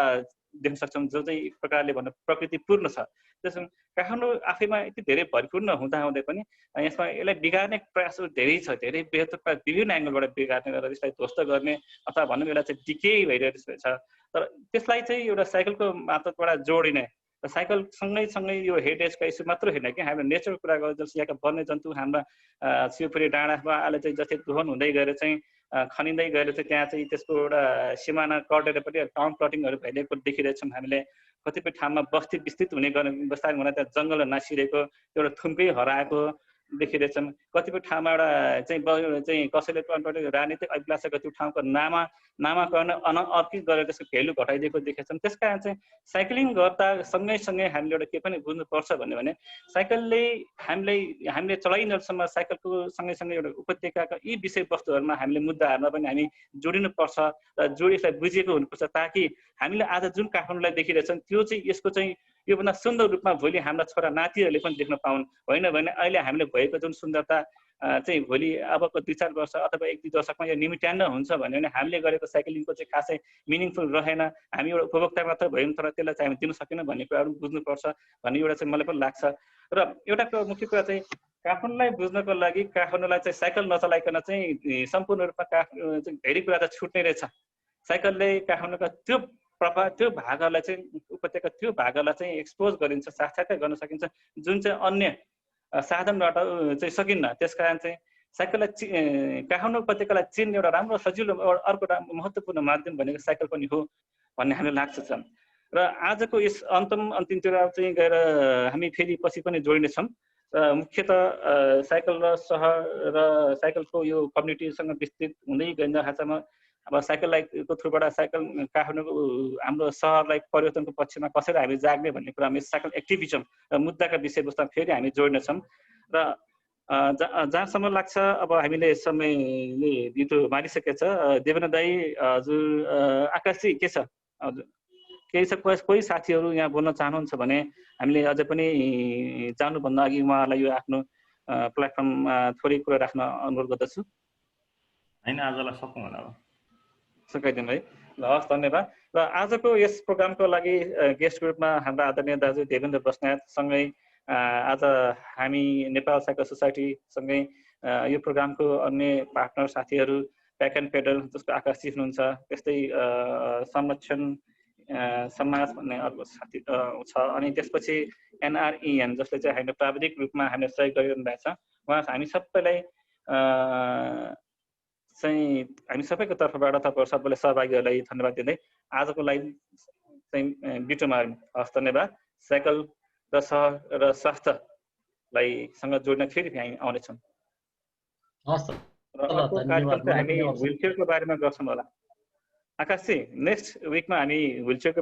देख्न सक्छौँ जो चाहिँ एक प्रकारले भन्नु प्रकृतिपूर्ण छ। त्यसो काठमाडौँ आफैमा यति धेरै भरिपूर्ण हुँदाहुँदै पनि यसमा यसलाई बिगार्ने प्रयासहरू धेरै छ। धेरै बेहतर विभिन्न एङ्गलबाट बिगार्ने र यसलाई ध्वस्त गर्ने अथवा भनौँ एउटा चाहिँ डिके भइरहेको छ। तर त्यसलाई चाहिँ एउटा साइकलको मार्फतबाट जोडिने र साइकल सँगै यो हेरिटेजका इस्यु मात्र होइन कि हामीले नेचरको कुरा गर्दा जस्तो यहाँका वन्यजन्तु हाम्रा शिवपुरी डाँडामा अहिले चाहिँ जस्तै दोहन हुँदै गएर चाहिँ खनिँदै गएर चाहिँ त्यहाँ चाहिँ त्यसको एउटा सिमाना कटेर पनि टाउन प्लटिङहरू भइरहेको देखिरहेछौँ हामीले। कतिपय ठाउँमा बस्ती विस्तृत हुने गर्ने बिस्तारै हुँदा त्यहाँ जङ्गलहरू नासिरहेको, एउटा थुम्कै हराएको देखिरहेछन्। कतिपय ठाउँमा चाहिँ कसैले राजनीतिक अभिलाषाको त्यो ठाउँको नामाकरण अर्कित गरेर त्यसको भेल्यु घटाइदिएको देखेछन्। त्यस कारण चाहिँ साइक्लिङ गर्दा सँगै हामीले एउटा के पनि बुझ्नुपर्छ भन्यो भने साइकलले हामीले चलाइन्जेलसम्म साइकलको सँगै एउटा उपत्यकाका यी विषयवस्तुहरूमा हामीले मुद्दाहरूमा पनि हामी जोडिनुपर्छ र यसलाई बुझेको हुनुपर्छ, ताकि हामीले आज जुन काठमाडौँलाई देखिरहेछन् त्यो चाहिँ यसको चाहिँ योभन्दा सुन्दर रूपमा भोलि हाम्रा छोरा नातिहरूले पनि देख्न पाउन्। होइन भने अहिले हामीले भएको जुन सुन्दरता चाहिँ भोलि अबको 2-4 वर्ष अथवा 1-2 दशकमा यो निमिट्यान्न हुन्छ भन्यो भने हामीले गरेको साइक्लिङको चाहिँ खासै मिनिङफुल रहेन, हामी एउटा उपभोक्ता मात्र भयौँ तर त्यसलाई चाहिँ हामी दिन सकेनौँ भन्ने कुराहरू बुझ्नुपर्छ भन्ने एउटा चाहिँ मलाई पनि लाग्छ। र एउटा मुख्य कुरा चाहिँ काठमाडौँलाई बुझ्नको लागि काठमाडौँलाई चाहिँ साइकल नचलाइकन चाहिँ सम्पूर्ण रूपमा धेरै कुरा त छुट्ने रहेछ। साइकलले काठमाडौँका त्यो भागहरूलाई चाहिँ उपत्यका त्यो भागहरूलाई चाहिँ एक्सपोज गरिन्छ, साक्षात्कार गर्न सकिन्छ जुन चाहिँ अन्य साधनबाट चाहिँ सकिन्न। त्यसकारण चाहिँ साइकललाई काठमाडौँ उपत्यकालाई चिन्ने एउटा राम्रो सजिलो अर्को महत्त्वपूर्ण माध्यम भनेको साइकल पनि हो भन्ने हामीलाई लाग्छ। र आजको यस अन्तिमतिर चाहिँ गएर हामी फेरि पछि पनि जोड्नेछौँ। मुख्यतः साइकल र सहर र साइकलको यो कम्युनिटीसँग विस्तृत हुँदै गइरहेछमा अब साइकलको थ्रुबाट साइकल काठमाडौँको हाम्रो सहरलाई परिवर्तनको पक्षमा कसरी हामी जाग्ने भन्ने कुरामा साइकल एक्टिभिजम र मुद्दाका विषयवस्तुमा फेरि हामी जोड्नेछौँ। र जहाँसम्म लाग्छ अब हामीले समयले दितो मारिसकेको छ। देवेन्द्र दाई, हजुर आकाशजी के छ? हजुर केही छ? कोही साथीहरू यहाँ बोल्न चाहनुहुन्छ भने हामीले अझै पनि जानुभन्दा अघि उहाँहरूलाई यो आफ्नो प्लेटफर्ममा थोरै कुरा राख्न अनुरोध गर्दछु। होइन, आजलाई सकौँ होला अब सकाइदिनु है। ल हस्, धन्यवाद। र आजको यस प्रोग्रामको लागि गेस्ट ग्रुपमा हाम्रा आदरणीय दाजु देवेन्द्र बस्नेतसँगै आज हामी नेपाल साइकल सोसाइटीसँगै यो प्रोग्रामको अन्य पार्टनर साथीहरू प्याक एन्ड पेडल जसको आकाश चिफ हुनुहुन्छ, त्यस्तै संरक्षण समाज भन्ने अर्को साथी छ, अनि त्यसपछि NREN जसले चाहिँ हामीले प्राविधिक रूपमा हामीले सहयोग गरिरहनु भएको छ। उहाँ हामी सबैलाई चाहिँ हामी सबैको तर्फबाट तपाईँहरू सबैलाई सहभागीहरूलाई धन्यवाद दिँदै आजको लागि चाहिँ बिटोमा हस्, धन्यवाद। साइकल र सहर र स्वास्थ्यलाई सँग जोड्न फेरि हामी आउनेछौँ। अर्को कार्यक्रम चाहिँ हामी व्हिलचेयरको बारेमा गर्छौँ होला। आकाशजी, नेक्स्ट विकमा हामी व्हिलचेयरको